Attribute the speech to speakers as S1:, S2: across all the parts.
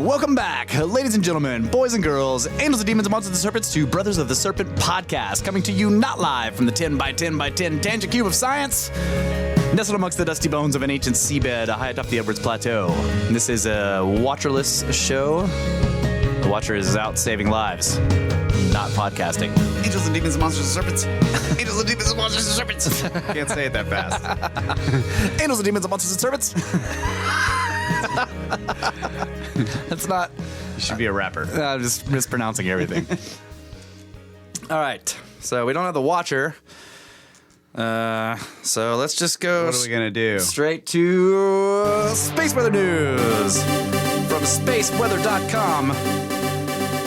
S1: Welcome back, ladies and gentlemen, boys and girls, angels and demons and monsters and serpents, to Brothers of the Serpent podcast, coming to you not live from the 10 by 10 by 10 tangent cube of science, nestled amongst the dusty bones of an ancient seabed high atop the Edwards Plateau. And this is a watcherless show. The watcher is out saving lives, not podcasting. Angels and demons and monsters and serpents. Angels and demons and monsters and serpents.
S2: Can't say it that fast.
S1: Angels and demons and monsters and serpents. That's not.
S2: You should be a rapper.
S1: I'm just mispronouncing everything. All right, so we don't have the watcher. So let's just go.
S2: What are we gonna do?
S1: Straight to space weather news from spaceweather.com.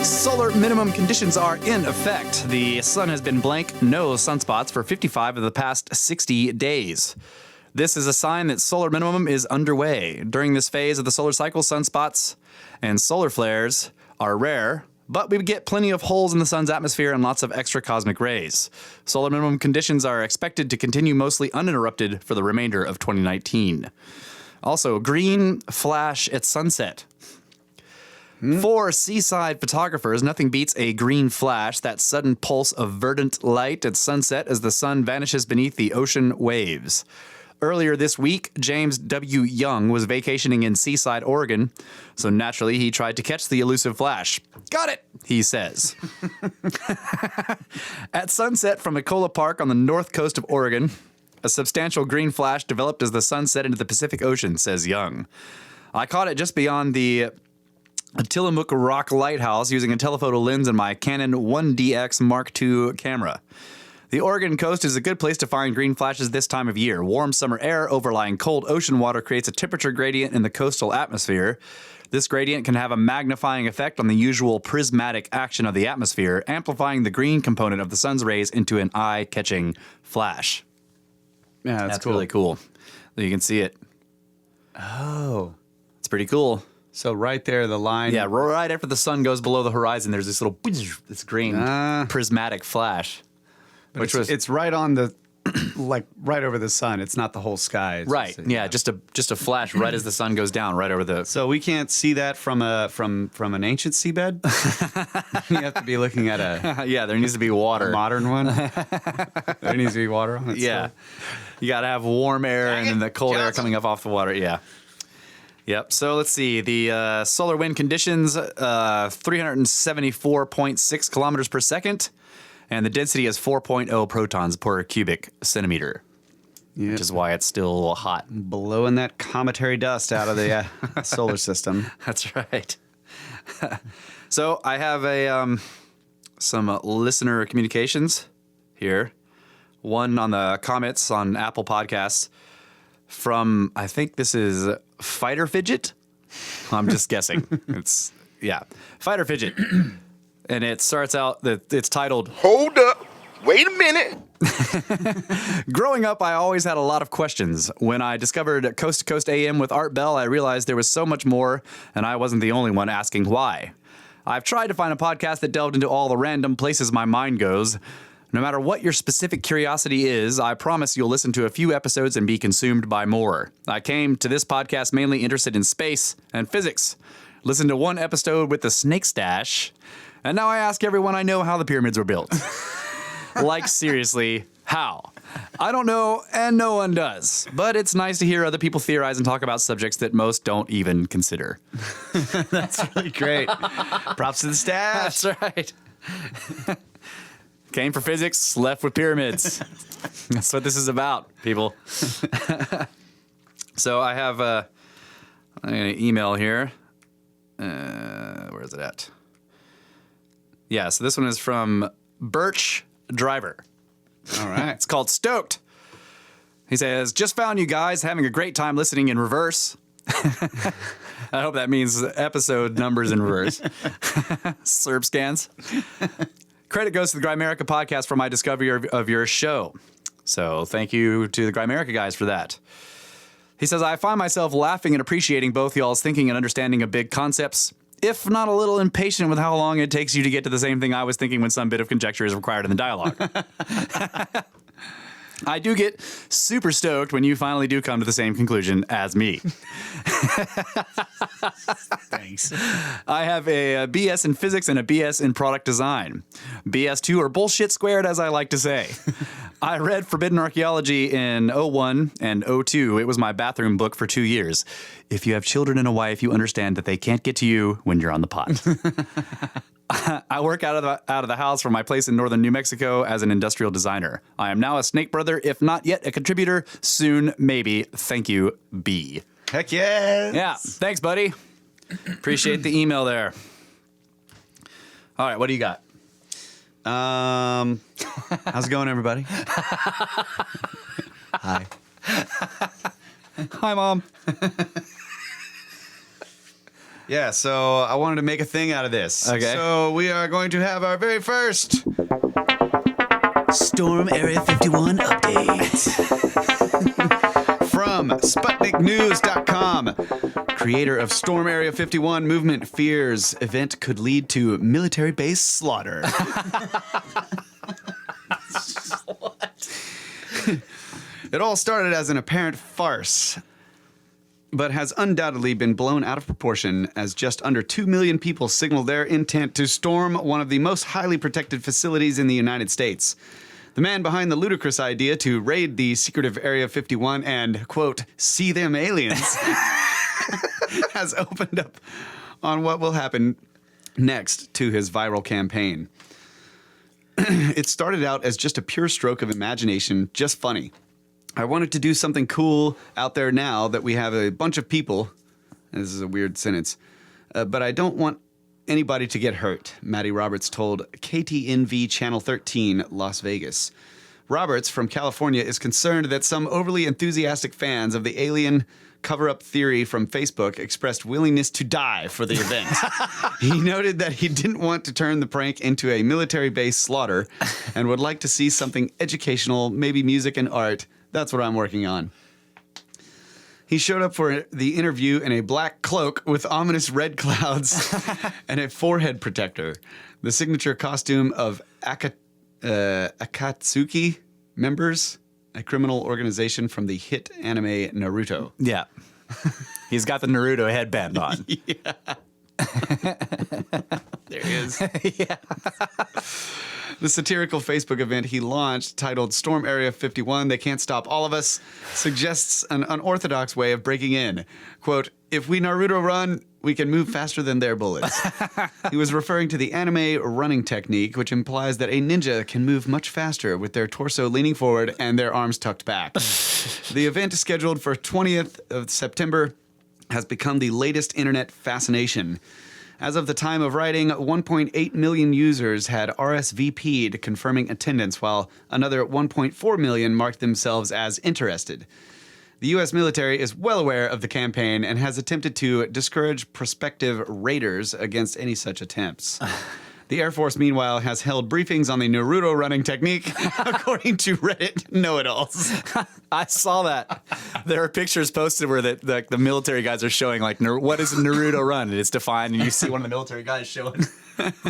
S1: Solar minimum conditions are in effect. The sun has been blank, no sunspots for 55 of the past 60 days. This is a sign that solar minimum is underway. During this phase of the solar cycle, sunspots and solar flares are rare, but we get plenty of holes in the sun's atmosphere and lots of extra cosmic rays. Solar minimum conditions are expected to continue mostly uninterrupted for the remainder of 2019. Also, green flash at sunset. For seaside photographers, nothing beats a green flash, that sudden pulse of verdant light at sunset as the sun vanishes beneath the ocean waves. Earlier this week, James W. Young was vacationing in Seaside, Oregon, so naturally he tried to catch the elusive flash. Got it, he says. At sunset from Ecola Park on the north coast of Oregon, a substantial green flash developed as the sun set into the Pacific Ocean, says Young. I caught it just beyond the Tillamook Rock Lighthouse using a telephoto lens in my Canon 1DX Mark II camera. The Oregon coast is a good place to find green flashes this time of year. Warm summer air overlying cold ocean water creates a temperature gradient in the coastal atmosphere. This gradient can have a magnifying effect on the usual prismatic action of the atmosphere, amplifying the green component of the sun's rays into an eye-catching flash.
S2: Yeah, that's cool.
S1: Really cool. You can see it.
S2: Oh.
S1: It's pretty cool.
S2: So right there, the line.
S1: Yeah, right after the sun goes below the horizon, there's this little this green prismatic flash.
S2: It's right on the, like right over the sun. It's not the whole sky.
S1: Right. Yeah, just a flash right as the sun goes down, right over the.
S2: So we can't see that from an ancient seabed. You have to be looking at a.
S1: Yeah, there needs to be water.
S2: A modern one. There needs to be water on it.
S1: Yeah. You got to have warm air and then the cold air coming up off the water. Yeah. Yep. So let's see. The solar wind conditions, 374.6 kilometers per second. And the density is 4.0 protons per cubic centimeter, which is why it's still a little hot.
S2: Blowing that cometary dust out of the solar system.
S1: That's right. So I have some listener communications here. One on the comments on Apple Podcasts from, I think this is Fighter Fidget. I'm just guessing. Fighter Fidget. And it starts out that it's titled,
S3: Hold up, wait a minute.
S1: Growing up, I always had a lot of questions. When I discovered Coast to Coast AM with Art Bell, I realized there was so much more, and I wasn't the only one asking why. I've tried to find a podcast that delved into all the random places my mind goes. No matter what your specific curiosity is, I promise you'll listen to a few episodes and be consumed by more. I came to this podcast mainly interested in space and physics. Listened to one episode with the Snake Stash, and now I ask everyone I know how the pyramids were built. Like, seriously, how? I don't know, and no one does. But it's nice to hear other people theorize and talk about subjects that most don't even consider.
S2: That's really great. Props to the stash.
S1: That's right. Came for physics, left with pyramids. That's what this is about, people. So I have an email here. Where is it at? Yeah, so this one is from Birch Driver.
S2: All right.
S1: It's called Stoked. He says, just found you guys having a great time listening in reverse. I hope that means episode numbers in reverse. Serb scans. Credit goes to the Grimerica podcast for my discovery of your show. So thank you to the Grimerica guys for that. He says, I find myself laughing and appreciating both y'all's thinking and understanding of big concepts, if not a little impatient with how long it takes you to get to the same thing I was thinking when some bit of conjecture is required in the dialogue. I do get super stoked when you finally do come to the same conclusion as me.
S2: Thanks.
S1: I have a BS in physics and a BS in product design. BS2 or bullshit squared, as I like to say. I read Forbidden Archaeology in '01 and '02. It was my bathroom book for 2 years. If you have children and a wife, you understand that they can't get to you when you're on the pot. I work out of the house from my place in northern New Mexico as an industrial designer. I am now a Snake Brother, if not yet a contributor. Soon, maybe. Thank you, B.
S2: Heck yes.
S1: Yeah, thanks, buddy. Appreciate the email there. All right, what do you got?
S2: How's it going, everybody? Hi.
S1: Hi, Mom.
S2: Yeah, so I wanted to make a thing out of this.
S1: Okay.
S2: So we are going to have our very first Storm Area 51 update. From SputnikNews.com. Creator of Storm Area 51 movement fears event could lead to military base slaughter. It all started as an apparent farce, but has undoubtedly been blown out of proportion as just under 2 million people signaled their intent to storm one of the most highly protected facilities in the United States. The man behind the ludicrous idea to raid the secretive Area 51 and, quote, see them aliens, has opened up on what will happen next to his viral campaign. It started out as just a pure stroke of imagination, just funny. I wanted to do something cool out there now that we have a bunch of people. This is a weird sentence. But I don't want anybody to get hurt, Maddie Roberts told KTNV Channel 13, Las Vegas. Roberts from California is concerned that some overly enthusiastic fans of the alien cover-up theory from Facebook expressed willingness to die for the event. He noted that he didn't want to turn the prank into a military-based slaughter and would like to see something educational, maybe music and art. That's what I'm working on. He showed up for the interview in a black cloak with ominous red clouds and a forehead protector, the signature costume of Akatsuki members, a criminal organization from the hit anime Naruto.
S1: Yeah. He's got the Naruto headband on.
S2: Yeah. There he is.
S1: Yeah.
S2: The satirical Facebook event he launched, titled Storm Area 51, They Can't Stop All of Us, suggests an unorthodox way of breaking in. Quote, if we Naruto run, we can move faster than their bullets. He was referring to the anime running technique, which implies that a ninja can move much faster with their torso leaning forward and their arms tucked back. The event, scheduled for 20th of September, has become the latest internet fascination. As of the time of writing, 1.8 million users had RSVP'd, confirming attendance, while another 1.4 million marked themselves as interested. The U.S. military is well aware of the campaign and has attempted to discourage prospective raiders against any such attempts. The Air Force, meanwhile, has held briefings on the Naruto running technique, according to Reddit know-it-alls.
S1: I saw that. There are pictures posted where the military guys are showing, like, what is a Naruto run? And it's defined, and you see one of the military guys showing,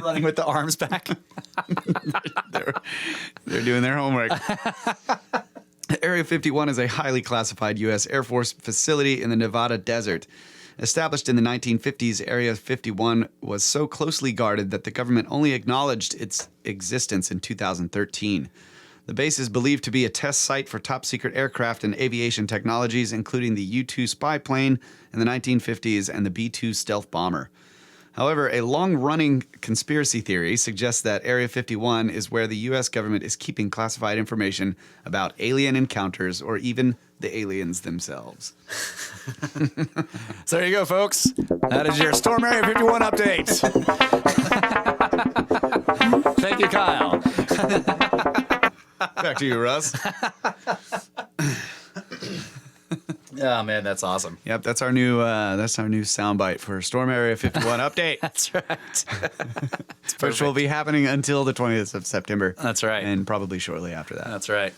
S1: running with the arms back.
S2: They're doing their homework. Area 51 is a highly classified U.S. Air Force facility in the Nevada desert. Established in the 1950s, Area 51 was so closely guarded that the government only acknowledged its existence in 2013. The base is believed to be a test site for top-secret aircraft and aviation technologies, including the U-2 spy plane in the 1950s and the B-2 stealth bomber. However, a long-running conspiracy theory suggests that Area 51 is where the U.S. government is keeping classified information about alien encounters or even the aliens themselves.
S1: So there you go, folks. That is your Storm Area 51 update. Thank you, Kyle.
S2: Back to you, Russ.
S1: Oh, man, that's awesome.
S2: Yep, that's our new soundbite for Storm Area 51 update.
S1: That's right.
S2: Which will be happening until the 20th of September.
S1: That's right.
S2: And probably shortly after that.
S1: That's right.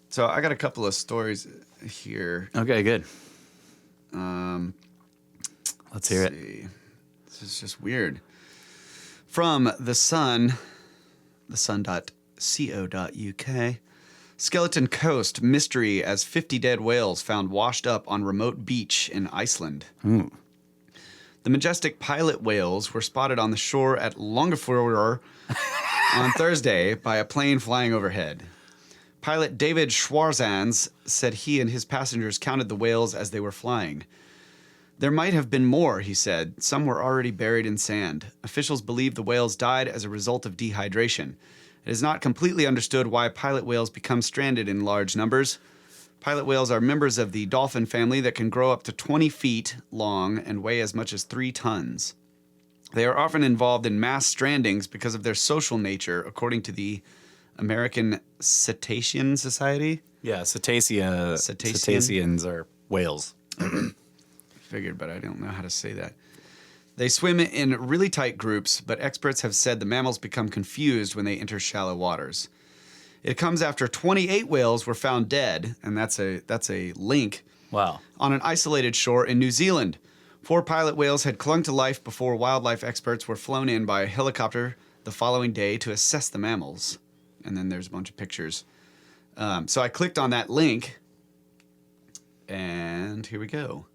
S2: So I got a couple of stories here.
S1: Okay, good. Let's hear it.
S2: See. This is just weird. From The Sun, thesun.co, Skeleton Coast mystery as 50 dead whales found washed up on remote beach in Iceland. The majestic pilot whales were spotted on the shore at Longafjordur on Thursday by a plane flying overhead. Pilot David Schwarzans said he and his passengers counted the whales as they were flying. There might have been more, he said. Some were already buried in sand. Officials believe the whales died as a result of dehydration. It is not completely understood why pilot whales become stranded in large numbers. Pilot whales are members of the dolphin family that can grow up to 20 feet long and weigh as much as 3 tons. They are often involved in mass strandings because of their social nature, according to the American Cetacean Society.
S1: Yeah, cetaceans are whales.
S2: Figured, but I don't know how to say that. They swim in really tight groups, but experts have said the mammals become confused when they enter shallow waters. It comes after 28 whales were found dead, and that's a link.
S1: Wow.
S2: On an isolated shore in New Zealand. 4 pilot whales had clung to life before wildlife experts were flown in by a helicopter the following day to assess the mammals. And then there's a bunch of pictures. So I clicked on that link, and here we go.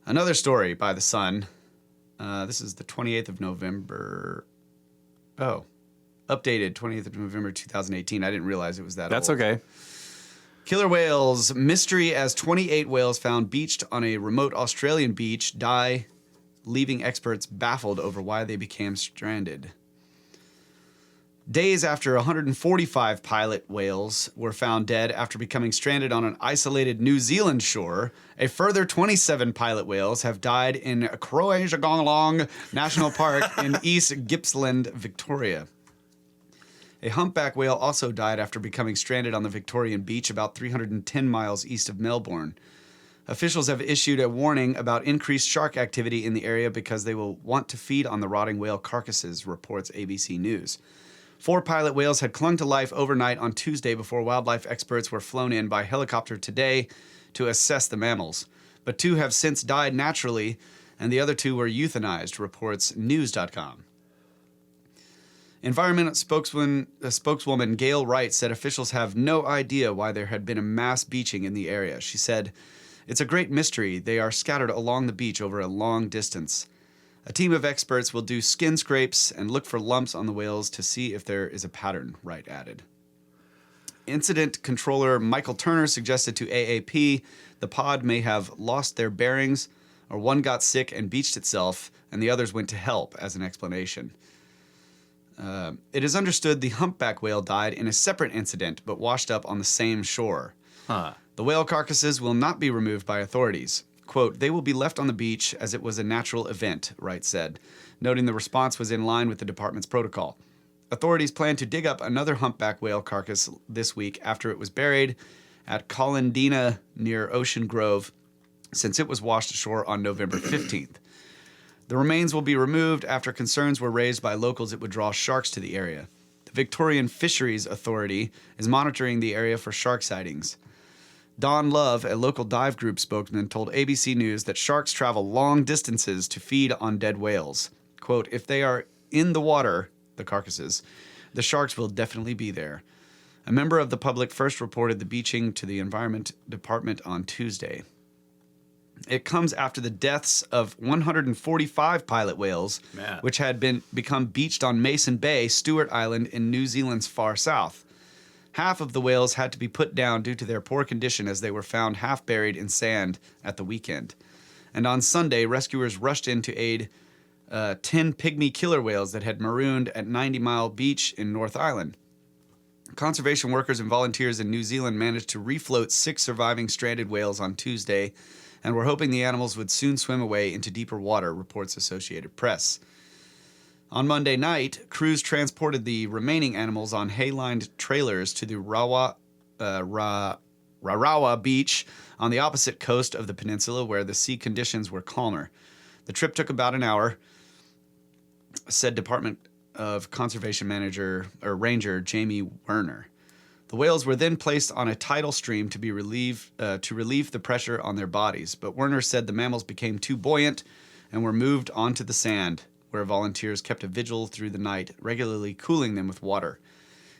S2: Another story by The Sun. This is the 28th of November. Oh, updated 28th of November 2018. I didn't realize it was that
S1: That's
S2: old.
S1: okay.
S2: Killer whales. Mystery as 28 whales found beached on a remote Australian beach die, leaving experts baffled over why they became stranded. Days after 145 pilot whales were found dead after becoming stranded on an isolated New Zealand shore, a further 27 pilot whales have died in Croatia-Gongalong National Park in East Gippsland, Victoria. A humpback whale also died after becoming stranded on the Victorian beach about 310 miles east of Melbourne. Officials have issued a warning about increased shark activity in the area because they will want to feed on the rotting whale carcasses, reports ABC News. 4 pilot whales had clung to life overnight on Tuesday before wildlife experts were flown in by helicopter today to assess the mammals. But 2 have since died naturally, and the other 2 were euthanized, reports News.com. Environmental spokeswoman Gail Wright said officials have no idea why there had been a mass beaching in the area. She said, "It's a great mystery. They are scattered along the beach over a long distance. A team of experts will do skin scrapes and look for lumps on the whales to see if there is a pattern," Wright added. Incident controller Michael Turner suggested to AAP the pod may have lost their bearings, or one got sick and beached itself, and the others went to help as an explanation. It is understood the humpback whale died in a separate incident, but washed up on the same shore. The whale carcasses will not be removed by authorities. Quote, "They will be left on the beach as it was a natural event," Wright said, noting the response was in line with the department's protocol. Authorities plan to dig up another humpback whale carcass this week after it was buried at Colindina near Ocean Grove, since it was washed ashore on November 15th. The remains will be removed after concerns were raised by locals it would draw sharks to the area. The Victorian Fisheries Authority is monitoring the area for shark sightings. Don Love, a local dive group spokesman, told ABC News that sharks travel long distances to feed on dead whales. Quote, "If they are in the water, the carcasses, the sharks will definitely be there." A member of the public first reported the beaching to the Environment Department on Tuesday. It comes after the deaths of 145 pilot whales, which had become beached on Mason Bay, Stewart Island in New Zealand's far south. Half of the whales had to be put down due to their poor condition as they were found half buried in sand at the weekend. And on Sunday, rescuers rushed in to aid 10 pygmy killer whales that had marooned at 90 Mile Beach in North Island. Conservation workers and volunteers in New Zealand managed to refloat 6 surviving stranded whales on Tuesday, and were hoping the animals would soon swim away into deeper water, reports Associated Press. On Monday night, crews transported the remaining animals on hay-lined trailers to the Rarawa Beach on the opposite coast of the peninsula, where the sea conditions were calmer. The trip took about an hour, said Department of Conservation Ranger Jamie Werner. The whales were then placed on a tidal stream to relieve the pressure on their bodies, but Werner said the mammals became too buoyant and were moved onto the sand, where volunteers kept a vigil through the night, regularly cooling them with water.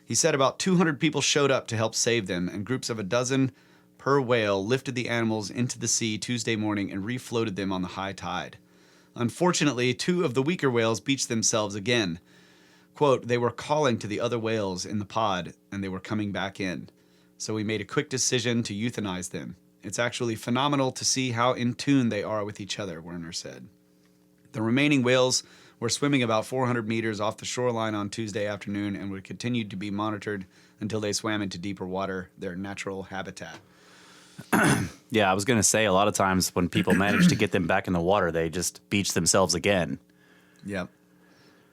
S2: He said about 200 people showed up to help save them, and groups of a dozen per whale lifted the animals into the sea Tuesday morning and refloated them on the high tide. Unfortunately, 2 of the weaker whales beached themselves again. Quote, they were calling to the other whales in the pod, and they were coming back in. So we made a quick decision to euthanize them. It's actually phenomenal to see how in tune they are with each other, Werner said. The remaining whales were swimming about 400 meters off the shoreline on Tuesday afternoon and would continue to be monitored until they swam into deeper water, their natural habitat.
S1: Yeah, I was going to say a lot of times when people manage to get them back in the water, they just beach themselves again.
S2: Yeah.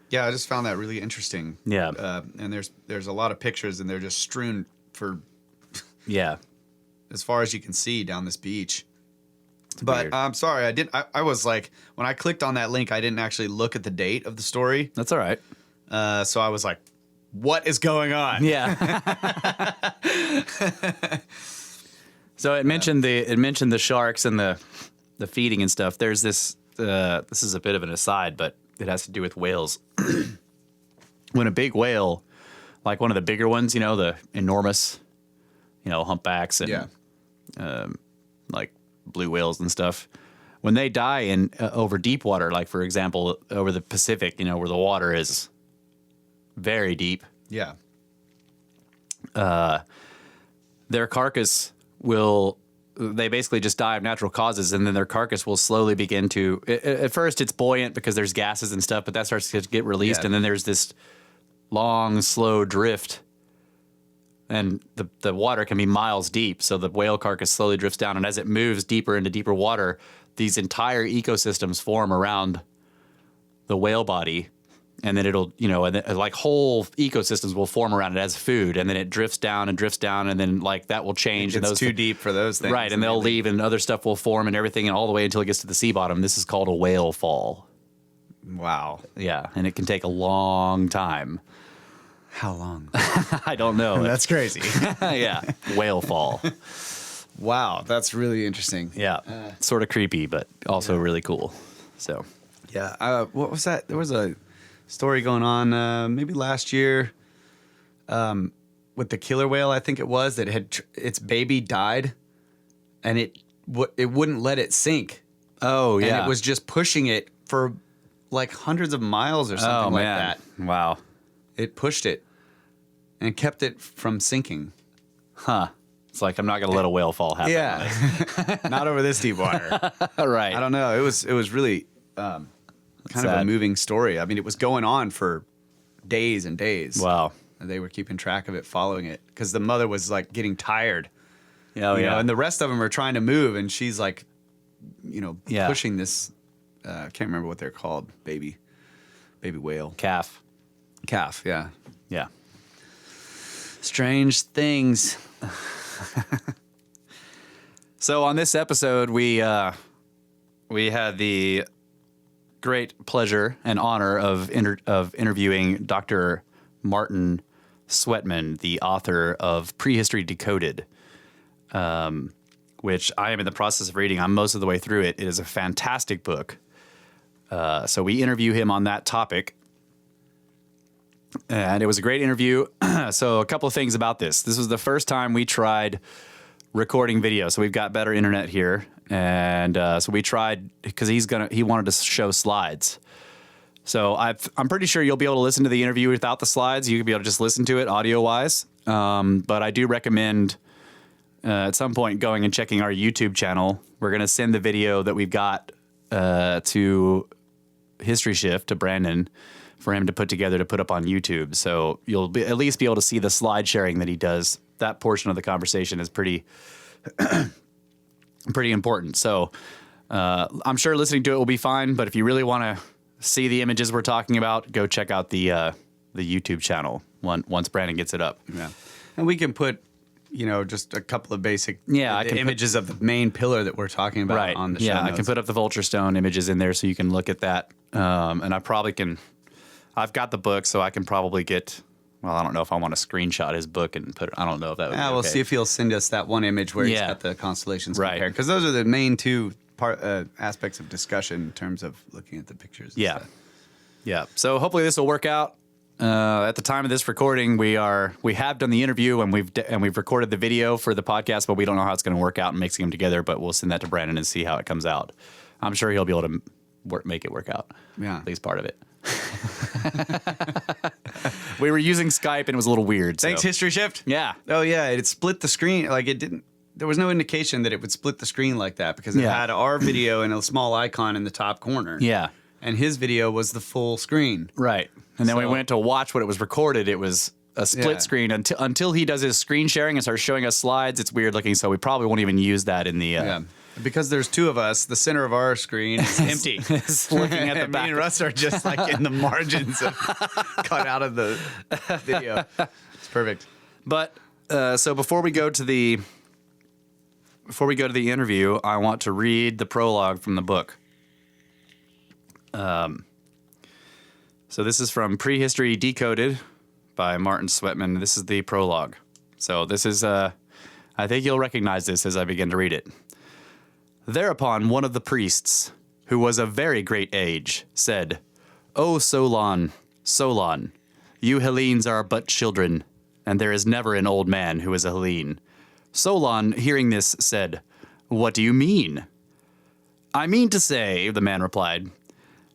S2: Yeah, I just found that really interesting.
S1: Yeah.
S2: And there's a lot of pictures, and they're just strewn for
S1: Yeah.
S2: as far as you can see down this beach.
S1: weird.
S2: But I'm sorry, I was like, when I clicked on that link, I didn't actually look at the date of the story.
S1: That's all right.
S2: So I was like, what is going on?
S1: Yeah. So it mentioned the sharks and the feeding and stuff. There's this this is a bit of an aside, but it has to do with whales. When a big whale, like one of the bigger ones, the enormous, humpbacks and like blue whales and stuff, when they die in over deep water, like for example over the Pacific, where the water is very deep,
S2: Yeah.
S1: their carcass they basically just die of natural causes, and then their carcass will slowly begin to, at first it's buoyant because there's gases and stuff, but that starts to get released,
S2: Yeah.
S1: and then there's this long, slow drift, and the water can be miles deep, so the whale carcass slowly drifts down, and as it moves deeper into deeper water, these entire ecosystems form around the whale body, and then it'll, and then, like whole ecosystems will form around it as food, and then it drifts down, and then like that will change.
S2: It's
S1: and those
S2: too deep for those things.
S1: right, and they'll leave, and other stuff will form, and everything, and all the way until it gets to the sea bottom. This is called a whale fall.
S2: Wow.
S1: Yeah, and it can take a long time.
S2: How long?
S1: I don't know.
S2: That's crazy.
S1: Yeah, whale fall.
S2: Wow, that's really interesting.
S1: Yeah, sort of creepy, but also really cool. So,
S2: Yeah. What was that? There was a story going on maybe last year with the killer whale, I think it was, that had its baby died, and it wouldn't let it sink.
S1: oh yeah,
S2: And it was just pushing it for like hundreds of miles or something like that.
S1: Wow,
S2: It pushed it and kept it from sinking.
S1: huh? It's like I'm not gonna let a whale fall happen.
S2: Yeah. Not over this deep water.
S1: right.
S2: I don't know. It was really kind of a
S1: sad.
S2: moving story. I mean, it was going on for days and days.
S1: Wow.
S2: And they were keeping track of it, following it, because the mother was like getting tired.
S1: Oh
S2: you
S1: yeah.
S2: know, and the rest of them are trying to move, and she's like,
S1: Yeah.
S2: pushing this. I can't remember what they're called. Baby whale.
S1: calf.
S2: Calf. Yeah.
S1: Yeah.
S2: Strange things.
S1: So on this episode, we had the great pleasure and honor of interviewing Dr. Martin Sweatman, the author of Prehistory Decoded, which I am in the process of reading. I'm most of the way through it. It is a fantastic book. So we interview him on that topic. And it was a great interview. So a couple of things about this. This was the first time we tried recording video. So we've got better internet here. And so we tried, because he wanted to show slides. So I'm pretty sure you'll be able to listen to the interview without the slides. You could be able to just listen to it audio-wise. But I do recommend at some point going and checking our YouTube channel. We're going to send the video that we've got to History Shift, to Brandon, for him to put together to put up on YouTube. So you'll at least be able to see the slide sharing that he does. That portion of the conversation is pretty important. So I'm sure listening to it will be fine. But if you really want to see the images we're talking about, go check out the YouTube channel once Brandon gets it up.
S2: Yeah. And we can put, just a couple of basic
S1: I can
S2: images of the main pillar that we're talking about on the show
S1: I
S2: notes.
S1: can put up the vulture stone images in there so you can look at that. And I probably can. I've got the book, so I can probably get. Well, I don't know if I want to screenshot his book and put it. I don't know if that would be
S2: we'll
S1: okay.
S2: see if he'll send us that one image where he's
S1: Yeah.
S2: got the constellations
S1: Right.
S2: compared. Because those are the main two aspects of discussion in terms of looking at the pictures. and
S1: Yeah.
S2: stuff.
S1: Yeah. So hopefully this will work out. At the time of this recording, we have done the interview and we've recorded the video for the podcast, but we don't know how it's going to work out and mixing them together. But we'll send that to Brandon and see how it comes out. I'm sure he'll be able to make it work out.
S2: Yeah,
S1: at least part of it. We were using Skype and it was a little weird.
S2: Thanks,
S1: so.
S2: History Shift.
S1: Yeah.
S2: Oh yeah, it split the screen. Like it didn't. There was no indication that it would split the screen like that because it had our video and a small icon in the top corner.
S1: Yeah.
S2: And his video was the full screen.
S1: Right. And then we went to watch what it was recorded. It was a split screen until he does his screen sharing and starts showing us slides. It's weird looking, so we probably won't even use that in the.
S2: Yeah. Because there's two of us, the center of our screen is empty.
S1: It's looking at the back.
S2: Me and Russ are just like in the margins of cut out of the video. It's perfect.
S1: But so before we go to the interview, I want to read the prologue from the book. So this is from Prehistory Decoded by Martin Sweatman. This is the prologue. So this is, I think you'll recognize this as I begin to read it. Thereupon one of the priests, who was of very great age, said, O Solon, Solon, you Hellenes are but children, and there is never an old man who is a Hellene. Solon, hearing this, said, What do you mean? I mean to say, the man replied,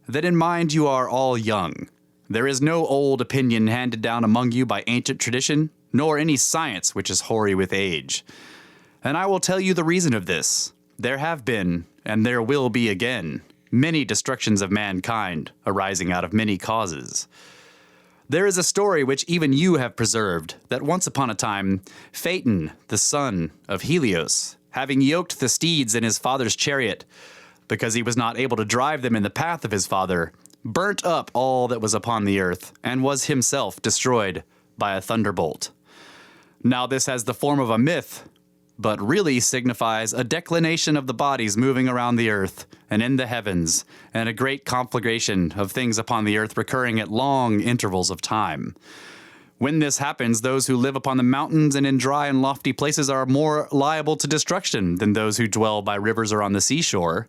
S1: that in mind you are all young. There is no old opinion handed down among you by ancient tradition, nor any science which is hoary with age. And I will tell you the reason of this. There have been, and there will be again, many destructions of mankind, arising out of many causes. There is a story which even you have preserved, that once upon a time, Phaeton, the son of Helios, having yoked the steeds in his father's chariot, because he was not able to drive them in the path of his father, burnt up all that was upon the earth, and was himself destroyed by a thunderbolt. Now this has the form of a myth, but really signifies a declination of the bodies moving around the earth and in the heavens, and a great conflagration of things upon the earth recurring at long intervals of time. When this happens, those who live upon the mountains and in dry and lofty places are more liable to destruction than those who dwell by rivers or on the seashore.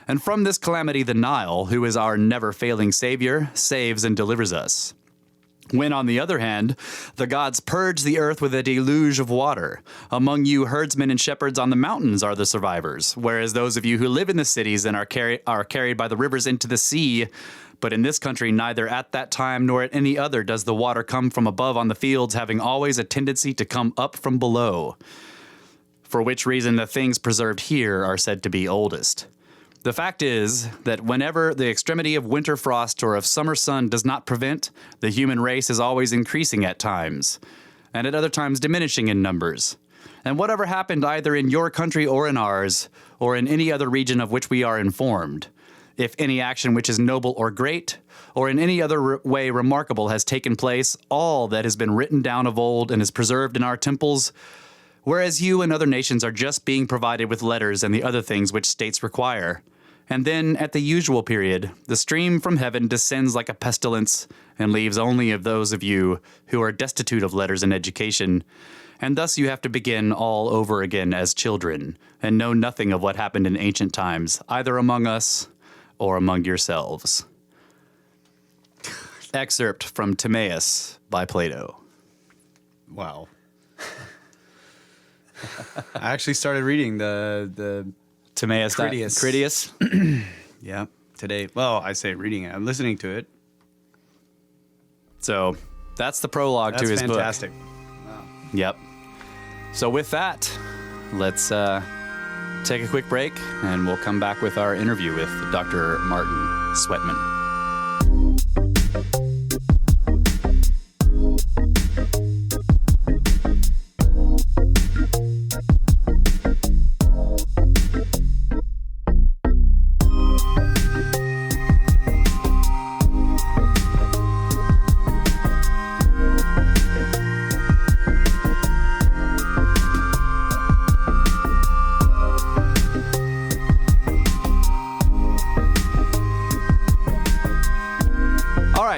S1: And from this calamity the Nile, who is our never-failing Savior, saves and delivers us. When, on the other hand, the gods purge the earth with a deluge of water, among you herdsmen and shepherds on the mountains are the survivors, whereas those of you who live in the cities and are carried by the rivers into the sea. But in this country, neither at that time nor at any other does the water come from above on the fields, having always a tendency to come up from below. For which reason the things preserved here are said to be oldest. The fact is that whenever the extremity of winter frost or of summer sun does not prevent, the human race is always increasing at times, and at other times diminishing in numbers. And whatever happened either in your country or in ours, or in any other region of which we are informed, if any action which is noble or great, or in any other way remarkable has taken place, all that has been written down of old and is preserved in our temples, whereas you and other nations are just being provided with letters and the other things which states require. And then, at the usual period, the stream from heaven descends like a pestilence and leaves only of those of you who are destitute of letters and education. And thus you have to begin all over again as children, and know nothing of what happened in ancient times, either among us or among yourselves. Excerpt from Timaeus by Plato.
S2: Wow. I actually started reading the
S1: Timaeus.
S2: Critias. Yeah, today. Well, I say reading it. I'm listening to it.
S1: So that's the prologue to his
S2: fantastic.
S1: book. Wow. Yep. So with that, let's take a quick break, and we'll come back with our interview with Dr. Martin Sweatman.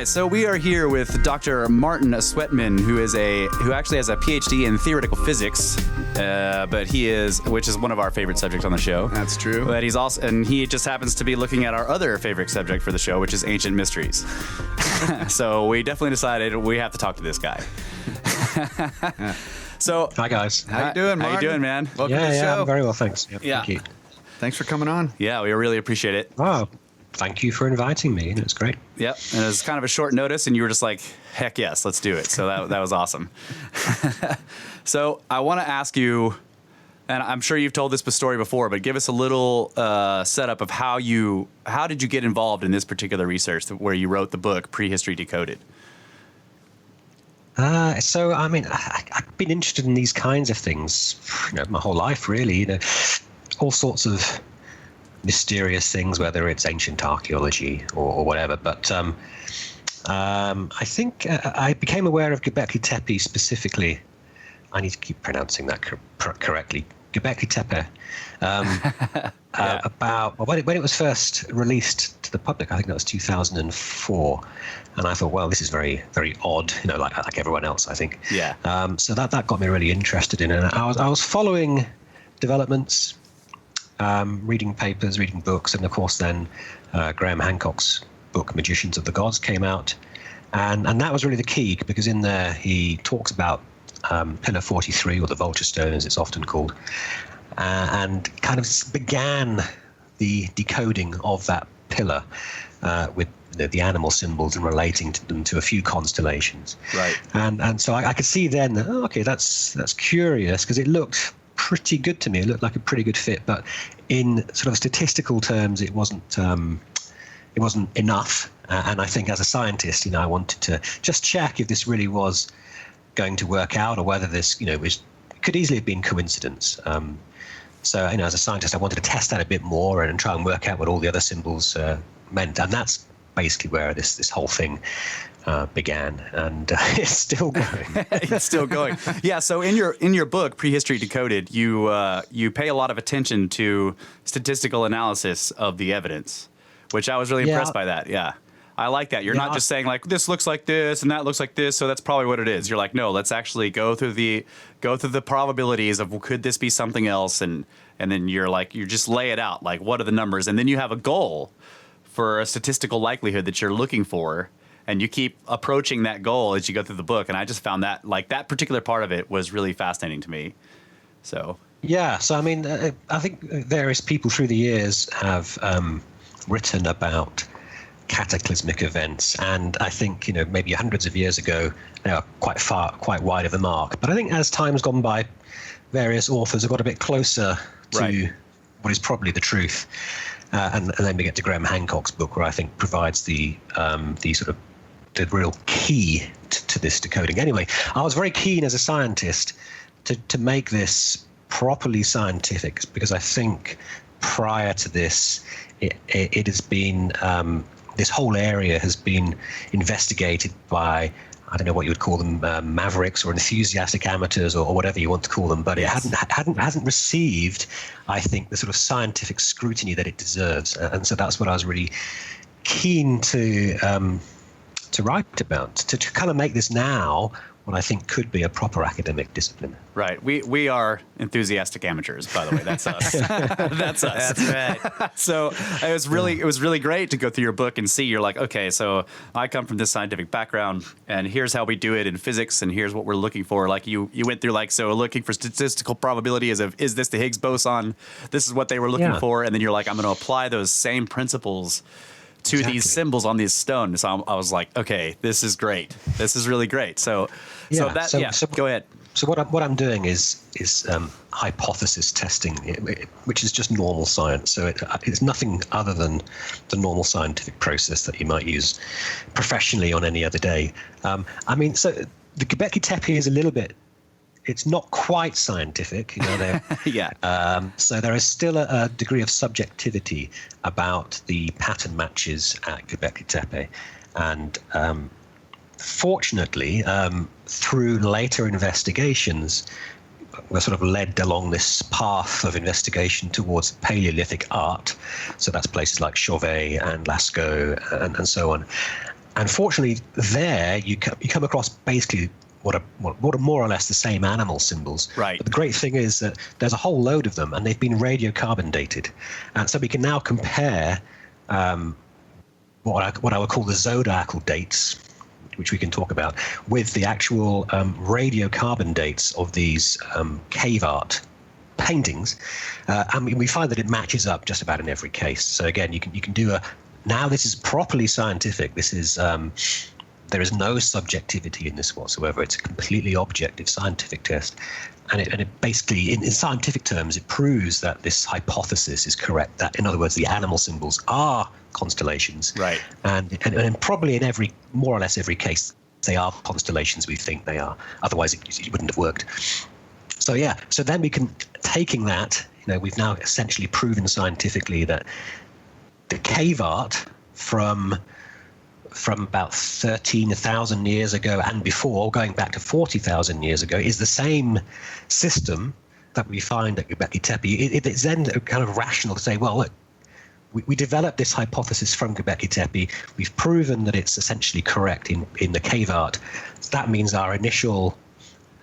S1: So we are here with Dr. Martin Sweatman, who actually has a PhD in theoretical physics but which is one of our favorite subjects on the show.
S2: That's true.
S1: But he just happens to be looking at our other favorite subject for the show, which is ancient mysteries. So we definitely decided we have to talk to this guy. So,
S4: hi guys.
S2: How you doing, Martin?
S1: How you doing, man?
S2: Welcome to the show.
S4: I'm very well, thanks. Yep,
S1: Yeah.
S4: Thank you.
S2: Thanks for coming on.
S1: Yeah, we really appreciate it.
S4: Oh, thank you for inviting me. It's great.
S1: Yep, and it was kind of a short notice, and you were just like, heck yes, let's do it. So that was awesome. So I want to ask you, and I'm sure you've told this story before, but give us a little setup of how did you get involved in this particular research where you wrote the book Prehistory Decoded?
S4: So, I mean, I've been interested in these kinds of things, my whole life, really. All sorts of mysterious things, whether it's ancient archaeology or whatever. But I think I became aware of Gobekli Tepe specifically. I need to keep pronouncing that correctly. Gobekli Tepe. About when it was first released to the public, I think that was 2004, and I thought, well, this is very, very odd, like everyone else, I think.
S1: Yeah.
S4: So that got me really interested in it. And I was following developments, reading papers, reading books, and of course then Graham Hancock's book Magicians of the Gods came out, and that was really the key, because in there he talks about Pillar 43, or the Vulture Stone as it's often called, and kind of began the decoding of that pillar with the animal symbols and relating them to a few constellations.
S1: Right.
S4: And so I could see then that, okay, that's curious, because it looked pretty good to me. It looked like a pretty good fit, but in sort of statistical terms, it wasn't enough. And I think as a scientist, I wanted to just check if this really was going to work out, or whether this, could easily have been coincidence. So, as a scientist, I wanted to test that a bit more and try and work out what all the other symbols meant. And that's basically where this whole thing began, and it's still going.
S1: It's still going. Yeah. So in your book Prehistory Decoded, you pay a lot of attention to statistical analysis of the evidence, which I was really impressed by that. Yeah. I like that. You're not just saying like this looks like this and that looks like this, so that's probably what it is. You're like, no, let's actually go through the probabilities of could this be something else, and then you just lay it out, like what are the numbers, and then you have a goal for a statistical likelihood that you're looking for, and you keep approaching that goal as you go through the book. And I just found that that particular part of it was really fascinating to me. So
S4: yeah, so I mean, I think various people through the years have written about cataclysmic events, and I think maybe hundreds of years ago they are quite wide of the mark. But I think as time's gone by, various authors have got a bit closer to what is probably the truth, and then we get to Graham Hancock's book, where I think provides the sort of the real key to this decoding. Anyway, I was very keen as a scientist to make this properly scientific, because I think prior to this it has been this whole area has been investigated by, I don't know what you would call them, mavericks or enthusiastic amateurs or whatever you want to call them, but it hasn't received, I think, the sort of scientific scrutiny that it deserves. And so that's what I was really keen to write about, to kind of make this now what I think could be a proper academic discipline.
S1: Right. We are enthusiastic amateurs, by the way. That's us. That's us.
S2: That's right.
S1: So it was really great to go through your book and see. You're like, okay, so I come from this scientific background, and here's how we do it in physics, and here's what we're looking for. Like you went through so looking for statistical probability is this the Higgs boson? This is what they were looking for, and then you're like, I'm going to apply those same principles to these symbols on these stones. So I was like, okay, this is great. This is really great. So go ahead.
S4: So what I'm doing is hypothesis testing, which is just normal science. So it's nothing other than the normal scientific process that you might use professionally on any other day. I mean, so the Gobekli Tepe is a little bit. It's not quite scientific,
S1: Yeah.
S4: So there is still a degree of subjectivity about the pattern matches at Gobekli Tepe, and fortunately, through later investigations, we're sort of led along this path of investigation towards Paleolithic art. So that's places like Chauvet and Lascaux and so on. And fortunately, there you come across basically what are more or less the same animal symbols.
S1: Right.
S4: But the great thing is that there's a whole load of them, and they've been radiocarbon dated, and so we can now compare what I would call the zodiacal dates, which we can talk about, with the actual radiocarbon dates of these cave art paintings, and we find that it matches up just about in every case. So again, you can do a. Now this is properly scientific. This is there is no subjectivity in this whatsoever. It's a completely objective scientific test, and it basically, in scientific terms, it proves that this hypothesis is correct. That, in other words, the animal symbols are constellations,
S1: Right.
S4: And probably in more or less every case, they are constellations we think they are. Otherwise, it wouldn't have worked. So yeah, so then we can, taking that, we've now essentially proven scientifically that the cave art from about 13,000 years ago and before, going back to 40,000 years ago, is the same system that we find at Gobekli Tepe. It's then kind of rational to say, well, look, we developed this hypothesis from Gobekli Tepe. We've proven that it's essentially correct in the cave art. So that means our initial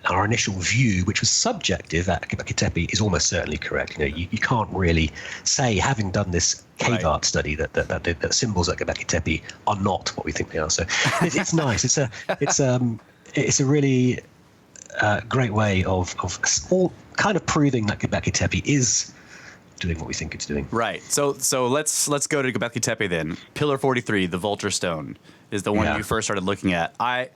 S4: view, which was subjective at Gobekli Tepe, is almost certainly correct. You can't really say, having done this cave art study, that symbols at Gobekli Tepe are not what we think they are. So it's nice. It's a really great way of all kind of proving that Gobekli Tepe is doing what we think it's doing.
S1: Right. So let's go to Gobekli Tepe then. Pillar 43, the Vulture Stone, is the one you first started looking at. I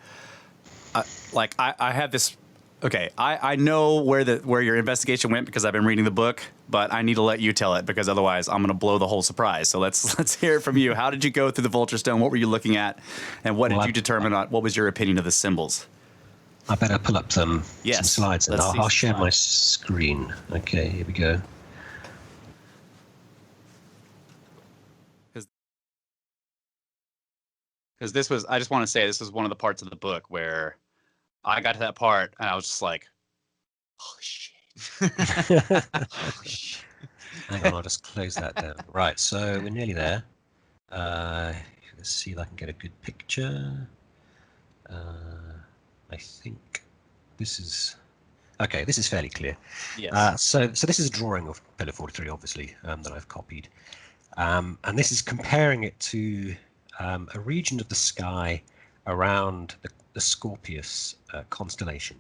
S1: have this. Okay, I know where your investigation went because I've been reading the book, but I need to let you tell it because otherwise I'm going to blow the whole surprise. So let's hear it from you. How did you go through the Vulture Stone? What were you looking at, and what did you determine? What was your opinion of the symbols?
S4: I better pull up some slides, and I'll share my screen. Okay, here we go.
S1: Because I just want to say, this was one of the parts of the book where I got to that part and I was just like, holy shit.
S4: Holy shit. Hang on, I'll just close that down. Right, so we're nearly there. Let's see if I can get a good picture. I think this is... Okay, this is fairly clear.
S1: Yes.
S4: So this is a drawing of Pillar 43, obviously, that I've copied. And this is comparing it to a region of the sky around the Scorpius constellation.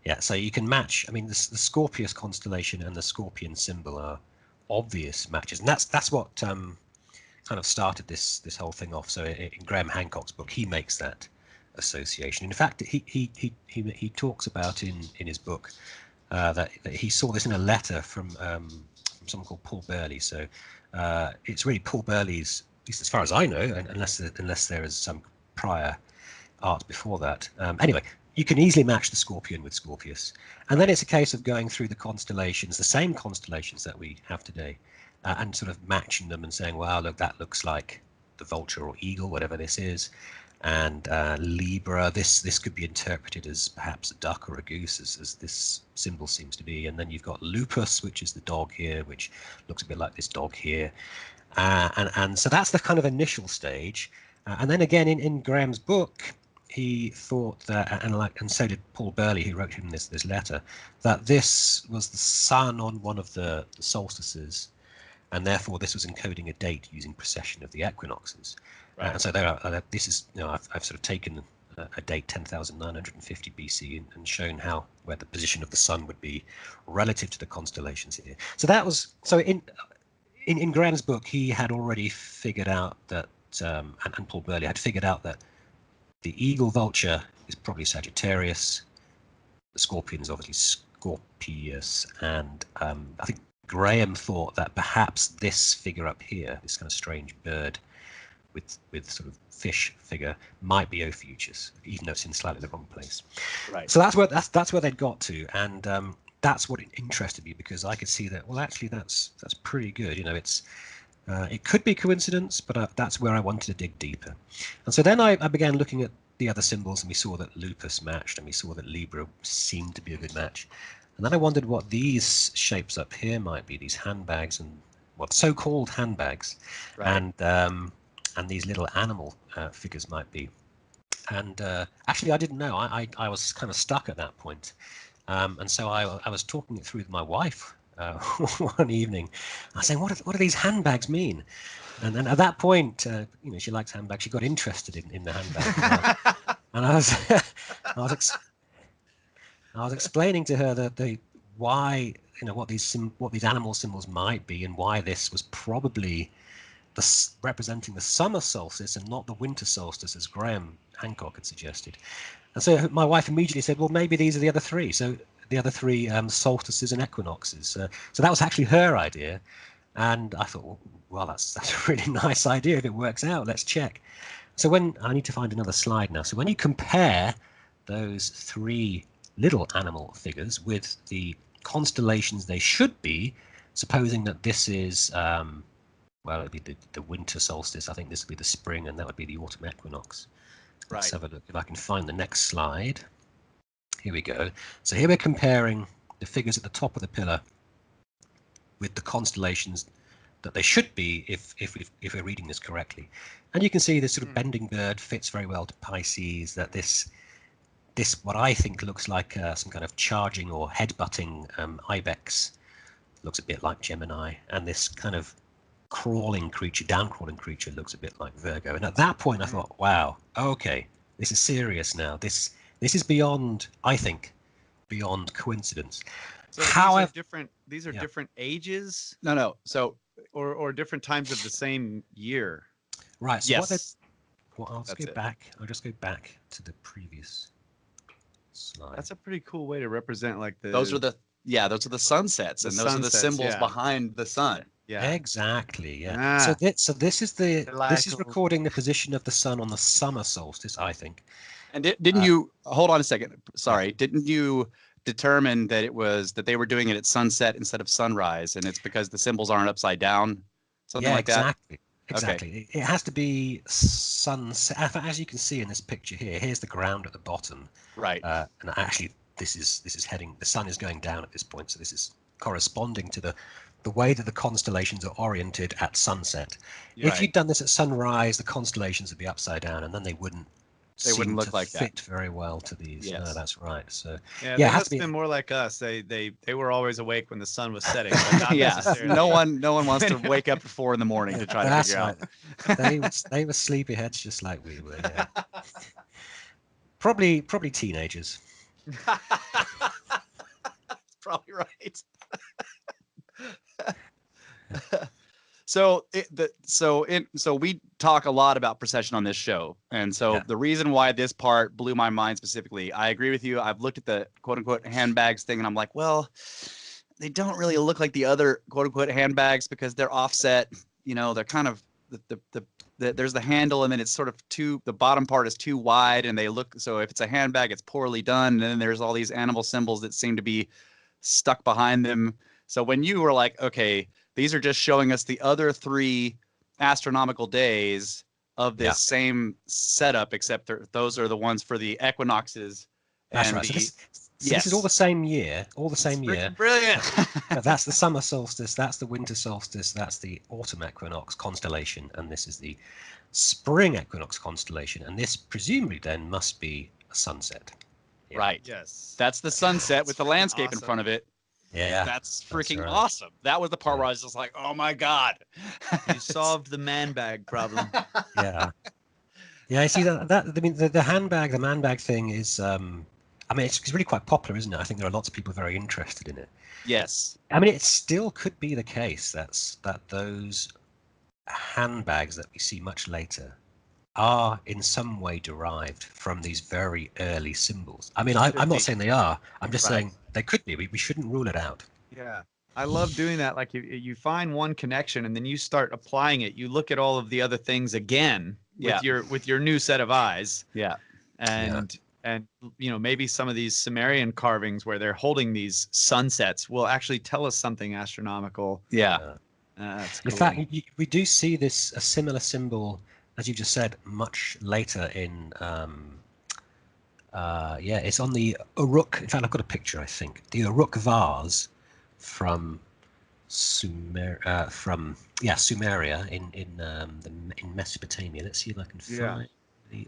S4: Yeah, so you can match. I mean, the Scorpius constellation and the Scorpion symbol are obvious matches, and that's what kind of started this whole thing off. So in Graham Hancock's book, he makes that association. In fact, he talks about in his book that he saw this in a letter from someone called Paul Burley. So it's really Paul Burley's, at least as far as I know, unless there is some prior art before that. Anyway, you can easily match the Scorpion with Scorpius, and then it's a case of going through the constellations, the same constellations that we have today, and sort of matching them and saying, wow, look, that looks like the vulture or eagle, whatever this is, and Libra, this could be interpreted as perhaps a duck or a goose, as this symbol seems to be. And then you've got Lupus, which is the dog here, which looks a bit like this dog here, and so that's the kind of initial stage. And then again, in Graham's book, he thought that, and so did Paul Burley, who wrote him this letter, that this was the sun on one of the solstices, and therefore this was encoding a date using precession of the equinoxes. Right. And so this is, I've sort of taken a date 10,950 BC and shown where the position of the sun would be relative to the constellations here. So that was in Graham's book, he had already figured out that, and Paul Burley had figured out that the eagle vulture is probably Sagittarius, the scorpion is obviously Scorpius, and I think Graham thought that perhaps this figure up here, this kind of strange bird with sort of fish figure, might be Ophiuchus, even though it's in slightly the wrong place. Right. So that's where they'd got to, and that's what interested me, because I could see that, well, actually that's pretty good. It could be coincidence, but that's where I wanted to dig deeper. And so then I began looking at the other symbols, and we saw that Lupus matched, and we saw that Libra seemed to be a good match. And then I wondered what these shapes up here might be, these handbags, and what so-called handbags, right, and these little animal figures might be. And actually, I didn't know. I was kind of stuck at that point. And so I was talking it through with my wife one evening. I was saying, what do these handbags mean? And then at that point, she likes handbags. She got interested in the handbag. And I was, I was explaining to her that why, what these animal symbols might be, and why this was probably representing the summer solstice and not the winter solstice, as Graham Hancock had suggested. And so my wife immediately said, well, maybe these are the other three. So the other three solstices and equinoxes. So that was actually her idea. And I thought, well, that's a really nice idea. If it works out, let's check. So I need to find another slide now. So when you compare those three little animal figures with the constellations they should be, supposing that this is, it would be the winter solstice. I think this would be the spring, and that would be the autumn equinox. Let's have a look if I can find the next slide. Here we go. So here we're comparing the figures at the top of the pillar with the constellations that they should be if we're reading this correctly. And you can see this sort of bending bird fits very well to Pisces, that this what I think looks like some kind of charging or headbutting ibex looks a bit like Gemini, and this kind of down crawling creature looks a bit like Virgo. And at that point I thought, wow, okay, this is serious now. This is beyond, I think, beyond coincidence.
S2: So these are different ages?
S1: No. So
S2: or different times of the same year.
S4: Right. So
S1: yes.
S4: I'll just go back to the previous slide.
S2: That's a pretty cool way to represent
S1: those are the sunsets, and those are the symbols behind the sun.
S2: Yeah.
S4: Exactly. Yeah. So this is recording the position of the sun on the summer solstice, I think.
S1: And didn't you hold on a second? Sorry, didn't you determine that they were doing it at sunset instead of sunrise, and it's because the symbols aren't upside down, something like that?
S4: Exactly. Okay. It has to be sunset. As you can see in this picture here, here's the ground at the bottom.
S1: Right.
S4: And actually, this is heading. The sun is going down at this point, so this is corresponding to the way that the constellations are oriented at sunset. If you'd done this at sunrise, the constellations would be upside down, and then they wouldn't
S1: look like
S4: fit very well to these.
S1: Yes.
S4: No, that's right. So
S2: they must have been more like us. They were always awake when the sun was setting. But not necessarily.
S1: No one wants to wake up at 4 a.m. to try to figure
S4: out. They were sleepyheads just like we were. Yeah. Probably teenagers.
S1: Probably right. So we talk a lot about precession on this show, and so the reason why this part blew my mind specifically, I agree with you. I've looked at the quote unquote handbags thing, and I'm like, well, they don't really look like the other quote unquote handbags because they're offset. They're kind of there's the handle, and then it's sort of the bottom part is too wide, and they look, so if it's a handbag, it's poorly done. And then there's all these animal symbols that seem to be stuck behind them. So when you were like, okay, these are just showing us the other 3 astronomical days of this same setup, except those are the ones for the equinoxes.
S4: That's right. This is all the same year.
S1: Brilliant.
S4: That's the summer solstice. That's the winter solstice. That's the autumn equinox constellation, and this is the spring equinox constellation. And this presumably then must be a sunset.
S1: Yeah. Right.
S2: Yes.
S1: That's the sunset with the landscape in front of it.
S4: Yeah,
S1: that's freaking awesome. That was the part where I was just like, oh my god,
S2: you solved the man bag problem.
S4: Yeah. I see that. I mean, the man bag thing is. It's really quite popular, isn't it? I think there are lots of people very interested in it.
S1: Yes.
S4: I mean, it still could be the case that those handbags that we see much later are in some way derived from these very early symbols. I mean, I'm not saying they are. I'm just saying they could be. We shouldn't rule it out.
S2: Yeah. I love doing that. Like you find one connection and then you start applying it. You look at all of the other things again with your new set of eyes.
S1: Yeah.
S2: And maybe some of these Sumerian carvings where they're holding these sunsets will actually tell us something astronomical.
S1: Yeah.
S2: That's cool.
S4: In fact, we do see a similar symbol, as you just said, much later in it's on the Uruk. In fact, I've got a picture, I think. The Uruk vase from Sumeria in Mesopotamia. Let's see if I can find.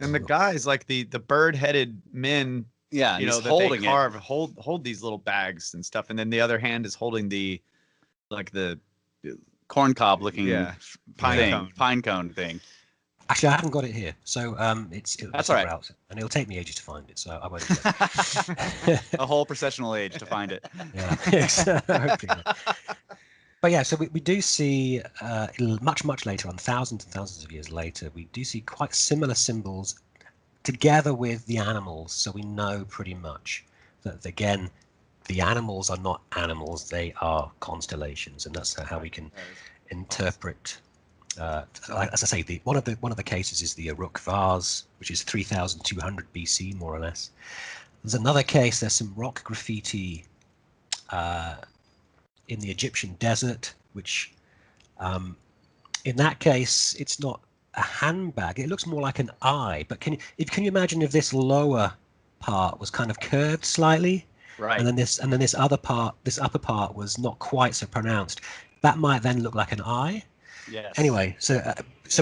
S2: And the guys, like the bird-headed men,
S1: Yeah,
S2: you know,
S1: he's
S2: that
S1: holding
S2: they carve, hold these little bags and stuff, and then the other hand is holding the
S1: corncob looking
S2: pine
S1: cone thing.
S4: Actually, I haven't got it here, so it'll
S1: That's
S4: be
S1: all right.
S4: out, and it'll take me ages to find it, so I won't. Do that.
S1: A whole processional age to find it.
S4: Yeah, exactly. But yeah, so we do see much later on, thousands and thousands of years later, we do see quite similar symbols together with the animals. So we know pretty much that, again, the animals are not animals; they are constellations, and that's how we can interpret. As I say, one of the cases is the Uruk vase, which is 3,200 BC, more or less. There's another case. There's some rock graffiti in the Egyptian desert, which in that case it's not a handbag. It looks more like an eye. But can you imagine if this lower part was kind of curved slightly,
S1: Right?
S4: and then this other part, this upper part, was not quite so pronounced? That might then look like an eye.
S1: Yes.
S4: Anyway, so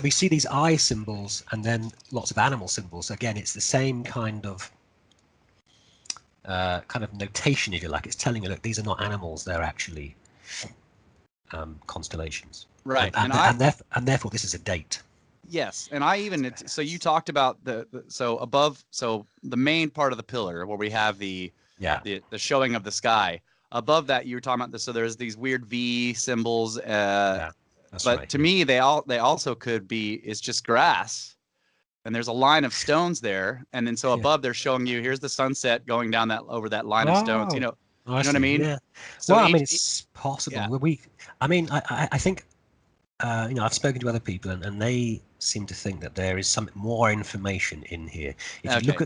S4: we see these eye symbols and then lots of animal symbols. Again, it's the same kind of notation, if you like. It's telling you, look, these are not animals; they're actually constellations.
S1: Right.
S4: And therefore, this is a date.
S1: Yes, and I even so you talked about the main part of the pillar where we have the showing of the sky. Above that, you were talking about this. So there's these weird V symbols.
S4: That's
S1: but
S4: right.
S1: to me, they also could be. It's just grass, and there's a line of stones there, and then so above they're showing you here's the sunset going down over that line of stones. You know what I mean?
S4: Yeah.
S1: So
S4: well, I mean, it's possible. Yeah. I think I've spoken to other people, and they seem to think that there is some more information in here. If you look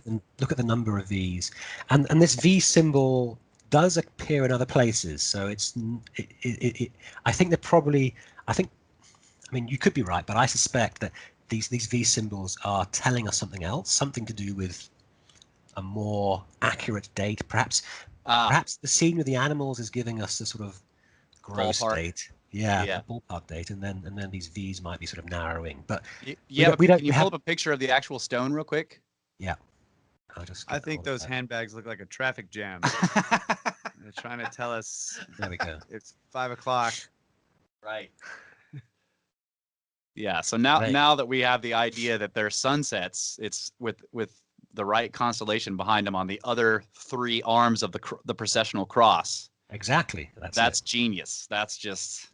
S4: at the number of V's, and this V symbol does appear in other places, so I think they're probably. I mean, you could be right, but I suspect that these V symbols are telling us something else, something to do with a more accurate date. Perhaps the scene with the animals is giving us a sort of gross date. Yeah, ballpark date, and then these V's might be sort of narrowing. But
S1: can you pull up a picture of the actual stone real quick?
S4: Yeah.
S2: I think those handbags look like a traffic jam. They're trying to tell us.
S4: There we go.
S2: It's 5 o'clock.
S1: Right. Yeah. So now that we have the idea that they're sunsets, it's with the right constellation behind them on the other three arms of the processional cross.
S4: Exactly.
S1: That's genius. That's just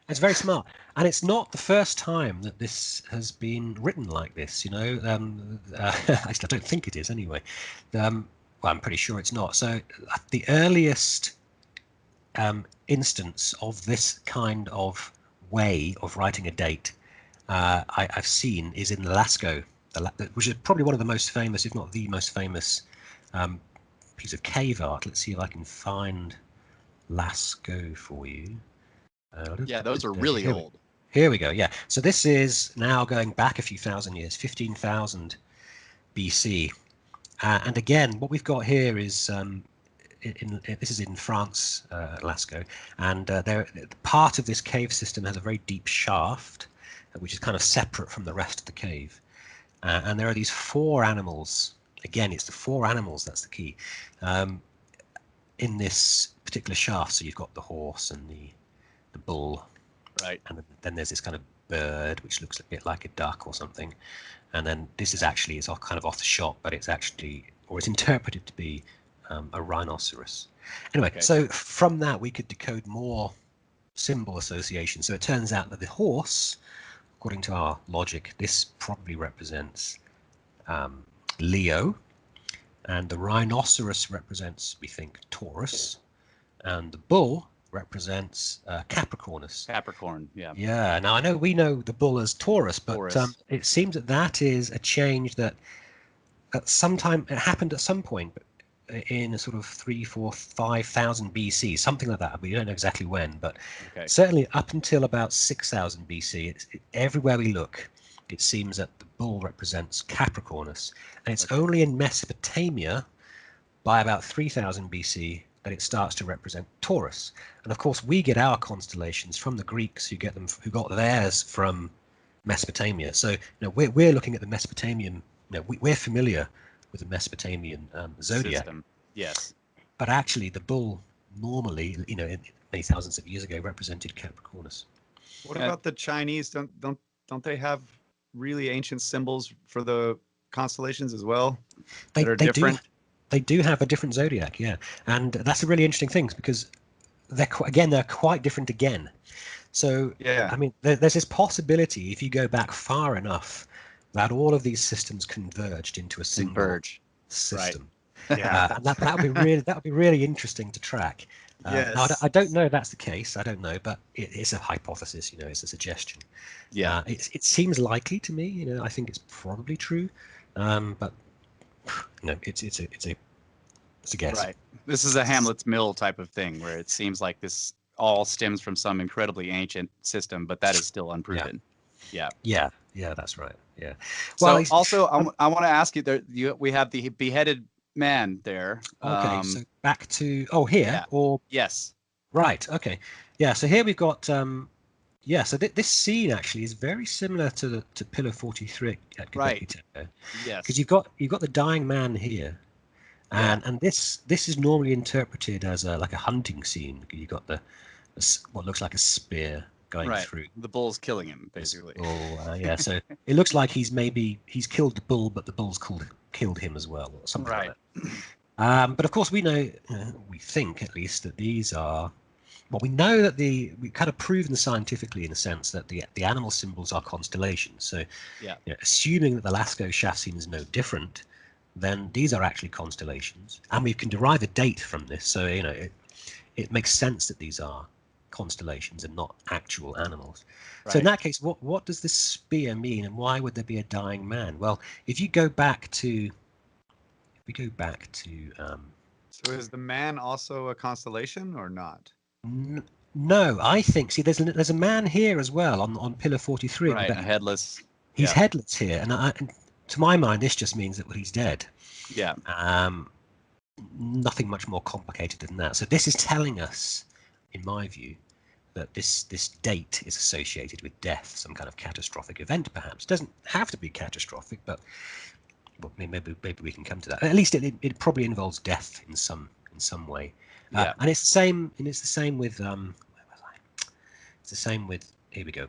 S4: it's very smart, and it's not the first time that this has been written like this. Actually, I don't think it is anyway. Well, I'm pretty sure it's not. So the earliest instance of this kind of way of writing a date I've seen is in Lascaux, which is probably one of the most famous, if not the most famous, piece of cave art. Let's see if I can find Lascaux for you.
S1: Those are really old.
S4: Here we go. Yeah, so this is now going back a few thousand years, 15,000 BC, and again, what we've got here is this is in France, Lascaux, and part of this cave system has a very deep shaft, which is kind of separate from the rest of the cave, and there are these four animals. Again, it's the four animals that's the key. In this particular shaft, so you've got the horse and the bull,
S1: right,
S4: and then there's this kind of bird which looks a bit like a duck or something, and then this is actually, it's all kind of off the shot, but it's actually, or it's interpreted to be a rhinoceros. Anyway, so from that we could decode more symbol association. So it turns out that the horse, according to our logic, this probably represents Leo, and the rhinoceros represents, we think, Taurus, and the bull represents Capricornus.
S1: Capricorn, yeah.
S4: Yeah. Now we know the bull as Taurus, but it seems that is a change that at some time it happened at some point, in a sort of 3,000, 4,000, 5,000 BC, something like that. We don't know exactly when, but certainly up until about 6,000 BC, everywhere we look, it seems that the bull represents Capricornus, and it's only in Mesopotamia by about 3,000 BC that it starts to represent Taurus. And of course, we get our constellations from the Greeks, who got theirs from Mesopotamia. So we're looking at the Mesopotamian we're familiar with the Mesopotamian zodiac,
S1: System. Yes.
S4: but actually the bull normally, many thousands of years ago, represented Capricornus.
S2: What about the Chinese? Don't they have really ancient symbols for the constellations as well that are different?
S4: They do have a different zodiac, yeah, and that's a really interesting thing because they're quite different again. So
S2: Yeah.
S4: I mean, there's this possibility if you go back far enough that all of these systems converged into a single
S1: Converge.
S4: system.
S2: Yeah.
S4: And that would be really interesting to track.
S2: Yes.
S4: Now, I don't know if that's the case. I don't know, but it's a hypothesis. It's a suggestion.
S1: Yeah.
S4: It seems likely to me. I think it's probably true, but it's a guess.
S1: Right. This is a Hamlet's Mill type of thing where it seems like this all stems from some incredibly ancient system, but that is still unproven. Yeah.
S4: Yeah, that's right. Yeah.
S1: So
S4: Well,
S1: also, I want to ask you there. We have the beheaded man there.
S4: okay. So back to here
S1: yeah.
S4: or
S1: Yes.
S4: right. Okay. Yeah. So here we've got yeah. So this scene actually is very similar to Pillar 43 at Gobekli Tepe.
S1: Yes.
S4: Because you've got the dying man here, and this is normally interpreted as like a hunting scene. You've got what looks like a spear going through.
S1: The bull's killing him, basically.
S4: Yeah. So it looks like he's killed the bull, but the bull's killed him as well, or something like that. But of course, we know, we think at least, that these are. Well, we know that we kind of proven scientifically, in a sense, that the animal symbols are constellations. So, assuming that the Lascaux shaft scene is no different, then these are actually constellations, and we can derive a date from this. So, it makes sense that these are constellations and not actual animals. Right. So in that case, what does this spear mean, and why would there be a dying man? Well, if we go back to
S2: So is the man also a constellation or not?
S4: No, I think. See, there's a man here as well on Pillar 43.
S1: Right, headless.
S4: He's headless here, and to my mind, this just means that he's dead.
S1: Yeah.
S4: Nothing much more complicated than that. So this is telling us, in my view, that this date is associated with death, some kind of catastrophic event, perhaps. It doesn't have to be catastrophic, but maybe we can come to that. At least it probably involves death in some way. And it's the same. And it's the same with where was I? It's the same with. Here we go.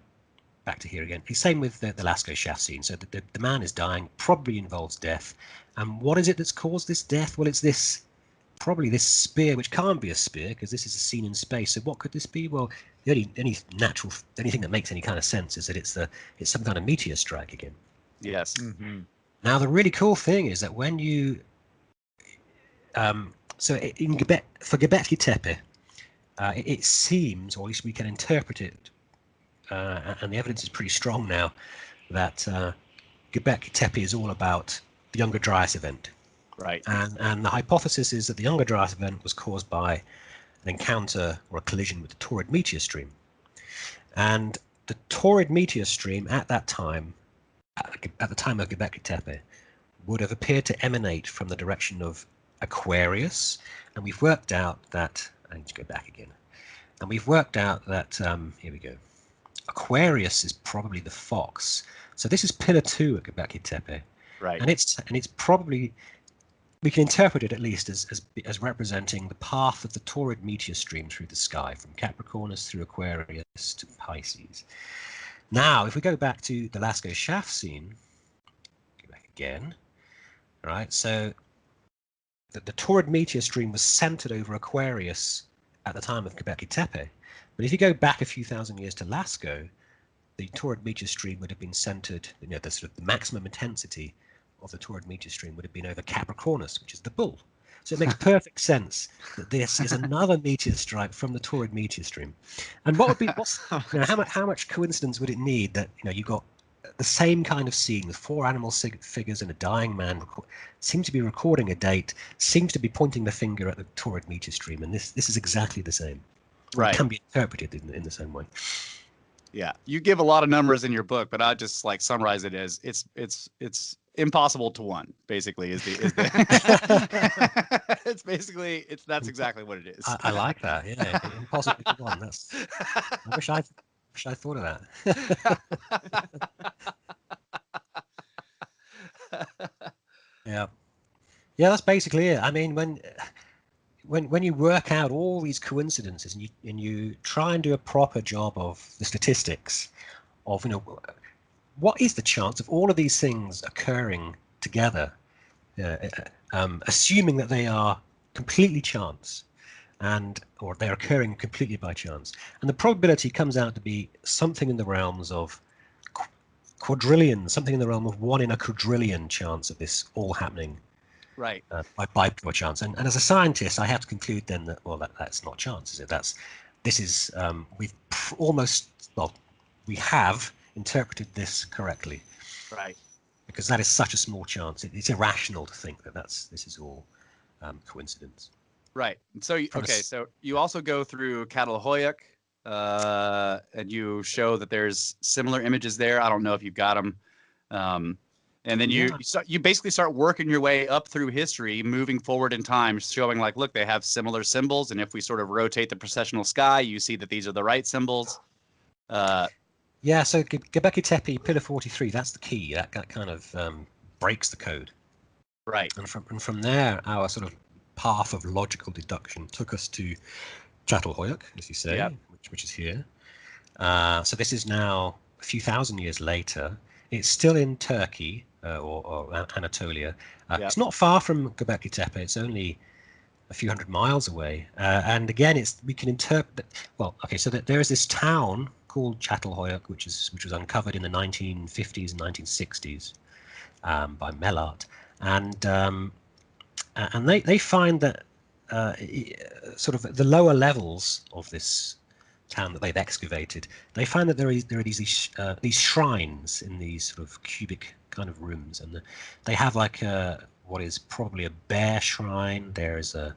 S4: Back to here again. It's the same with the Lascaux shaft scene. So the man is dying, probably involves death. And what is it that's caused this death? Well, it's probably this spear, which can't be a spear because this is a scene in space. So what could this be? Well, the anything that makes any kind of sense is that it's some kind of meteor strike again.
S1: Yes.
S2: Mm-hmm.
S4: Now the really cool thing is that when you for Gobekli Tepe, it seems, or at least we can interpret it, and the evidence is pretty strong now, that Gobekli Tepe is all about the Younger Dryas event.
S1: Right.
S4: And the hypothesis is that the Younger Dryas event was caused by an encounter or a collision with the Taurid meteor stream. And the Taurid meteor stream at that time, at the time of Gobekli Tepe, would have appeared to emanate from the direction of Aquarius. And we've worked out that, I need to go back again. And we've worked out that, here we go. Aquarius is probably the fox. So this is Pillar 2 at Gobekli Tepe.
S1: Right.
S4: And it's probably, we can interpret it at least as representing the path of the Taurid meteor stream through the sky, from Capricornus through Aquarius to Pisces. Now, if we go back to the Lascaux shaft scene, go back again, right? So the Taurid meteor stream was centered over Aquarius at the time of Gobekli Tepe. But if you go back a few thousand years to Lascaux, the Taurid meteor stream would have been centered, the sort of the maximum intensity of the Taurid meteor stream would have been over Capricornus, which is the bull. So it makes perfect sense that this is another meteor strike from the Taurid meteor stream. And how much coincidence would it need that you've got the same kind of scene with four animal figures and a dying man seem to be recording a date, seems to be pointing the finger at the Taurid meteor stream, and this is exactly the same.
S1: Right.
S4: It can be interpreted in the same way.
S1: Yeah, you give a lot of numbers in your book, but I just summarize it as it's impossible to one. Basically, is the that's exactly what it is.
S4: I like that. Yeah, impossible to one. I wish I thought of that. Yeah, that's basically it. I mean, when you work out all these coincidences and you try and do a proper job of the statistics of, what is the chance of all of these things occurring together, assuming that they are completely chance, or they're occurring completely by chance, and the probability comes out to be something in the realms of quadrillion, something in the realm of 1 in a quadrillion chance of this all happening.
S1: Right.
S4: By pure chance, and as a scientist, I have to conclude then that that's not chance, is it? We have interpreted this correctly,
S1: Right.
S4: because that is such a small chance. It's irrational to think that this is all coincidence.
S1: Right. So so you also go through Catalhoyuk, and you show that there's similar images there. I don't know if you've got them. And then you basically start working your way up through history, moving forward in time, showing like, look, they have similar symbols, and if we sort of rotate the precessional sky, you see that these are the right symbols.
S4: Yeah, so Gobekli Tepe, Pillar 43, that's the key. That kind of breaks the code.
S1: Right.
S4: And from there, our sort of path of logical deduction took us to Çatalhöyük, as you say,
S1: Yep.
S4: which is here. So this is now a few thousand years later. It's still in Turkey, or Anatolia.
S1: Yep.
S4: It's not far from Gobekli Tepe. It's only a few hundred miles away. And again, we can interpret. Well, okay. So there is this town called Çatalhöyük, which was uncovered in the 1950s and 1960s by Mellart, and they find that sort of the lower levels of this town that they've excavated, they find that there are these shrines in these sort of cubic kind of rooms, and they have like what is probably a bear shrine. There's a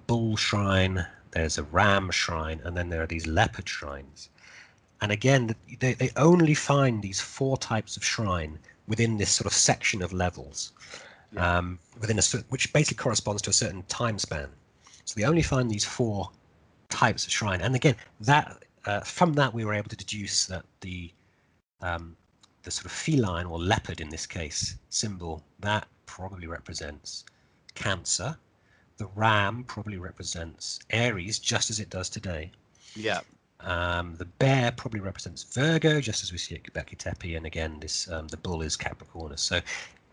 S4: bull shrine. There's a ram shrine, and then there are these leopard shrines. And again, they only find these 4 types of shrine within this sort of section of levels, which basically corresponds to a certain time span. So they only find these 4 types of shrine, and again, that from that we were able to deduce that the sort of feline, or leopard in this case, symbol, that probably represents Cancer. The ram probably represents Aries, just as it does today.
S1: Yeah.
S4: The bear probably represents Virgo, just as we see at Gobekli Tepe, and again, the bull is Capricornus. So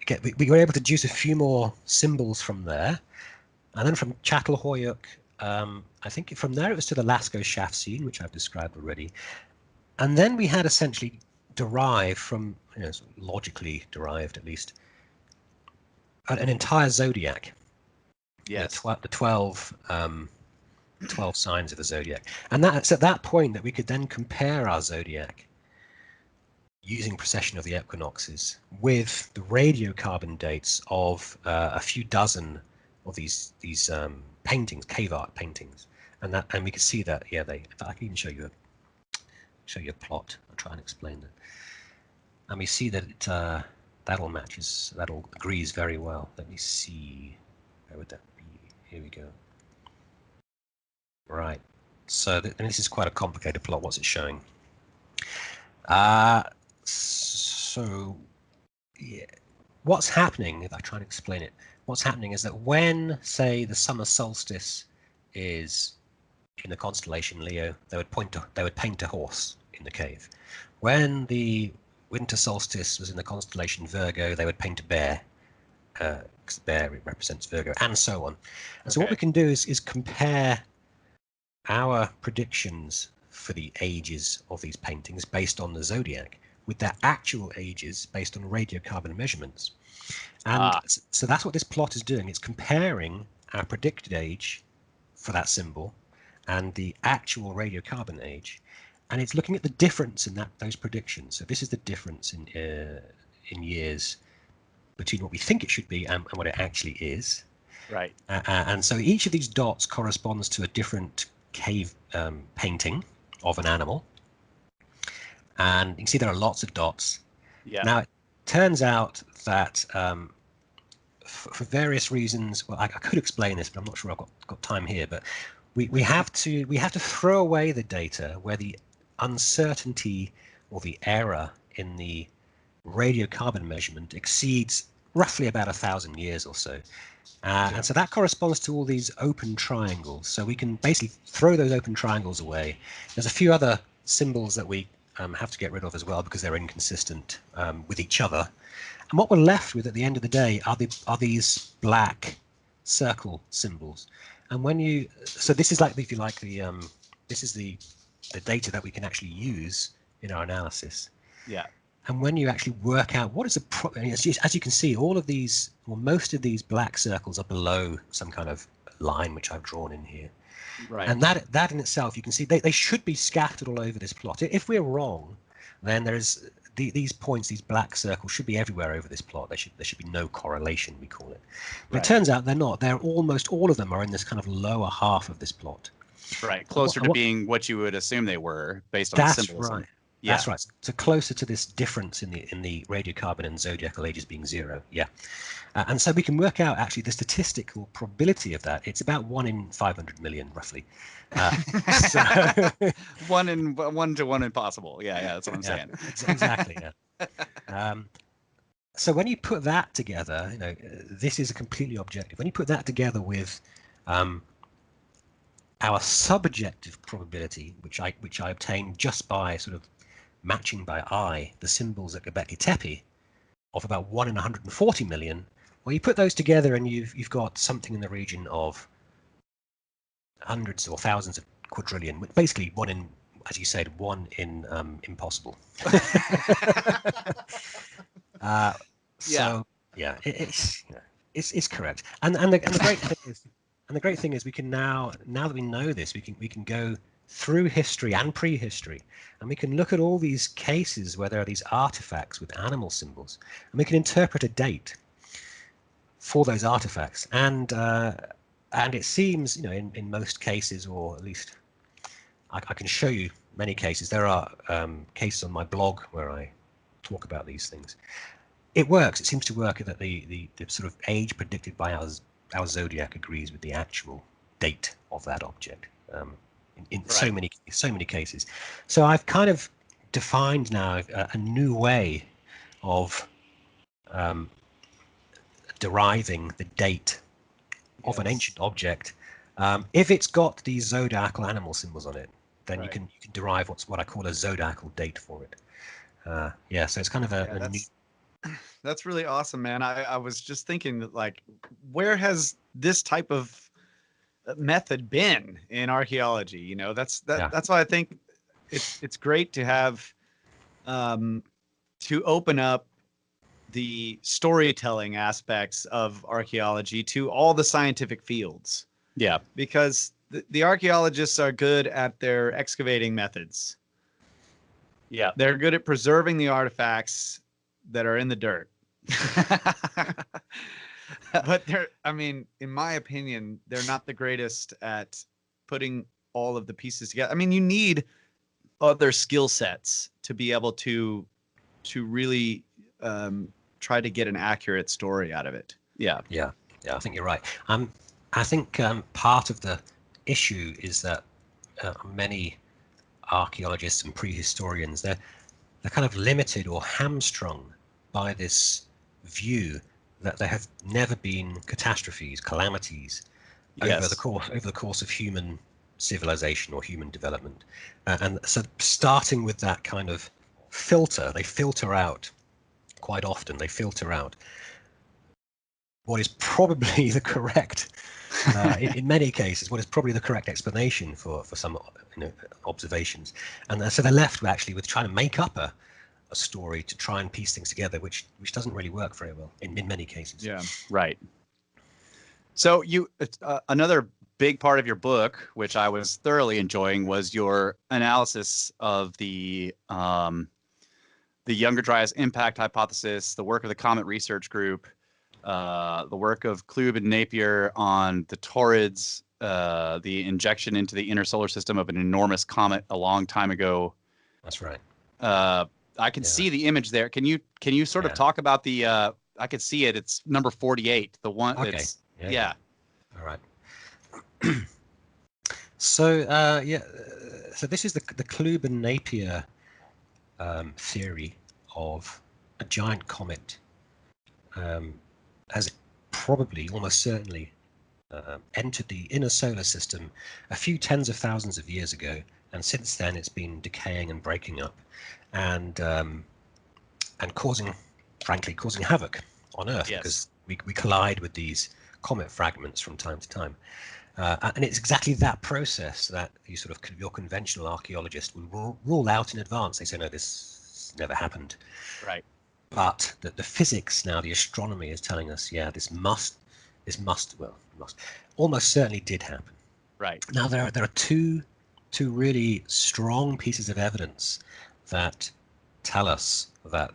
S4: again, we were able to deduce a few more symbols from there, and then from Çatalhöyük, I think from there it was to the Lascaux shaft scene, which I've described already, and then we had essentially derived from, logically derived at least, an entire zodiac.
S1: Yes.
S4: The 12 signs of the zodiac, and that's at that point that we could then compare our zodiac using precession of the equinoxes with the radiocarbon dates of a few dozen of these paintings, cave art paintings, and we could see that. Yeah, I can even show you a plot. I'll try and explain that, and we see that that all matches, that all agrees very well. Let me see, where would that be? Here we go. Right, so this is quite a complicated plot. What's it showing? So yeah, what's happening, if I try and explain it, what's happening is that when, say, the summer solstice is in the constellation Leo, they would paint a horse in the cave. When the winter solstice was in the constellation Virgo, they would paint a bear, because the bear represents Virgo, and so on. And so what we can do is compare our predictions for the ages of these paintings based on the zodiac with their actual ages based on radiocarbon measurements. And so that's what this plot is doing. It's comparing our predicted age for that symbol and the actual radiocarbon age, and it's looking at the difference in those predictions. So this is the difference in years between what we think it should be and what it actually is.
S1: Right.
S4: And so each of these dots corresponds to a different cave painting of an animal, and you can see there are lots of dots.
S1: Yeah.
S4: Now it turns out that for various reasons, well, I could explain this, but I'm not sure I've got time here. But we have to throw away the data where the uncertainty or the error in the radiocarbon measurement exceeds roughly about 1,000 years or so. And so that corresponds to all these open triangles. So we can basically throw those open triangles away. There's a few other symbols that we have to get rid of as well because they're inconsistent with each other. And what we're left with at the end of the day are these black circle symbols. And when you, so this is like, if you like, this is the data that we can actually use in our analysis.
S1: Yeah.
S4: And when you actually work out what is as you can see, all of these, or most of these black circles are below some kind of line which I've drawn in here.
S1: Right.
S4: And that in itself, you can see they should be scattered all over this plot. If we're wrong, then there's these points, these black circles should be everywhere over this plot. There should be no correlation, we call it. But It turns out they're not. They're almost all of them are in this kind of lower half of this plot.
S1: Right. Closer to being what you would assume they were based on the symbolism.
S4: Right. Yeah. That's right. So closer to this difference in the radiocarbon and zodiacal ages being 0. Yeah. And so we can work out actually the statistical probability of that. It's about 1 in 500 million, roughly. So,
S1: 1 to 1 impossible. Yeah, that's what I'm saying.
S4: Exactly. Yeah. So when you put that together, this is a completely objective. When you put that together with our subjective probability, which I obtained just by sort of matching by eye the symbols at Gobekli Tepe of about 1 in 140 million, well, you put those together and you've got something in the region of hundreds or thousands of quadrillion, basically 1 in, as you said, 1 in impossible. So yeah, it's correct. And the great thing is we can now that we know this, we can go through history and prehistory, and we can look at all these cases where there are these artifacts with animal symbols, and we can interpret a date for those artifacts. And it seems, in most cases, or at least I can show you many cases. There are cases on my blog where I talk about these things. It works. It seems to work that the sort of age predicted by our zodiac agrees with the actual date of that object. In so many cases. So I've kind of defined now a new way of deriving the date of an ancient object. If it's got these zodiacal animal symbols on it, then you can derive what I call a zodiacal date for it. So it's kind of a new.
S1: That's really awesome, man. I was just thinking that, like, where has this type of method been in archaeology? That's why I think it's great to have to open up the storytelling aspects of archaeology to all the scientific fields. Yeah, because the archaeologists are good at their excavating methods. Yeah, they're good at preserving the artifacts that are in the dirt. But in my opinion, they're not the greatest at putting all of the pieces together. You need other skill sets to be able to really try to get an accurate story out of it. Yeah,
S4: I think you're right. I think part of the issue is that many archaeologists and prehistorians, they're kind of limited or hamstrung by this view that there have never been catastrophes, calamities over the course of human civilization or human development. And so starting with that kind of filter, they filter out quite often, what is probably the correct, in many cases, what is probably the correct explanation for some observations. And so they're left actually with trying to make up a story to try and piece things together, which doesn't really work very well in many cases.
S1: Yeah, right. So you another big part of your book, which I was thoroughly enjoying, was your analysis of the Younger Dryas Impact Hypothesis, the work of the Comet Research Group, the work of Klube and Napier on the Taurids, the injection into the inner solar system of an enormous comet a long time ago.
S4: That's right.
S1: I can see the image there. Can you sort of talk about the? I could see it. It's number 48. The one.
S4: Okay.
S1: Yeah.
S4: All right. So so this is the Klube and Napier theory of a giant comet has probably, almost certainly, entered the inner solar system a few tens of thousands of years ago, and since then it's been decaying and breaking up, and causing havoc on Earth, because we collide with these comet fragments from time to time. And it's exactly that process that your conventional archaeologist will rule out in advance. They say, no, this never happened.
S1: Right.
S4: But the physics now, the astronomy is telling us, yeah, this must almost certainly did happen.
S1: Right.
S4: Now there are two really strong pieces of evidence that tell us that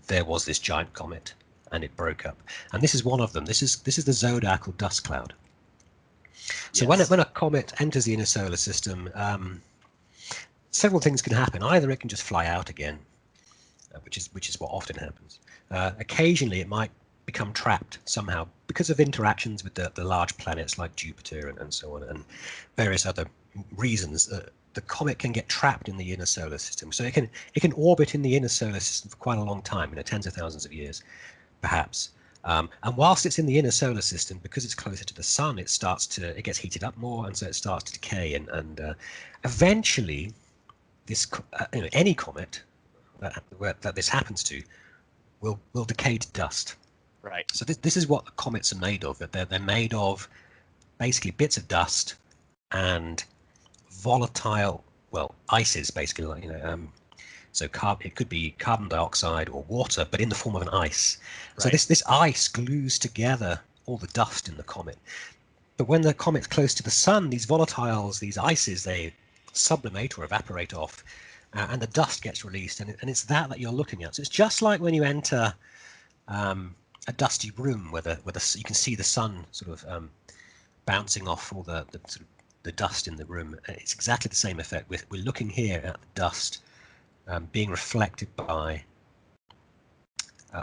S4: there was this giant comet and it broke up, and this is one of them. This is the zodiacal dust cloud. So when a comet enters the inner solar system, several things can happen. Either it can just fly out again, which is what often happens. Occasionally, it might become trapped somehow because of interactions with the large planets like Jupiter and so on, and various other reasons. The comet can get trapped in the inner solar system, so it can orbit in the inner solar system for quite a long time, tens of thousands of years, perhaps. And whilst it's in the inner solar system, because it's closer to the sun, it gets heated up more, and so it starts to decay, and eventually, this any comet that this happens to will decay to dust.
S1: Right.
S4: So this is what comets are made of. That they're made of basically bits of dust and volatile, ices, basically, so it could be carbon dioxide or water, but in the form of an ice. Right. So this ice glues together all the dust in the comet. But when the comet's close to the sun, these volatiles, these ices, they sublimate or evaporate off, and the dust gets released, and it's that you're looking at. So it's just like when you enter a dusty room where you can see the sun sort of bouncing off all the dust in the room. It's exactly the same effect. We're looking here at the dust being reflected by.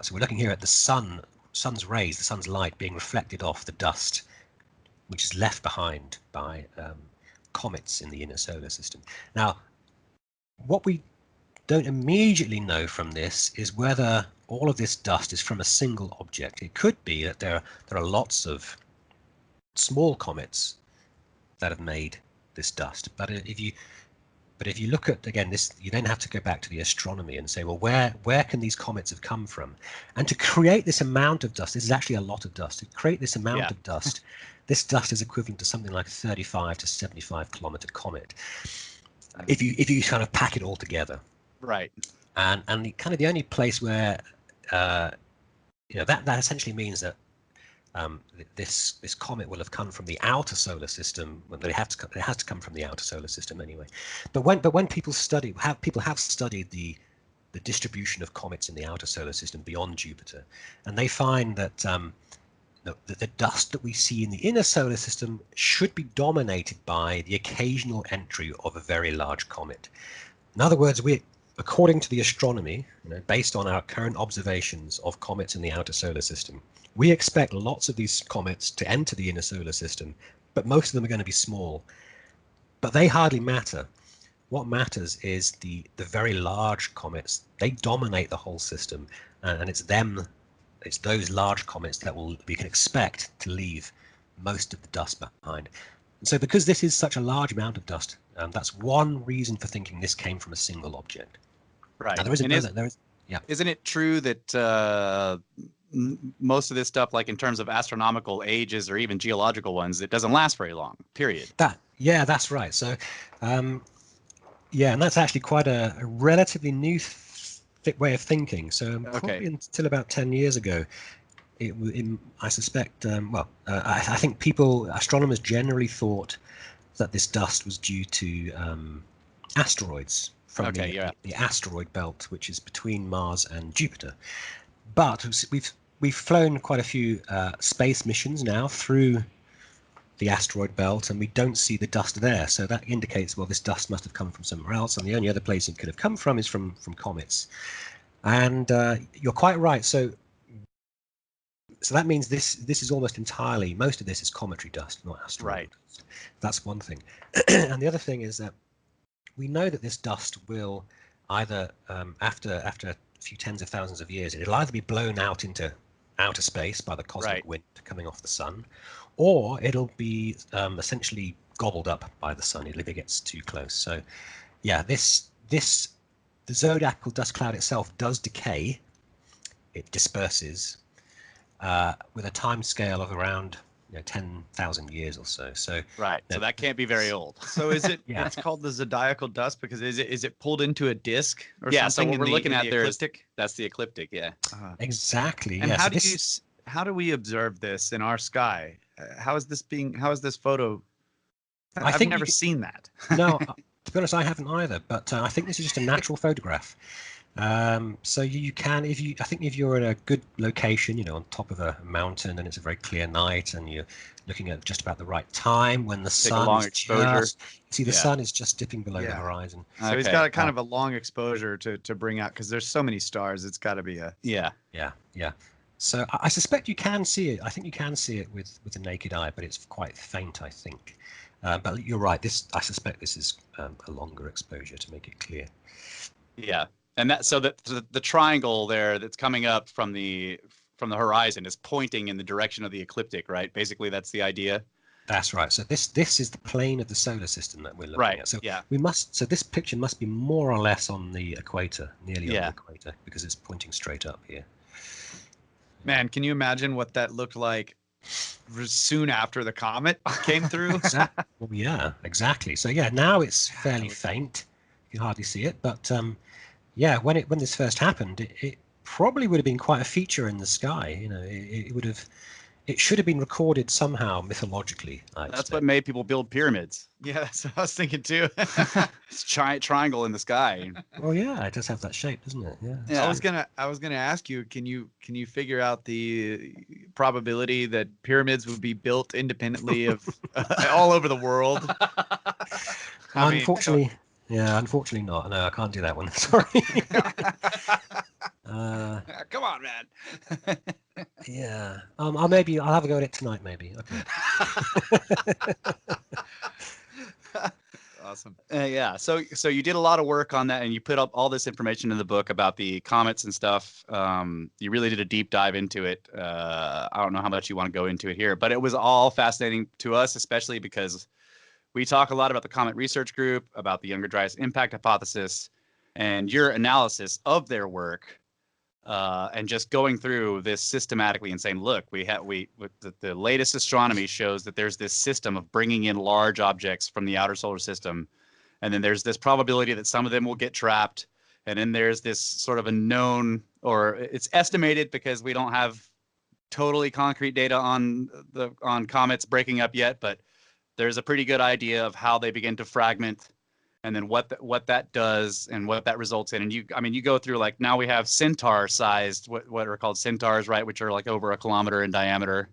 S4: So we're looking here at the sun's rays, the sun's light being reflected off the dust, which is left behind by comets in the inner solar system. Now, what we don't immediately know from this is whether all of this dust is from a single object. It could be that there are lots of small comets that have made this dust. But if you look at, again, this, you then have to go back to the astronomy and say, well, where can these comets have come from? And to create this amount of dust, this is actually a lot of dust. To create this amount of dust, this dust is equivalent to something like a 35 to 75 kilometer comet. If you kind of pack it all together.
S1: Right.
S4: And the only place where that essentially means that this comet will have come from the outer solar system. Well, it has to come from the outer solar system anyway. But when people have studied the distribution of comets in the outer solar system beyond Jupiter, and they find that the dust that we see in the inner solar system should be dominated by the occasional entry of a very large comet. In other words, according to the astronomy, based on our current observations of comets in the outer solar system, we expect lots of these comets to enter the inner solar system, but most of them are going to be small. But they hardly matter. What matters is the very large comets. They dominate the whole system, and it's those large comets that we can expect to leave most of the dust behind. And so because this is such a large amount of dust, that's one reason for thinking this came from a single object.
S1: Right.
S4: Now,
S1: Isn't it true that most of this stuff, like in terms of astronomical ages or even geological ones, it doesn't last very long, period?
S4: That's right. So, and that's actually quite a relatively new way of thinking. So probably until about 10 years ago, I suspect, I think astronomers generally thought that this dust was due to asteroids from the asteroid belt, which is between Mars and Jupiter. But we've flown quite a few space missions now through the asteroid belt, and we don't see the dust there. So that indicates, this dust must have come from somewhere else, and the only other place it could have come from is from comets. And you're quite right. So that means this is almost entirely, most of this is cometary dust, not asteroid. Right. That's one thing. And the other thing is that we know that this dust will either, after a few tens of thousands of years, it'll either be blown out into outer space by the cosmic
S1: Right.
S4: wind coming off the sun, or it'll be essentially gobbled up by the sun if it gets too close. So, yeah, the zodiacal dust cloud itself does decay. It disperses with a time scale of around 10,000 years or so. So,
S1: Right. So that can't be very old.
S2: So is it?
S4: Yeah.
S2: It's called the zodiacal dust because is it pulled into a disc or
S1: Yeah. So
S2: something?
S1: what
S2: in
S1: we're
S2: the-
S1: looking
S2: in
S1: at
S2: the
S1: there is
S2: ecliptic?
S1: that's the ecliptic. Yeah.
S4: exactly.
S2: And
S4: Yeah.
S2: how
S4: So
S2: do
S4: this,
S2: how do we observe this in our sky? How is this photo?
S4: I
S2: I've
S4: think
S2: never seen that.
S4: no, to be honest, I haven't either. But I think this is just a natural photograph. So you can, I think if you're in a good location, on top of a mountain and it's a very clear night and you're looking at just about the right time when the
S1: Take a
S4: sun
S1: long
S4: is
S1: exposure.
S4: just, see the
S1: Yeah.
S4: sun is just dipping below the
S2: Yeah.
S4: horizon.
S2: So he's
S1: Okay.
S2: got a kind of a long exposure to bring out because there's so many stars. It's got to be a
S1: Yeah.
S4: Yeah. So I suspect you can see it. I think you can see it with the naked eye, but it's quite faint, I think. But you're right. I suspect this is a longer exposure to make it clear.
S1: Yeah. And that so that the triangle there that's coming up from the horizon is pointing in the direction of the ecliptic, right? Basically, that's the idea.
S4: That's right. So this is the plane of the solar system that we're looking
S1: Right.
S4: at. So
S1: Yeah.
S4: so this picture must be more or less on the equator, nearly on
S1: Yeah.
S4: the equator, because it's pointing straight up here.
S2: man. Can you imagine what that looked like soon after the comet came through?
S4: Well, yeah, exactly. So yeah, now it's fairly faint. You can hardly see it, but yeah, when this first happened, it probably would have been quite a feature in the sky. It would have. It should have been recorded somehow mythologically.
S1: That's what made people build pyramids.
S2: Yeah, that's what I was thinking too.
S1: It's giant triangle in the sky.
S4: Well, yeah, it does have that shape, doesn't it? Yeah.
S1: Yeah.
S2: I was gonna ask you, can you figure out the probability that pyramids would be built independently of all over the world? I mean,
S4: Unfortunately, unfortunately not. No, I can't do that one. Sorry.
S2: come on, man.
S4: Yeah. I'll have a go at it tonight. Maybe. Okay.
S2: Awesome.
S1: Yeah. So you did a lot of work on that, and you put up all this information in the book about the comets and stuff. You really did a deep dive into it. I don't know how much you want to go into it here, but it was all fascinating to us, especially because we talk a lot about the Comet Research Group, about the Younger Dryas Impact Hypothesis, and your analysis of their work. And just going through this systematically and saying, look, the latest astronomy shows that there's this system of bringing in large objects from the outer solar system, and then there's this probability that some of them will get trapped, and then there's this sort of a known, or it's estimated because we don't have totally concrete data on comets breaking up yet, but there's a pretty good idea of how they begin to fragment. And then what that does and what that results in. And you go through, like, now we have centaur-sized, what are called centaurs, right? Which are like over 1 kilometer in diameter.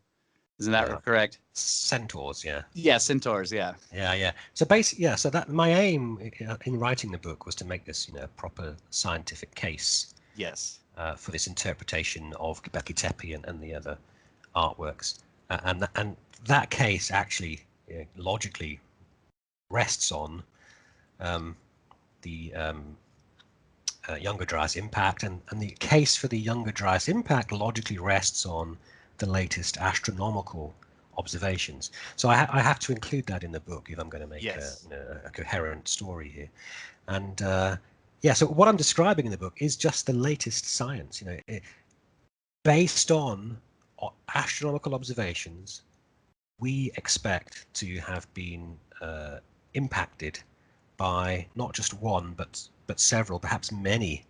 S1: Isn't that correct?
S4: Centaurs, yeah.
S1: Yeah, centaurs, yeah.
S4: Yeah. So basically, so that my aim in writing the book was to make this, a proper scientific case
S1: Yes.
S4: for this interpretation of Gobekli Tepe and the other artworks, and that case actually logically rests on the Younger Dryas Impact, and the case for the Younger Dryas Impact logically rests on the latest astronomical observations. So I have to include that in the book if I'm going to make a coherent story here. And so what I'm describing in the book is just the latest science, based on astronomical observations. We expect to have been impacted by not just one, but several, perhaps many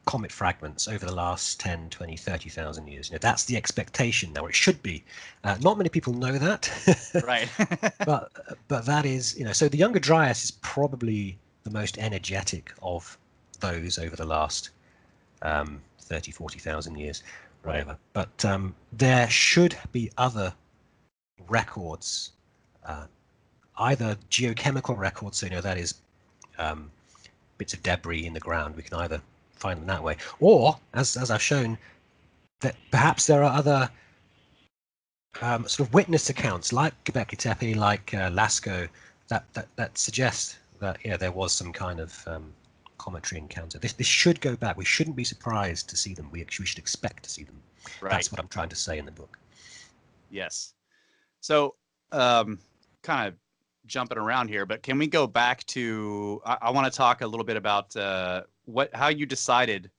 S4: comet fragments over the last 10, 20, 30,000 years. That's the expectation now, or it should be. Not many people know that.
S1: Right.
S4: but that is, so the Younger Dryas is probably the most energetic of those over the last 30, 40,000 years, whatever. But there should be other records, either geochemical records, so that is bits of debris in the ground. We can either find them that way, or as I've shown, that perhaps there are other sort of witness accounts like Gobekli Tepe, like Lascaux, that suggest that there was some kind of cometary encounter. This should go back. We shouldn't be surprised to see them. We should expect to see them.
S1: Right.
S4: That's what I'm trying to say in the book.
S1: Yes. So, kind of jumping around here, but can we go back to? I want to talk a little bit about how you decided,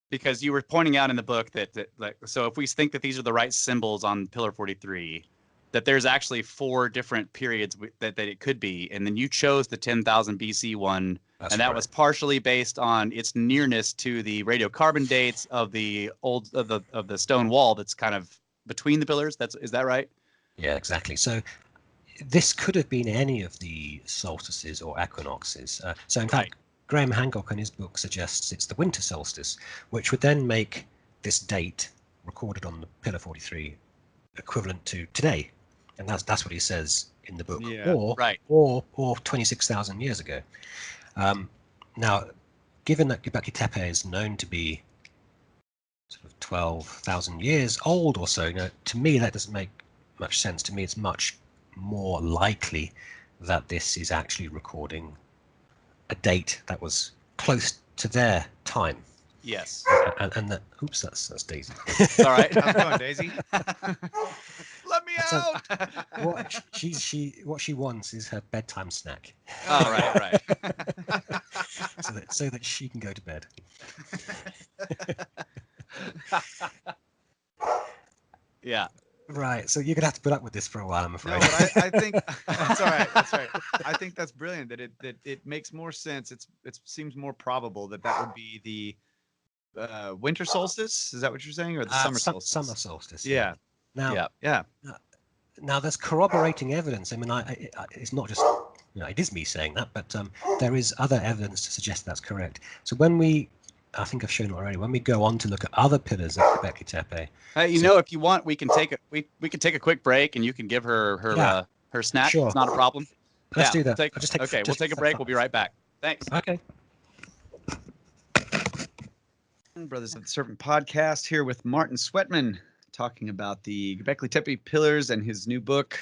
S1: because you were pointing out in the book that like, so if we think that these are the right symbols on Pillar 43, that there's actually 4 different periods that it could be, and then you chose the 10,000 BC one, and that was partially based on its nearness to the radiocarbon dates of the of the stone wall that's kind of between the pillars. Is that right?
S4: Yeah, exactly. So this could have been any of the solstices or equinoxes. So in fact, Graham Hancock in his book suggests it's the winter solstice, which would then make this date recorded on the Pillar 43 equivalent to today. And that's what he says in the book, or 26,000 years ago. Now, given that Gobekli Tepe is known to be sort of 12,000 years old or so, to me that doesn't make much sense. To me, it's much more likely that this is actually recording a date that was close to their time.
S1: Yes.
S4: And that, oops, that's Daisy.
S1: All right.
S2: How's it going, Daisy?
S1: Let me out.
S4: What she wants is her bedtime snack.
S1: Oh, right.
S4: so that she can go to bed.
S1: Yeah.
S4: Right. So you're gonna have to put up with this for a while, I'm afraid.
S2: No, but I think that's all right. That's right. I think that's brilliant. That it makes more sense. It seems more probable that would be the winter solstice. Is that what you're saying, or the summer solstice?
S4: Summer solstice.
S2: Yeah.
S4: Now,
S1: yeah.
S4: Now there's corroborating evidence. I mean, it's not just it is me saying that, but there is other evidence to suggest that's correct. So I think I've shown it already. When we go on to look at other pillars of Gobekli Tepe,
S1: if you want, we can take a quick break, and you can give her snack.
S4: Sure.
S1: It's not a problem.
S4: Let's do that.
S1: We'll take a break. We'll be right back. Thanks.
S4: Okay.
S2: Brothers of the Serpent podcast here with Martin Sweatman, talking about the Gobekli Tepe pillars and his new book,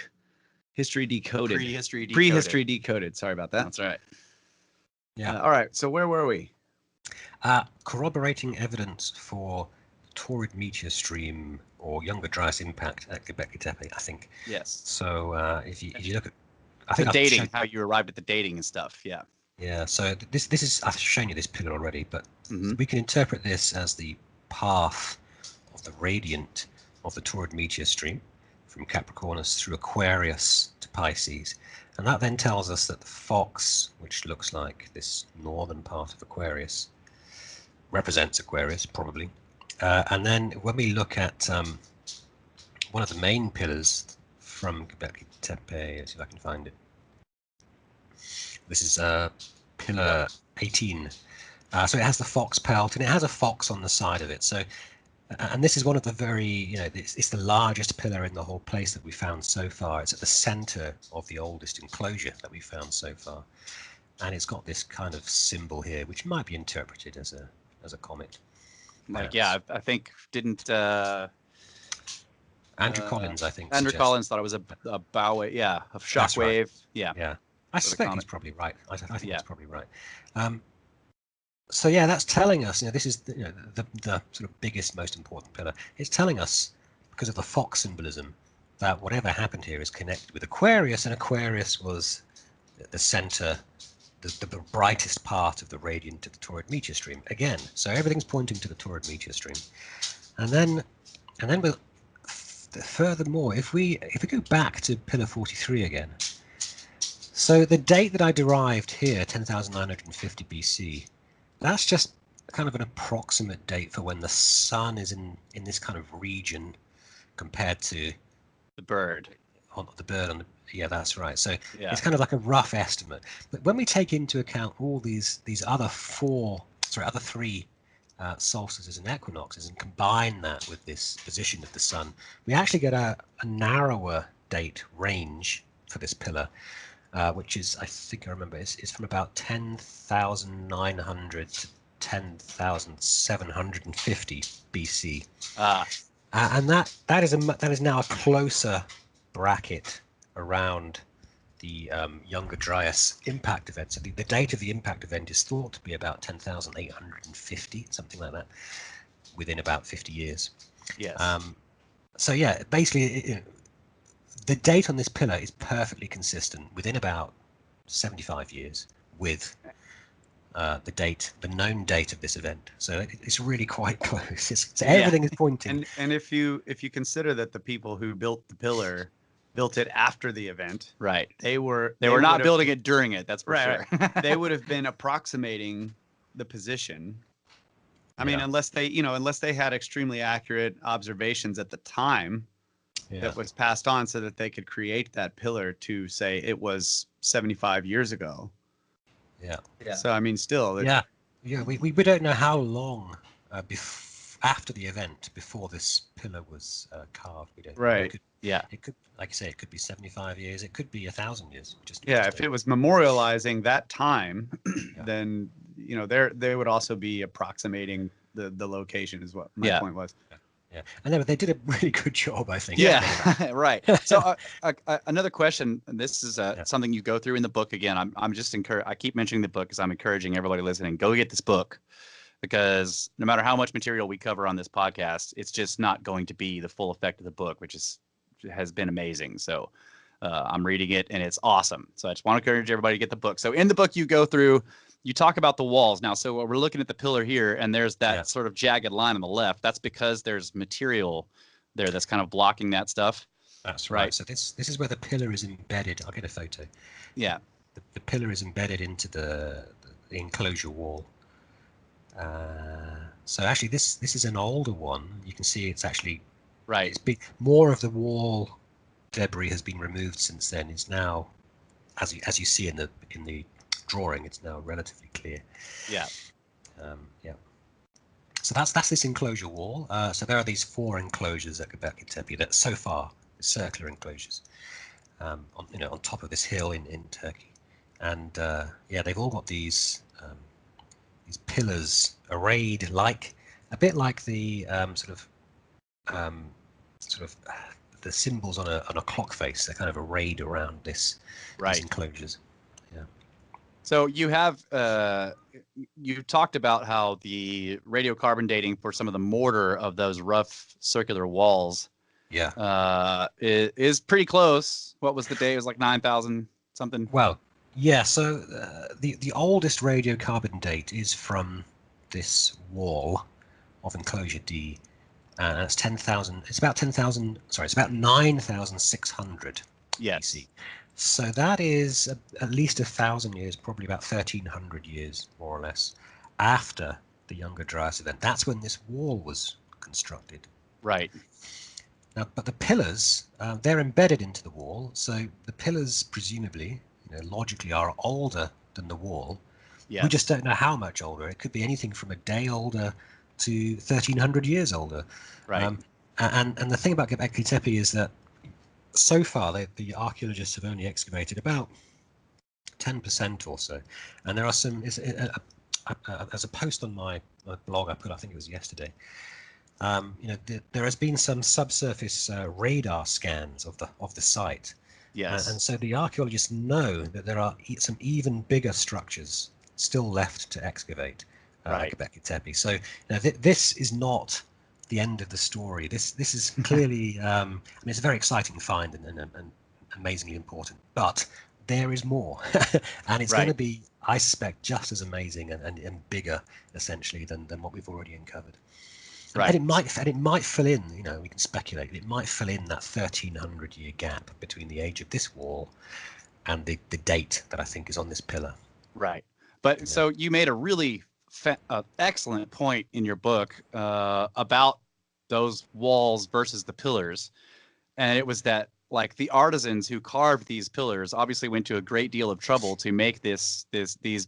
S2: History Decoded. Prehistory Decoded. Sorry about that.
S1: That's right.
S4: Yeah.
S2: All right. So where were we?
S4: Corroborating evidence for Taurid meteor stream or Younger Dryas Impact at Gobekli Tepe, I think.
S1: Yes.
S4: So if you look at, I think
S1: the dating, how you arrived at the dating and stuff. Yeah.
S4: Yeah. So this is, I've shown you this pillar already, but we can interpret this as the path of the radiant of the Taurid meteor stream from Capricornus through Aquarius to Pisces. And that then tells us that the fox, which looks like this northern part of Aquarius, represents Aquarius, probably. And then when we look at one of the main pillars from Gobekli Tepe, let's see if I can find it. This is pillar 18. So it has the fox pelt, and it has a fox on the side of it. So, and this is one of the very, it's the largest pillar in the whole place that we found so far. It's at the center of the oldest enclosure that we found so far. And it's got this kind of symbol here, which might be interpreted as a comet.
S1: I think didn't
S4: Andrew Collins, I think.
S1: Andrew Collins thought it was a bow wave, a shock wave. Right.
S4: Yeah. I suspect he's probably right. I think he's probably right. So that's telling us, this is the sort of biggest, most important pillar. It's telling us, because of the fox symbolism, that whatever happened here is connected with Aquarius, and Aquarius was the center, the brightest part of the radiant of the Taurid meteor stream. Again, so everything's pointing to the Taurid meteor stream. And then furthermore, if we go back to pillar 43 again, so the date that I derived here, 10,950 BC, that's just kind of an approximate date for when the sun is in this kind of region compared to
S1: the bird.
S4: Yeah, that's right. So it's kind of like a rough estimate. But when we take into account all these other three solstices and equinoxes and combine that with this position of the sun, we actually get a narrower date range for this pillar. Which is, I think I remember, is from about 10,900 to 10,750 BC. And that is now a closer bracket around Younger Dryas Impact event. So the date of the impact event is thought to be about 10,850, something like that, within about 50 years.
S1: Yes.
S4: So yeah, basically, the date on this pillar is perfectly consistent within about 75 years with the known date of this event. So it's really quite close. So everything is pointing.
S2: And if you consider that the people who built the pillar built it after the event,
S1: Right.
S2: they were
S1: not building it during it. That's for sure.
S2: right. They would have been approximating the position. I mean, unless they had extremely accurate observations at the time that was passed on, so that they could create that pillar to say it was 75 years ago.
S4: Yeah.
S2: So I mean, still.
S4: We don't know how long after the event before this pillar was carved. We don't.
S2: Right.
S4: It could, like I say, it could be 75 years. It could be 1,000 years.
S2: If it was memorializing that time, then they would also be approximating the location. Is what my point was.
S4: Yeah, and they did a really good job, I think.
S1: Yeah, right. So another question, and this is something you go through in the book again. I'm just I keep mentioning the book because I'm encouraging everybody listening, go get this book, because no matter how much material we cover on this podcast, it's just not going to be the full effect of the book, which has been amazing. So I'm reading it and it's awesome. So I just want to encourage everybody to get the book. So in the book, you go through, you talk about the walls. Now, so we're looking at the pillar here, and there's that sort of jagged line on the left. That's because there's material there that's kind of blocking that stuff.
S4: That's right. So this is where the pillar is embedded. I'll get a photo. Yeah. The pillar is embedded into the enclosure wall. So actually, this is an older one. You can see it's actually more of the wall debris has been removed since then. It's now, as you see in the drawing, it's now relatively clear. So that's this enclosure wall. So there are these 4 enclosures at Gobekli Tepe that so far circular enclosures on top of this hill in Turkey, and they've all got these pillars arrayed a bit like the the symbols on a clock face. They're kind of arrayed around these enclosures.
S1: So you have you talked about how the radiocarbon dating for some of the mortar of those rough circular walls is pretty close. What was the date? It was like 9,000 something.
S4: Well, yeah. So the oldest radiocarbon date is from this wall of enclosure D, and it's 10,000. It's about 10,000. Sorry, it's about 9,600 BC. So that is at least 1,000 years, probably about 1,300 years, more or less, after the Younger Dryas event. That's when this wall was constructed.
S1: Right.
S4: Now, but the pillars, they're embedded into the wall. So the pillars, presumably, logically, are older than the wall. Yes. We just don't know how much older. It could be anything from a day older to 1,300 years older.
S1: Right.
S4: And the thing about Gobekli Tepe is that so far, the archaeologists have only excavated about 10% or so, and there are some. As a post on my blog I put, I think it was yesterday. There has been some subsurface radar scans of the site.
S1: Yes.
S4: And so the archaeologists know that there are some even bigger structures still left to excavate at Gobekli Tepe. So this is not the end of the story. This is clearly, it's a very exciting find and amazingly important, but there is more. And it's going to be, I suspect, just as amazing and bigger, essentially, than what we've already uncovered. Right. And it might fill in, we can speculate, it might fill in that 1,300-year gap between the age of this wall and the date that I think is on this pillar.
S1: Right. But so you made a really excellent point in your book about those walls versus the pillars, and it was that like the artisans who carved these pillars obviously went to a great deal of trouble to make these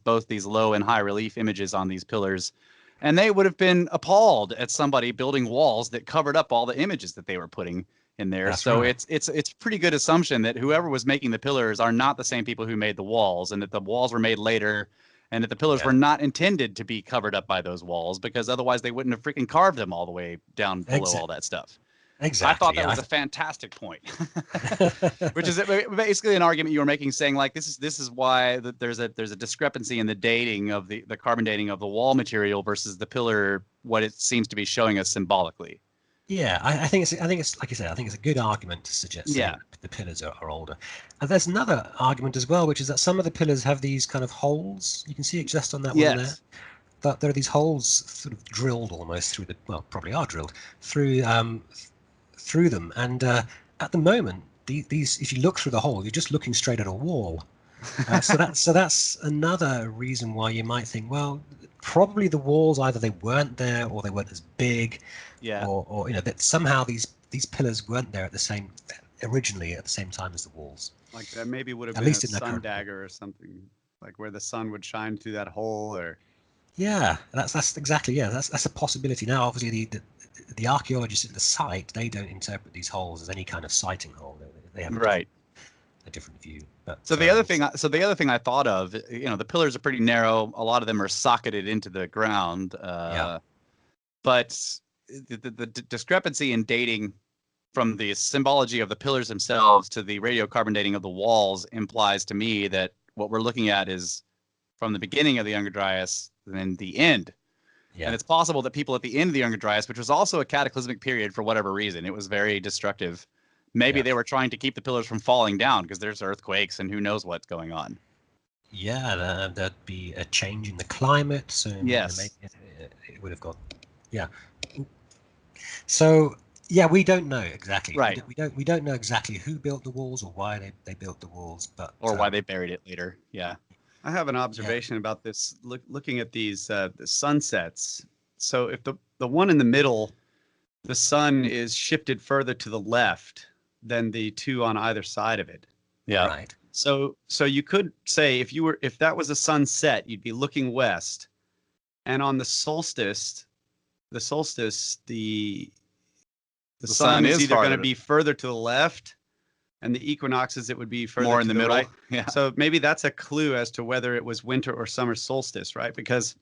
S1: both these low and high relief images on these pillars, and they would have been appalled at somebody building walls that covered up all the images that they were putting in there. That's so right. It's pretty good assumption that whoever was making the pillars are not the same people who made the walls, and that the walls were made later, and that the pillars were not intended to be covered up by those walls, because otherwise they wouldn't have freaking carved them all the way down below all that stuff. I thought
S4: Exactly.
S1: that was a fantastic point, which is basically an argument you were making, saying like this is why there's a discrepancy in the dating of the carbon dating of the wall material versus the pillar, what it seems to be showing us symbolically.
S4: Yeah, I think it's like you said. I think it's a good argument to suggest
S1: Yeah.
S4: that the pillars are older. And there's another argument as well, which is that some of the pillars have these kind of holes. You can see it just on that one there.
S1: Yes.
S4: That there are these holes sort of drilled almost through probably are drilled through through them. And at the moment, these if you look through the hole, you're just looking straight at a wall. So that's another reason why you might think, well, probably the walls either they weren't there or they weren't as big,
S1: Yeah.
S4: or that somehow these pillars weren't there originally at the same time as the walls.
S2: Like that maybe would have
S4: At
S2: been
S4: least
S2: a
S4: in the
S2: sun
S4: current
S2: dagger or something, like where the sun would shine through that hole, or
S4: Yeah, that's exactly, yeah, that's a possibility. Now, obviously, the archaeologists at the site, they don't interpret these holes as any kind of sighting hole. They have a different view. But
S1: So the other thing I thought of, the pillars are pretty narrow. A lot of them are socketed into the ground. But the discrepancy in dating from the symbology of the pillars themselves to the radiocarbon dating of the walls implies to me that what we're looking at is from the beginning of the Younger Dryas and then the end.
S4: Yeah.
S1: And it's possible that people at the end of the Younger Dryas, which was also a cataclysmic period for whatever reason, it was very destructive. Maybe they were trying to keep the pillars from falling down because there's earthquakes and who knows what's going on.
S4: Yeah, there'd be a change in the climate, so
S1: yes,
S4: maybe it would have got. Yeah. So yeah, we don't know exactly.
S1: Right.
S4: We don't know exactly who built the walls or why they built the walls, but
S1: why they buried it later. Yeah.
S2: I have an observation about this. Looking at these the sunsets. So if the one in the middle, the sun is shifted further to the left than the two on either side of it.
S1: Yeah.
S4: Right.
S2: So you could say if that was a sunset, you'd be looking west, and on the solstice, the sun is either going to be further to the left, and the equinoxes it would be further
S1: more in
S2: to
S1: the middle.
S2: right.
S1: Yeah.
S2: So maybe that's a clue as to whether it was winter or summer solstice, right? Because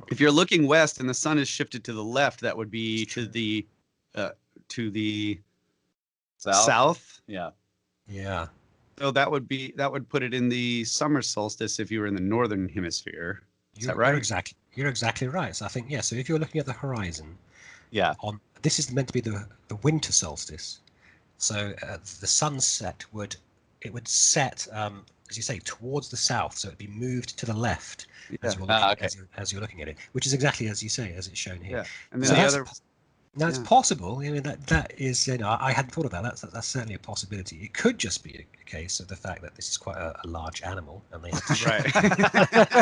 S2: if you're looking west and the sun is shifted to the left, that would be to the south.
S1: Yeah.
S4: Yeah.
S2: So that would put it in the summer solstice if you were in the northern hemisphere. Is that right?
S4: You're exactly right. So I think, so if you're looking at the horizon, this is meant to be the winter solstice. So the sunset would set, as you say, towards the south. So it'd be moved to the left as you're looking at it, which is exactly as you say, as it's shown here.
S2: Yeah, and then
S4: Now it's possible. I mean, that is, I hadn't thought about that. That's certainly a possibility. It could just be a case of the fact that this is quite a large animal, and they have to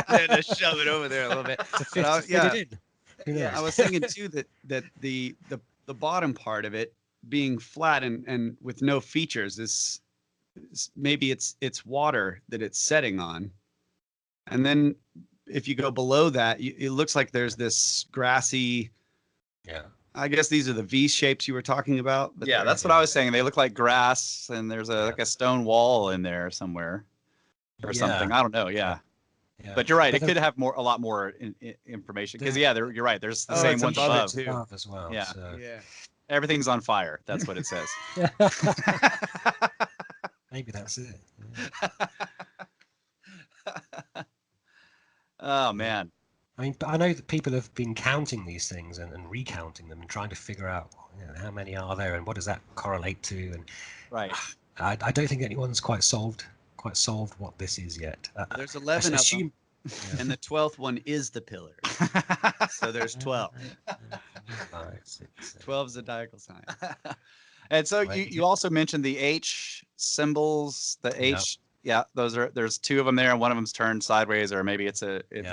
S2: they had to shove it over there a little bit
S4: to fit it in.
S2: Yeah, I was thinking too that the bottom part of it being flat and with no features is maybe it's water that it's setting on, and then if you go below that, it looks like there's this grassy.
S4: Yeah.
S2: I guess these are the V shapes you were talking about.
S1: Yeah, that's what I was saying. They look like grass, and there's like a stone wall in there somewhere, or something. I don't know. Yeah. But you're right. It could have a lot more information because you're right. There's the same ones above
S4: too as well.
S1: Yeah.
S4: So.
S2: Yeah.
S1: Everything's on fire. That's what it says.
S4: Maybe that's it. Yeah.
S1: Oh man.
S4: I mean, but I know that people have been counting these things and recounting them and trying to figure out how many are there and what does that correlate to. And
S1: right,
S4: I don't think anyone's quite solved what this is yet.
S2: There's 11 of them, and the 12th one is the pillar. So there's 12. 12 is a zodiacal sign.
S1: And so you also mentioned the H symbols. The H. Yeah, there's two of them there, and one of them's turned sideways, or maybe it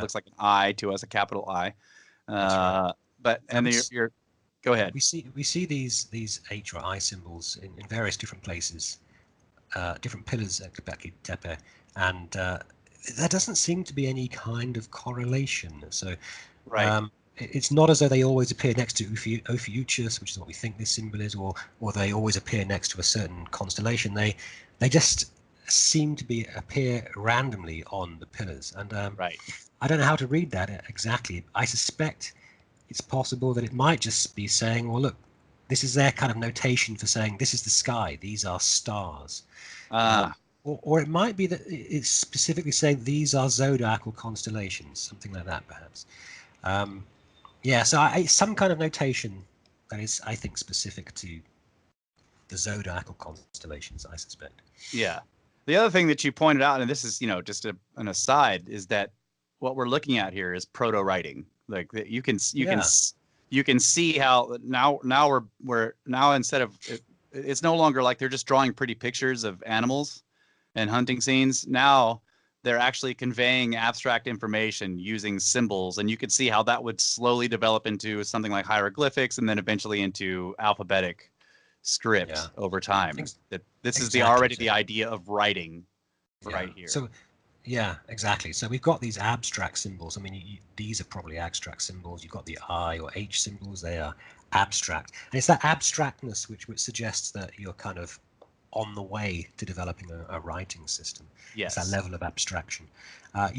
S1: looks like an I to us, a capital I.
S4: Right.
S1: But you're go ahead.
S4: We see these H or I symbols in various different places, different pillars at Gobekli Tepe, and there doesn't seem to be any kind of correlation. So it's not as though they always appear next to Ophiuchus, which is what we think this symbol is, or they always appear next to a certain constellation. They just seem to appear randomly on the pillars, and I don't know how to read that exactly. I suspect it's possible that it might just be saying, well, look, this is their kind of notation for saying this is the sky. These are stars. Or it might be that it's specifically saying these are zodiacal constellations, something like that, perhaps. Yeah, so it's some kind of notation that is, I think, specific to the zodiacal constellations, I suspect.
S1: Yeah. The other thing that you pointed out, and this is, just an aside, is that what we're looking at here is proto writing. Like you can see how now we're instead of it's no longer like they're just drawing pretty pictures of animals and hunting scenes. Now they're actually conveying abstract information using symbols, and you could see how that would slowly develop into something like hieroglyphics, and then eventually into alphabetic script over time. That this is the idea of writing right here.
S4: So yeah, exactly. So we've got these abstract symbols. I mean, these are probably abstract symbols. You've got the I or H symbols. They are abstract, and it's that abstractness which suggests that you're kind of on the way to developing a writing system.
S1: Yes.
S4: It's that level of abstraction.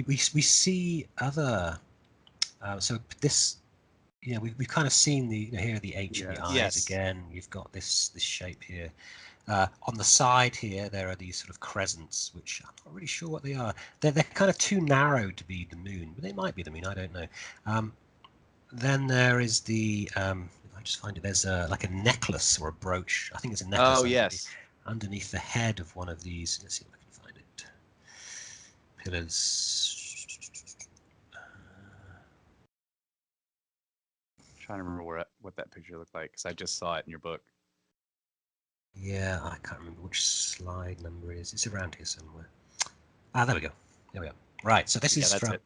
S4: We see other. So this, we've kind of seen the here are the H and the I's again. You've got this shape here. On the side here, there are these sort of crescents, which I'm not really sure what they are. They're kind of too narrow to be the moon, but they might be the moon. I don't know. Then there is the. I just find it. There's like a necklace or a brooch. I think it's a necklace.
S1: Oh yes.
S4: Underneath the head of one of these. Let's see if I can find it. Pillars.
S1: Trying to remember what that picture looked like because I just saw it in your book.
S4: Yeah, I can't remember which slide number it is. It's around here somewhere. Ah, there we go. There we go. Right, so this is from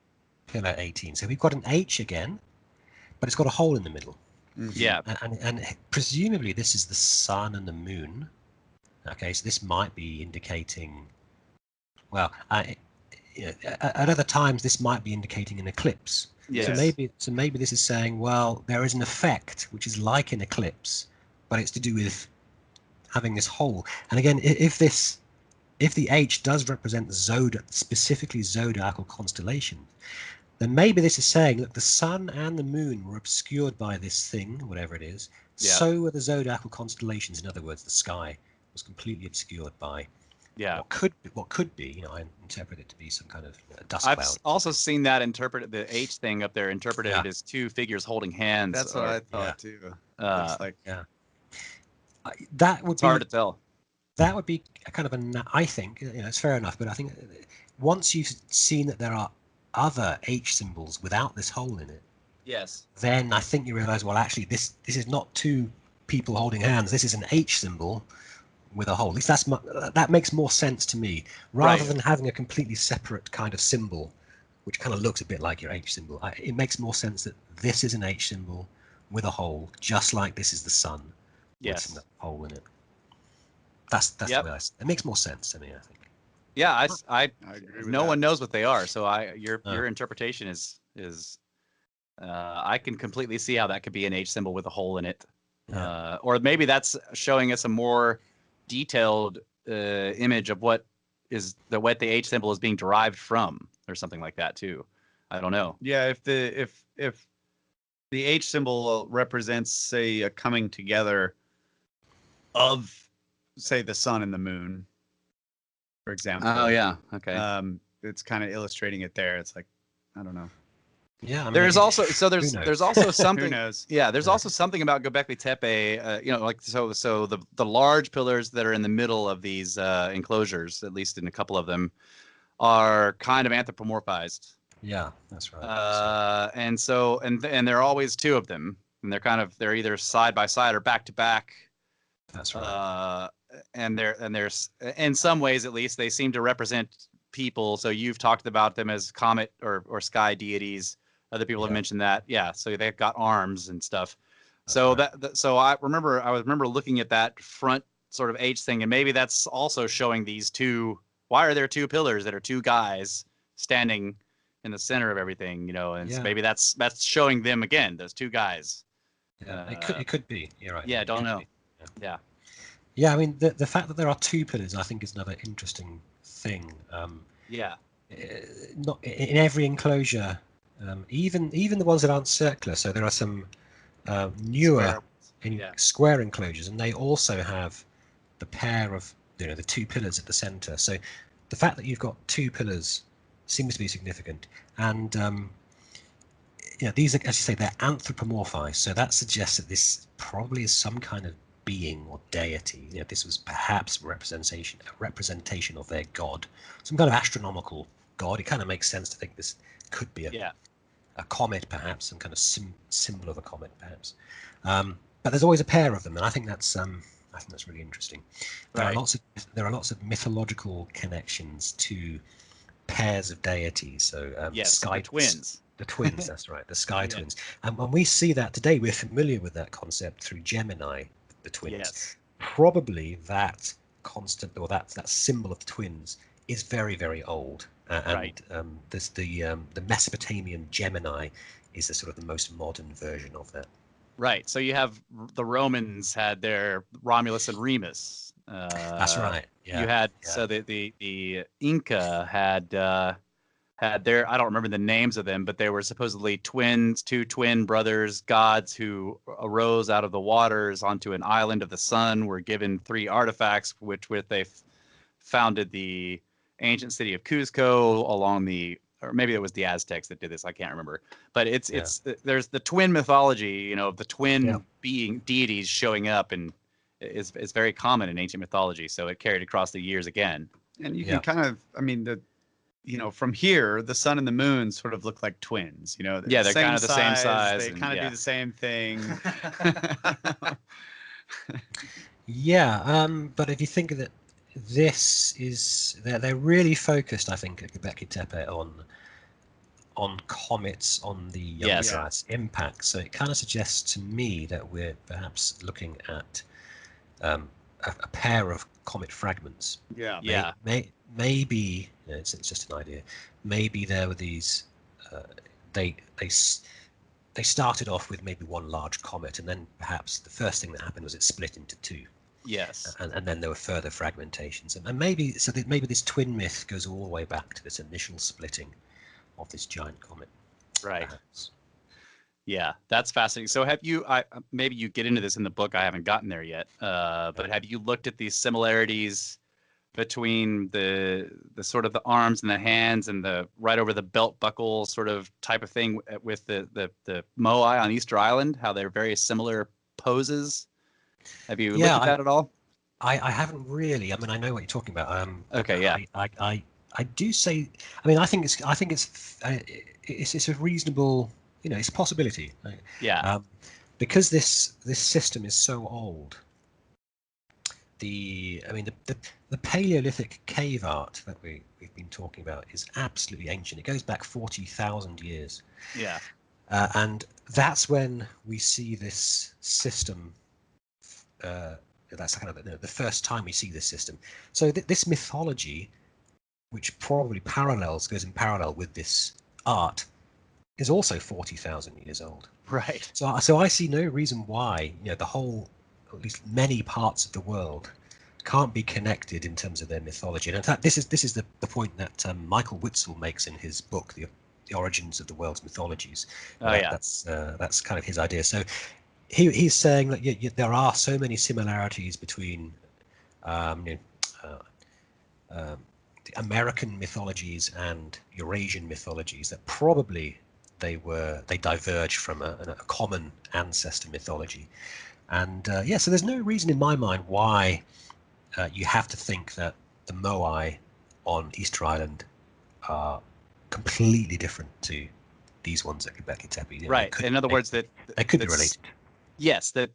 S4: pillar 18. So we've got an H again, but it's got a hole in the middle.
S1: Mm-hmm. Yeah.
S4: And presumably this is the sun and the moon. Okay, so this might be indicating, well, at other times this might be indicating an eclipse.
S1: Yes.
S4: So maybe this is saying, well, there is an effect which is like an eclipse, but it's to do with having this hole. And again, if the H does represent specifically zodiacal constellations, then maybe this is saying that the sun and the moon were obscured by this thing, whatever it is. Yeah. So were the zodiacal constellations. In other words, the sky was completely obscured by what could be. I interpret it to be some kind of dust cloud.
S1: I've also seen that interpreted, the H thing up there interpreted as two figures holding hands.
S2: That's what I thought too.
S4: Looks like that would
S1: be hard to tell.
S4: That would be a kind of I think it's fair enough, but I think once you've seen that there are other H symbols without this hole in it, then I think you realize, well, actually this is not two people holding hands. This is an H symbol with a hole. At least that makes more sense to me, rather than having a completely separate kind of symbol which kind of looks a bit like your H symbol. It makes more sense that this is an H symbol with a hole, just like this is the sun. With a hole in it. That's the way it makes more sense to me, I think.
S1: Yeah, I agree with no one knows what they are, so your interpretation is I can completely see how that could be an H symbol with a hole in it. Or maybe that's showing us a more detailed image of what the H symbol is being derived from, or something like that too. I don't know.
S2: Yeah, if the H symbol represents, say, a coming together of, say, the sun and the moon, for example.
S1: Oh yeah, okay.
S2: It's kind of illustrating it there. It's like, I don't know.
S4: Yeah, I mean,
S1: there's also something.
S2: Who knows?
S1: Yeah, there's also something about Gobekli Tepe. So the large pillars that are in the middle of these enclosures, at least in a couple of them, are kind of anthropomorphized.
S4: Yeah, that's right.
S1: And there are always two of them, and they're either side by side or back to back.
S4: That's right.
S1: And there's in some ways, at least, they seem to represent people. So you've talked about them as comet or sky deities. Other people have mentioned that. Yeah. So they've got arms and stuff. That's so right. So I remember looking at that front sort of H thing, and maybe that's also showing these two. Why are there two pillars that are two guys standing in the center of everything? And so maybe that's showing them again, those two guys.
S4: Yeah, it could be. You're right.
S1: Yeah, don't know. Yeah.
S4: Yeah, I mean, the fact that there are two pillars, I think, is another interesting thing. Not in every enclosure, even the ones that aren't circular. So there are some newer in square enclosures, and they also have the pair of the two pillars at the center. So the fact that you've got two pillars seems to be significant, and these are, as you say, they're anthropomorphized. So that suggests that this probably is some kind of being or deity. This was perhaps a representation of their god, some kind of astronomical god. It kind of makes sense to think this could be a comet, perhaps some kind of symbol of a comet, perhaps. But there's always a pair of them, and I think that's really interesting. There are lots of mythological connections to pairs of deities. So
S1: the twins.
S4: The twins, that's right, the sky twins. And when we see that today, we're familiar with that concept through Gemini, the twins.
S1: Yes.
S4: Probably that constant, or that symbol of the twins, is very, very old. There's the Mesopotamian Gemini is the sort of the most modern version of that.
S1: Right. So you have the Romans had their Romulus and Remus.
S4: That's right. Yeah.
S1: You had so the Inca had their, I don't remember the names of them, but they were supposedly twins, two twin brothers, gods who arose out of the waters onto an island of the sun, were given 3 artifacts, which with they founded the ancient city of Cuzco along the, or maybe it was the Aztecs that did this. I can't remember, but it's there's the twin mythology, of the twin being deities showing up, and is very common in ancient mythology. So it carried across the years again.
S2: And you can kind of, from here, the sun and the moon sort of look like twins. They're
S1: kind of the same size.
S2: They kind of do the same thing.
S4: But if you think that this is, they're really focused, I think, at Gobekli Tepe on comets, on the Younger Dryas impact. So it kind of suggests to me that we're perhaps looking at a pair of comet fragments. Maybe it's just an idea. Maybe there were these. They started off with maybe one large comet, and then perhaps the first thing that happened was it split into 2.
S1: Yes.
S4: And then there were further fragmentations, and maybe maybe this twin myth goes all the way back to this initial splitting of this giant comet.
S1: Right.
S4: Perhaps.
S1: Yeah, that's fascinating. So have you, maybe you get into this in the book, I haven't gotten there yet, but have you looked at these similarities between the sort of the arms and the hands and the right over the belt buckle sort of type of thing with the moai on Easter Island, how they're very similar poses? Have you looked at that at all?
S4: I haven't really. I mean, I know what you're talking about.
S1: Okay, yeah.
S4: I do say. I mean, I think it's a reasonable. It's a possibility.
S1: Yeah.
S4: Because this system is so old. The Paleolithic cave art that we've been talking about is absolutely ancient. It goes back 40,000 years.
S1: Yeah.
S4: And that's when we see this system. That's kind of the first time we see this system. So this mythology, which probably goes in parallel with this art, is also 40,000 years old.
S1: Right.
S4: So I see no reason why the whole, or at least many parts of the world, can't be connected in terms of their mythology. And in fact, this is the point that Michael Witzel makes in his book, The Origins of the World's Mythologies. That's kind of his idea. So he's saying that there are so many similarities between the American mythologies and Eurasian mythologies that probably they diverge from a common ancestor mythology. And so there's no reason in my mind why you have to think that the moai on Easter Island are completely different to these ones at Gobekli Tepe.
S1: Right. In other words, that
S4: they could be related.
S1: Yes, that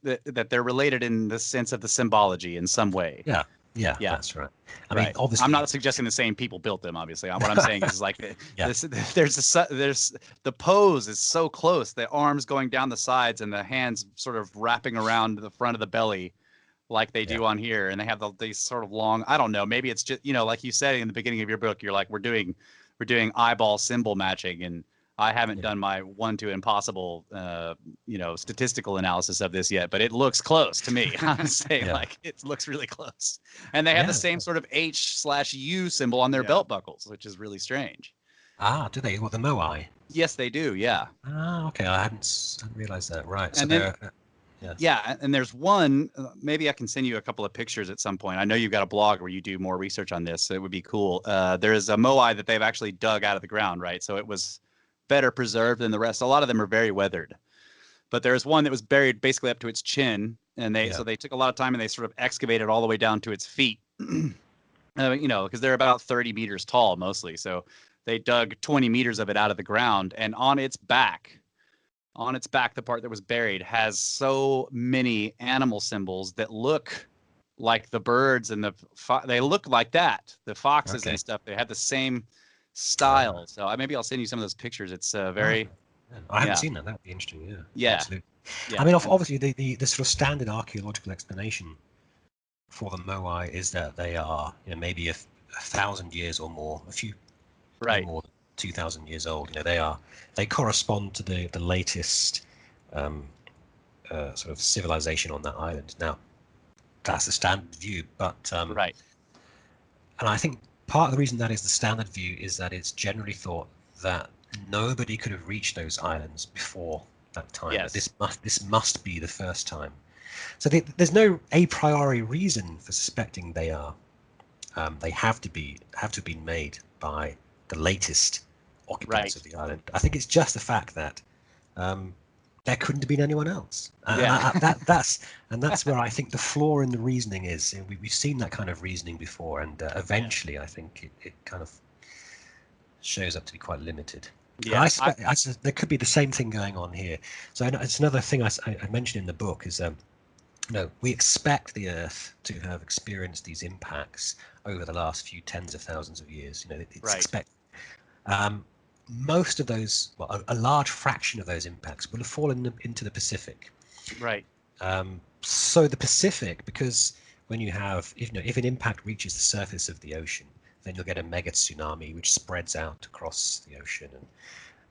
S1: they're related in the sense of the symbology in some way.
S4: Yeah, that's right. I mean, obviously,
S1: I'm not suggesting the same people built them. Obviously, what I'm saying is like there's the pose is so close. The arms going down the sides and the hands sort of wrapping around the front of the belly, like they do on here, and they have these sort of long. I don't know. Maybe it's just like you said in the beginning of your book. You're like we're doing eyeball symbol matching, and I haven't done my 1 to impossible, statistical analysis of this yet, but it looks close to me. I'm saying like it looks really close, and they have the same sort of H/U symbol on their belt buckles, which is really strange.
S4: Ah, do they? Well, the moai.
S1: Yes, they do. Yeah.
S4: Ah, okay. I hadn't realized that. Right.
S1: And then Yeah, and there's one. Maybe I can send you a couple of pictures at some point. I know you've got a blog where you do more research on this, so it would be cool. There's a moai that they've actually dug out of the ground, right? So it was better preserved than the rest. A lot of them are very weathered, but there's one that was buried basically up to its chin, and so they took a lot of time and they sort of excavated all the way down to its feet. Because they're about 30 meters tall mostly, so they dug 20 meters of it out of the ground, and on its back, the part that was buried has so many animal symbols that look like the birds and they look like that. The foxes and stuff, they have the same style. So maybe I'll send you some of those pictures. It's very.
S4: I haven't seen that. That'd be interesting. Yeah.
S1: Yeah.
S4: Absolutely.
S1: Yeah.
S4: I mean, obviously, the sort of standard archaeological explanation for the moai is that they are, maybe a 1,000 years or more, a few more than 2,000 years old. They correspond to the latest sort of civilization on that island. Now, that's the standard view, but and I think part of the reason that is the standard view is that it's generally thought that nobody could have reached those islands before that time.
S1: Yes.
S4: This must be the first time. So there's no a priori reason for suspecting they are. They have to have been made by the latest occupants of the island. I think it's just the fact that there couldn't have been anyone else. That's where I think the flaw in the reasoning is. We've seen that kind of reasoning before, and eventually I think it kind of shows up to be quite limited. Yeah, I suspect there could be the same thing going on here. So it's another thing I mentioned in the book is we expect the Earth to have experienced these impacts over the last few tens of thousands of years. It's expected. Most of those, well, a large fraction of those impacts will have fallen into the Pacific.
S1: Right.
S4: So the Pacific, because when you have, if an impact reaches the surface of the ocean, then you'll get a mega tsunami which spreads out across the ocean and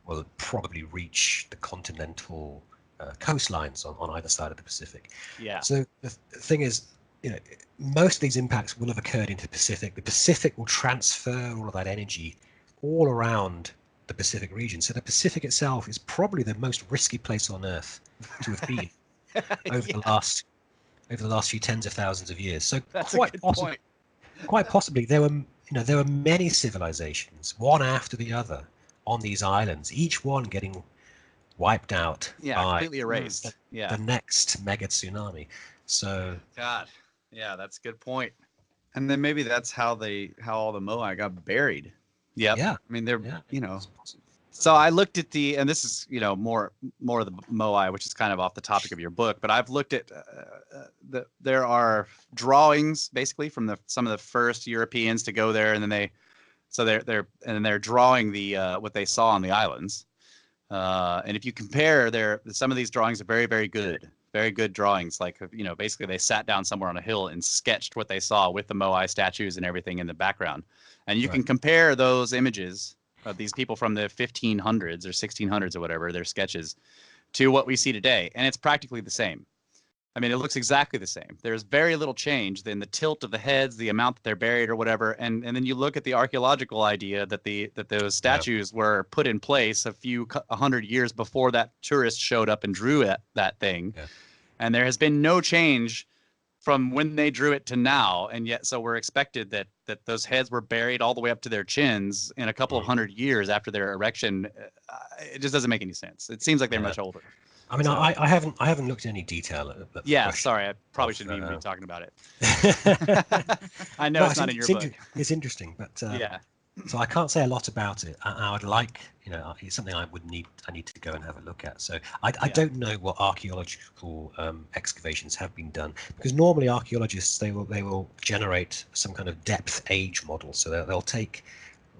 S4: will probably reach the continental coastlines on either side of the Pacific.
S1: Yeah.
S4: So the thing is, most of these impacts will have occurred into the Pacific. The Pacific will transfer all of that energy all around the Pacific region. So the Pacific itself is probably the most risky place on Earth to have been over the last few tens of thousands of years. So
S1: that's
S4: quite possibly there were many civilizations, one after the other, on these islands, each one getting wiped out by
S1: completely erased.
S4: The next mega tsunami. So
S1: God, yeah, that's a good point.
S2: And then maybe that's how all the moai got buried.
S1: Yep.
S2: Yeah. I mean, they're
S1: So I looked at and this is more of the moai, which is kind of off the topic of your book, but I've looked at there are drawings basically from some of the first Europeans to go there, and then they're drawing the what they saw on the islands, and if you compare some of these drawings are very, very good. Very good drawings. Like, basically they sat down somewhere on a hill and sketched what they saw with the moai statues and everything in the background. And you can compare those images of these people from the 1500s or 1600s or whatever, their sketches, to what we see today. And it's practically the same. I mean, it looks exactly the same. There's very little change in the tilt of the heads, the amount that they're buried or whatever. And then you look at the archaeological idea that those statues were put in place a few 100 years before that tourist showed up and drew that thing. Yeah. And there has been no change from when they drew it to now. And yet, so we're expected that those heads were buried all the way up to their chins in a couple of 100 years after their erection. It just doesn't make any sense. It seems like they're much older.
S4: I mean, I haven't looked at any detail at the
S1: question. Sorry, I probably shouldn't even be talking about it. I know it's not in your book.
S4: It's interesting, but so I can't say a lot about it. I would like, it's something I need to go and have a look at. So I don't know what archaeological excavations have been done, because normally archaeologists they will generate some kind of depth age model. So they'll take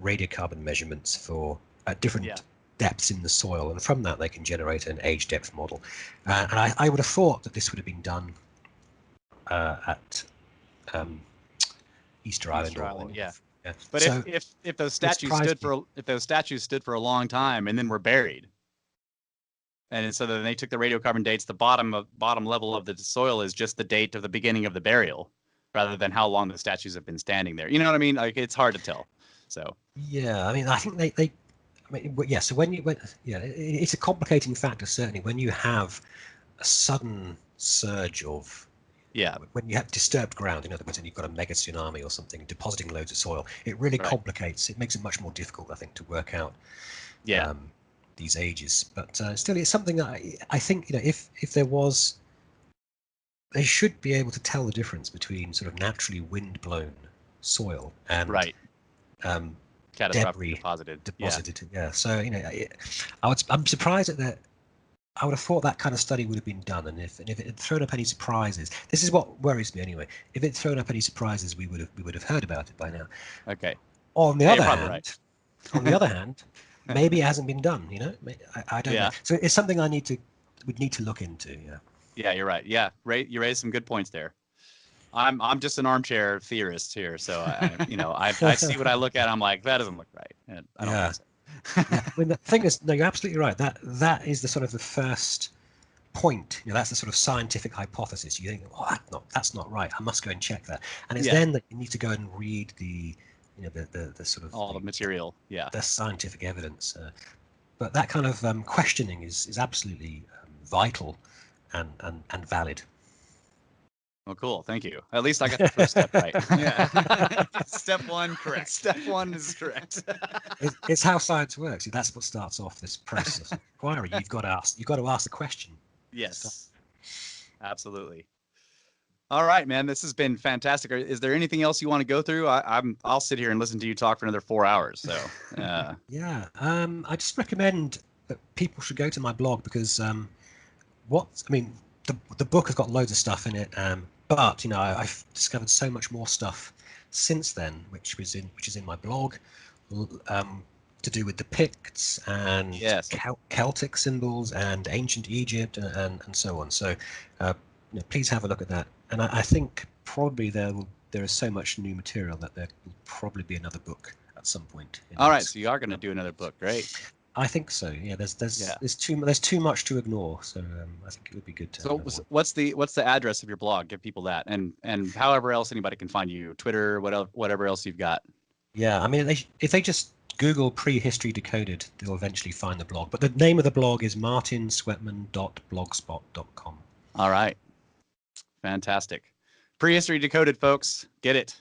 S4: radiocarbon measurements for different depths in the soil, and from that they can generate an age depth model. And I would have thought that this would have been done at Easter Island.
S1: Yeah. But so, if those statues stood for a long time and then were buried, and so then they took the radiocarbon dates, the bottom level of the soil is just the date of the beginning of the burial, rather than how long the statues have been standing there. You know what I mean? Like, it's hard to tell. So
S4: yeah, I mean, I think they So it's a complicating factor, certainly, when you have a sudden surge of
S1: Yeah.
S4: when you have disturbed ground, in other words, and you've got a mega tsunami or something depositing loads of soil, it really complicates. It makes it much more difficult, I think, to work out these ages. But still, it's something that I think, if there was, they should be able to tell the difference between sort of naturally wind-blown soil and
S1: Catastrophically
S4: debris
S1: deposited.
S4: Yeah. So I'm surprised at that. I would have thought that kind of study would have been done, and if it had thrown up any surprises, this is what worries me anyway. If it had thrown up any surprises, we would have heard about it by now.
S1: Okay.
S4: On the other hand, maybe it hasn't been done. I don't know. So it's something would need to look into. Yeah.
S1: Yeah, you're right. Yeah, you raised some good points there. I'm just an armchair theorist here, so I see what I look at. I'm like, that doesn't look right. And I don't think so.
S4: I mean, the thing is, no, you're absolutely right. That is the sort of the first point. That's the sort of scientific hypothesis. You think, that's not right. I must go and check that. And it's then that you need to go and read the sort of
S1: all the material,
S4: the scientific evidence. But that kind of questioning is absolutely vital and valid.
S1: Well, cool. Thank you. At least I got the first step right.
S2: Yeah. Step one, correct. Step one is correct.
S4: It's how science works. That's what starts off this process of inquiry. You've got to ask the question.
S1: Yes. Absolutely. All right, man. This has been fantastic. Is there anything else you want to go through? I'll sit here and listen to you talk for another 4 hours. So.
S4: I just recommend that people should go to my blog because the book has got loads of stuff in it. But I've discovered so much more stuff since then, which is in my blog, to do with the Picts and Celtic symbols and ancient Egypt and so on. So please have a look at that. And I think probably there is so much new material that there will probably be another book at some point.
S1: All right, so you are going to do another book, great.
S4: I think so. Yeah, there's too much to ignore. So I think it would be good to.
S1: So what's the address of your blog? Give people that, and however else anybody can find you, Twitter, whatever else you've got.
S4: Yeah, I mean, if they just Google Prehistory Decoded, they'll eventually find the blog. But the name of the blog is martinsweatman.blogspot.com.
S1: All right, fantastic. Prehistory Decoded, folks, get it.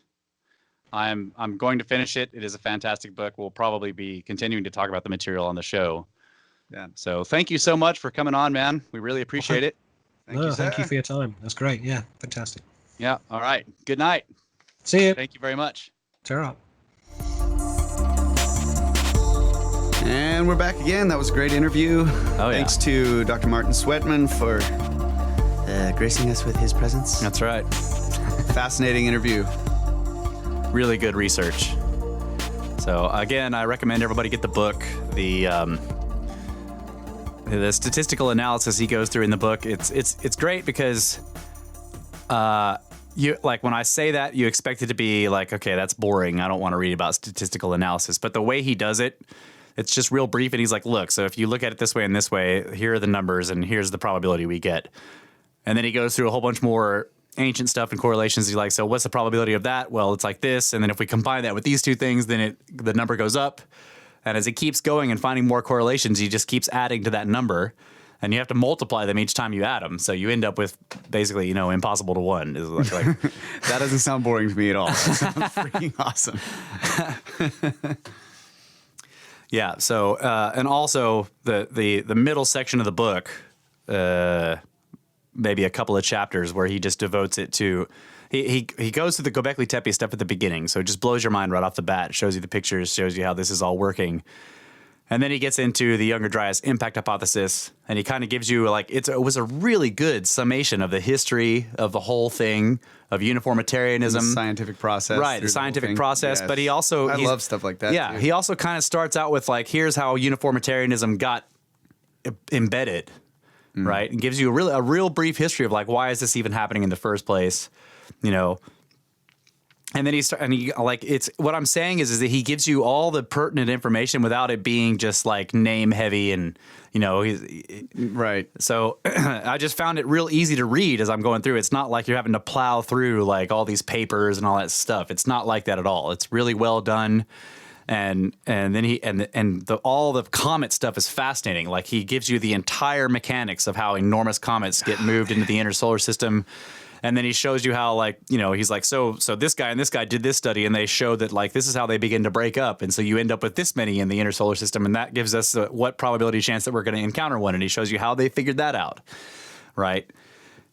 S1: I'm going to finish it. It is a fantastic book. We'll probably be continuing to talk about the material on the show. Yeah. So thank you so much for coming on, man. We really appreciate it.
S4: Thank you for your time. That's great. Yeah, fantastic.
S1: Yeah. All right. Good night.
S4: See you.
S1: Thank you very much.
S4: Tear up.
S2: And we're back again. That was a great interview. Thanks to Dr. Martin Sweatman for gracing us with his presence.
S1: That's right.
S2: Fascinating interview.
S1: Really good research. So again, I recommend everybody get the book. The statistical analysis he goes through in the book, it's great because you like when I say that, you expect it to be like, okay, that's boring. I don't want to read about statistical analysis. But the way he does it, it's just real brief. And he's like, look, so if you look at it this way and this way, here are the numbers and here's the probability we get. And then he goes through a whole bunch more ancient stuff and correlations. He's like, so what's the probability of that? Well, it's like this. And then if we combine that with these two things, then the number goes up. And as it keeps going and finding more correlations, he just keeps adding to that number. And you have to multiply them each time you add them. So you end up with basically, impossible to one. Is like
S2: that doesn't sound boring to me at all. That sounds freaking awesome.
S1: Yeah. So, and also the middle section of the book, maybe a couple of chapters where he just devotes it to, he goes through the Gobekli Tepe stuff at the beginning. So it just blows your mind right off the bat. It shows you the pictures, shows you how this is all working. And then he gets into the Younger Dryas Impact Hypothesis, and he kind of gives you it was a really good summation of the history of the whole thing, of uniformitarianism.
S2: The scientific process.
S1: Right, the scientific process. Yes. But he also...
S2: I love stuff like that,
S1: yeah,
S2: too.
S1: He also kind of starts out with here's how uniformitarianism got embedded, right? And gives you a real brief history of why is this even happening in the first place, And then it's what I'm saying is that he gives you all the pertinent information without it being just name heavy and
S2: right.
S1: So I just found it real easy to read as I'm going through. It's not like you're having to plow through all these papers and all that stuff. It's not like that at all. It's really well done. And then all the comet stuff is fascinating. Like he gives you the entire mechanics of how enormous comets get moved into the inner solar system. And then he shows you how, like, you know, he's like, so this guy and this guy did this study, and they showed that, like, this is how they begin to break up. And so you end up with this many in the inner solar system, and that gives us what probability chance that we're going to encounter one. And he shows you how they figured that out, right?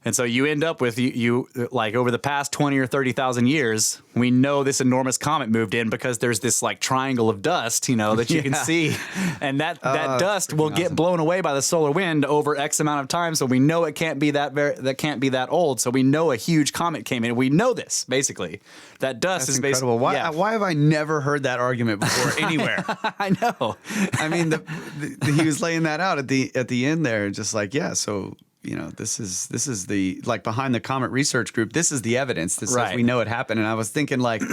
S1: And so you end up with you like over the past 20 or 30,000 years, we know this enormous comet moved in because there's this like triangle of dust, you know, that you can see, and that dust will get blown away by the solar wind over X amount of time. So we know it can't be that old. So we know a huge comet came in. We know this basically. That dust is
S2: incredible.
S1: basically
S2: Why have I never heard that argument before anywhere?
S1: I know.
S2: I mean, he was laying that out at the end there, just like, yeah, so. You know, this is the, like, behind the Comet Research Group. This is the evidence that says we know it happened. And I was thinking, like,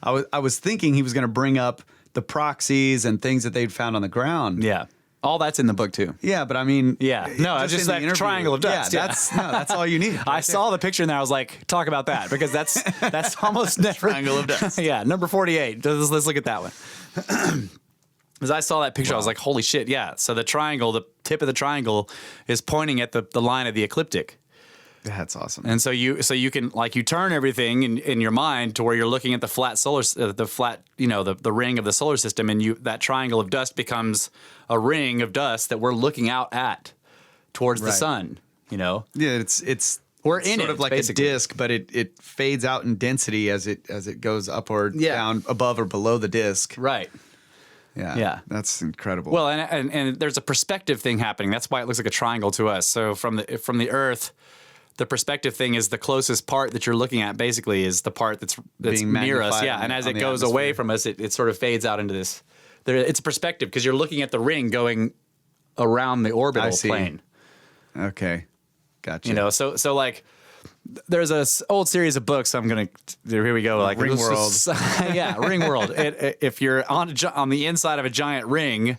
S2: I was thinking he was going to bring up the proxies and things that they'd found on the ground.
S1: Yeah, all that's in the book too.
S2: Yeah, but I mean,
S1: no, it's just that triangle of dust.
S2: Yeah, that's all you need.
S1: I saw the picture and I was like, talk about that, because that's almost never
S2: triangle of dust.
S1: Yeah, number 48. Let's look at that one. As I saw that picture, I was like, holy shit, yeah. So the triangle, the tip of the triangle is pointing at the line of the ecliptic.
S2: That's awesome.
S1: And so you can, like, you turn everything in your mind to where you're looking at the flat the ring of the solar system, and that triangle of dust becomes a ring of dust that we're looking out at towards the sun, you know?
S2: Yeah, it's
S1: we're in
S2: sort
S1: it,
S2: of like
S1: basically.
S2: a disc, but it fades out in density as it goes up or down, above or below the disc.
S1: Right.
S2: Yeah, that's incredible.
S1: Well, and there's a perspective thing happening. That's why it looks like a triangle to us. So from the Earth, the perspective thing is the closest part that you're looking at. Basically, is the part that's
S2: being
S1: near us. Yeah, and as it goes away from us, it sort of fades out into this. It's a perspective because you're looking at the ring going around the orbital plane.
S2: Okay, gotcha.
S1: You know, so like. There's a old series of books. Here we go. Like
S2: Ring World.
S1: Ring World. If you're on the inside of a giant ring,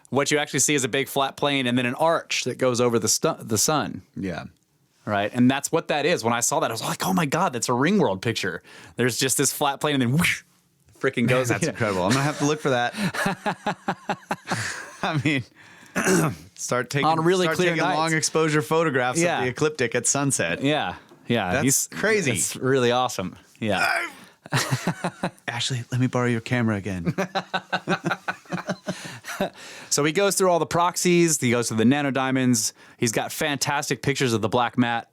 S1: what you actually see is a big flat plane and then an arch that goes over the sun.
S2: Yeah.
S1: Right. And that's what that is. When I saw that, I was like, oh my God, that's a Ring World picture. There's just this flat plane and then whoosh, freaking goes.
S2: That's incredible. I'm going to have to look for that. I mean... Start taking long exposure photographs of the ecliptic at sunset.
S1: Yeah.
S2: That's crazy.
S1: It's really awesome. Yeah.
S2: Ashley, let me borrow your camera again.
S1: So he goes through all the proxies. He goes through the nanodiamonds. He's got fantastic pictures of the black mat.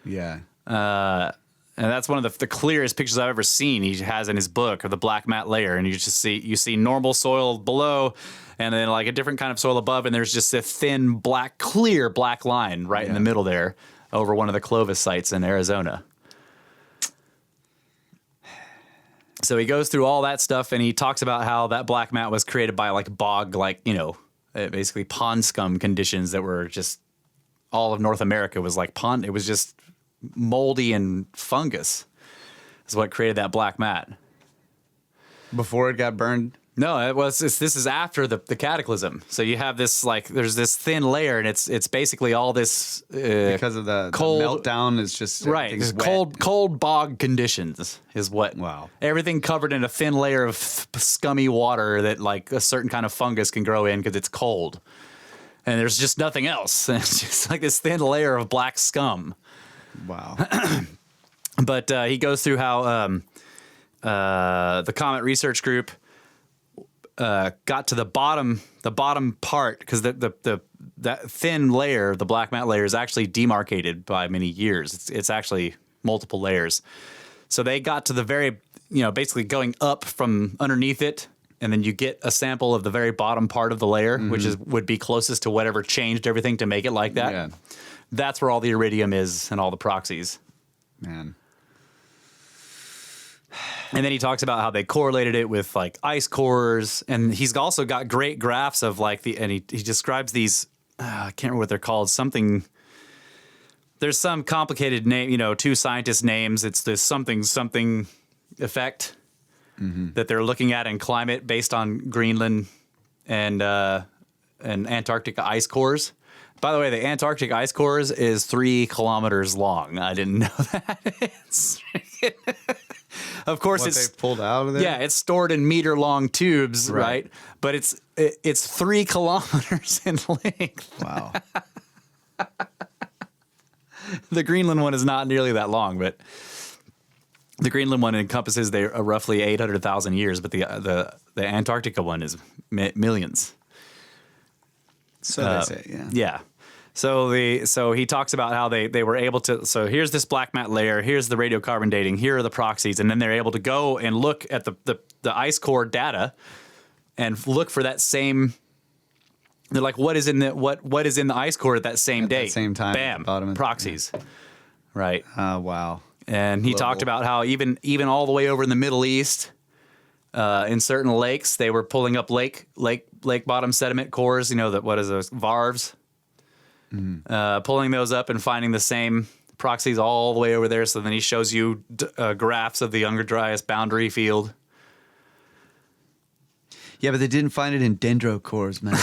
S2: Yeah.
S1: And that's one of the clearest pictures I've ever seen. He has in his book of the black mat layer, and you see normal soil below, and then like a different kind of soil above, and there's just a thin clear black line right in the middle there over one of the Clovis sites in Arizona. So he goes through all that stuff, and he talks about how that black mat was created by like bog, like, you know, basically pond scum conditions that were just all of North America was like pond. It was just moldy and fungus is what created that black mat.
S2: Before it got burned?
S1: No, this is after the cataclysm. So you have this, like, there's this thin layer, and it's basically all this
S2: because of the meltdown is just
S1: right. Cold bog conditions is what.
S2: Wow. Everything
S1: covered in a thin layer of scummy water that like a certain kind of fungus can grow in because it's cold, and there's just nothing else. It's just like this thin layer of black scum. Wow. But he goes through how the Comet Research Group got to the bottom part, because that thin layer, the black mat layer, is actually demarcated by many years. It's actually multiple layers. So they got to the very, basically going up from underneath it, and then you get a sample of the very bottom part of the layer, which would be closest to whatever changed everything to make it like that. Yeah. That's where all the iridium is and all the proxies.
S2: Man.
S1: And then he talks about how they correlated it with like ice cores, and he's also got great graphs of like and he describes these, I can't remember what they're called, something, there's some complicated name, two scientists' names. It's this something effect that they're looking at in climate based on Greenland and Antarctica ice cores. By the way, the Antarctic ice cores is 3 kilometers long. I didn't know that. of course,
S2: What
S1: it's
S2: they pulled out of there?
S1: Yeah, it's stored in meter-long tubes, right? But it's 3 kilometers in length.
S2: Wow.
S1: The Greenland one is not nearly that long, but the Greenland one encompasses roughly 800,000 years, but the Antarctica one is millions.
S2: So they say, yeah.
S1: Yeah. So he talks about how they were able to. So here's this black mat layer. Here's the radiocarbon dating. Here are the proxies, and then they're able to go and look at the ice core data and look for that same. They're like, what is in the ice core at that same date?
S2: That same time.
S1: Bam.
S2: Bottom
S1: Proxies. Yeah. Right.
S2: Wow.
S1: And he talked about how even all the way over in the Middle East, in certain lakes, they were pulling up lake bottom sediment cores. You know what is those varves? Pulling those up and finding the same proxies all the way over there. So then he shows you graphs of the Younger Dryas boundary field.
S2: Yeah, but they didn't find it in dendrocores, man.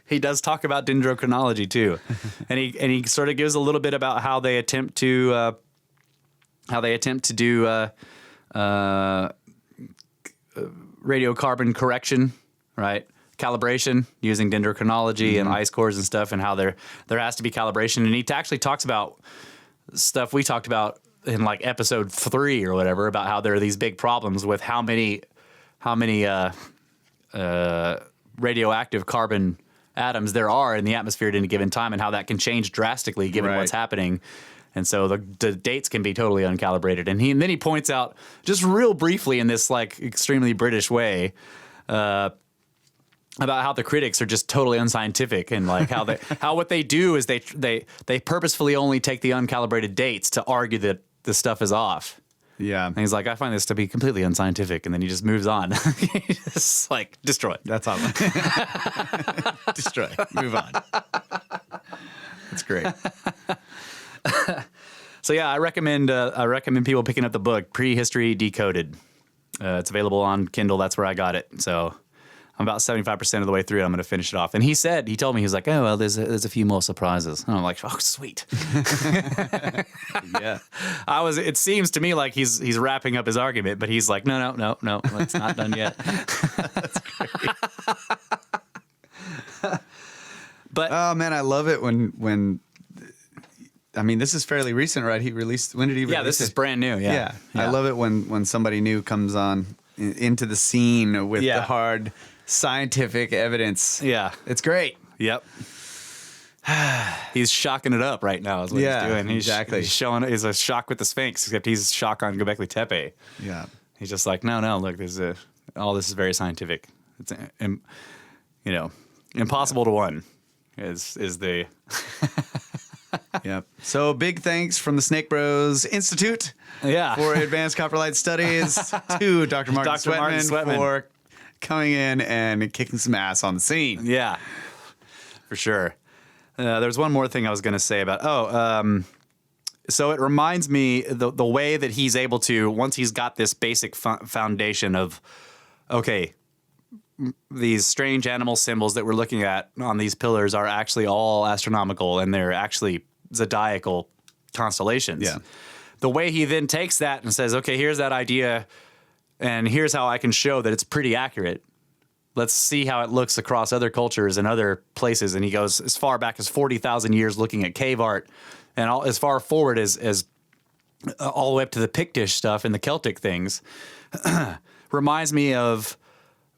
S1: He does talk about dendrochronology too, and he sort of gives a little bit about how they attempt to do radiocarbon correction, right? Calibration using dendrochronology and ice cores and stuff, and how there has to be calibration. And he actually talks about stuff we talked about in like episode 3 or whatever, about how there are these big problems with how many radioactive carbon atoms there are in the atmosphere at any given time, and how that can change drastically given what's happening. And so the dates can be totally uncalibrated. And then he points out just real briefly in this like extremely British way about how the critics are just totally unscientific, and like how what they do is they purposefully only take the uncalibrated dates to argue that the stuff is off.
S2: Yeah.
S1: And he's like, I find this to be completely unscientific, and then he just moves on. Just like destroy it.
S2: That's awesome. Destroy. Move on. That's great.
S1: So yeah, I recommend people picking up the book Prehistory Decoded. It's available on Kindle. That's where I got it. So I'm about 75% of the way through. I'm going to finish it off. And he told me, he was like, oh, well, there's a few more surprises. And I'm like, oh, sweet.
S2: Yeah.
S1: It seems to me like he's wrapping up his argument, but he's like, no, it's not done yet. That's great. But
S2: oh man, I love it when I mean, this is fairly recent, right? When did he release
S1: Yeah, this is brand new.
S2: Yeah. I love it when somebody new comes on into the scene with the hard scientific evidence.
S1: Yeah.
S2: It's great.
S1: Yep. He's shocking it up right now is what he's doing.
S2: Exactly.
S1: He's a shock with the Sphinx, except he's shock on Gobekli Tepe.
S2: Yeah.
S1: He's just like, no, look, all this is very scientific. It's, impossible to one is the...
S2: Yep. So big thanks from the Snake Bros Institute for Advanced Copper Light Studies to Dr. Martin Sweatman for coming in and kicking some ass on the scene.
S1: Yeah, for sure. There's one more thing I was going to say about, so it reminds me the way that he's able to, once he's got this basic foundation of, okay, these strange animal symbols that we're looking at on these pillars are actually all astronomical, and they're actually zodiacal constellations.
S2: Yeah.
S1: The way he then takes that and says, okay, here's that idea, and here's how I can show that it's pretty accurate. Let's see how it looks across other cultures and other places. And he goes as far back as 40,000 years looking at cave art, and as far forward as all the way up to the Pictish stuff and the Celtic things. Reminds me of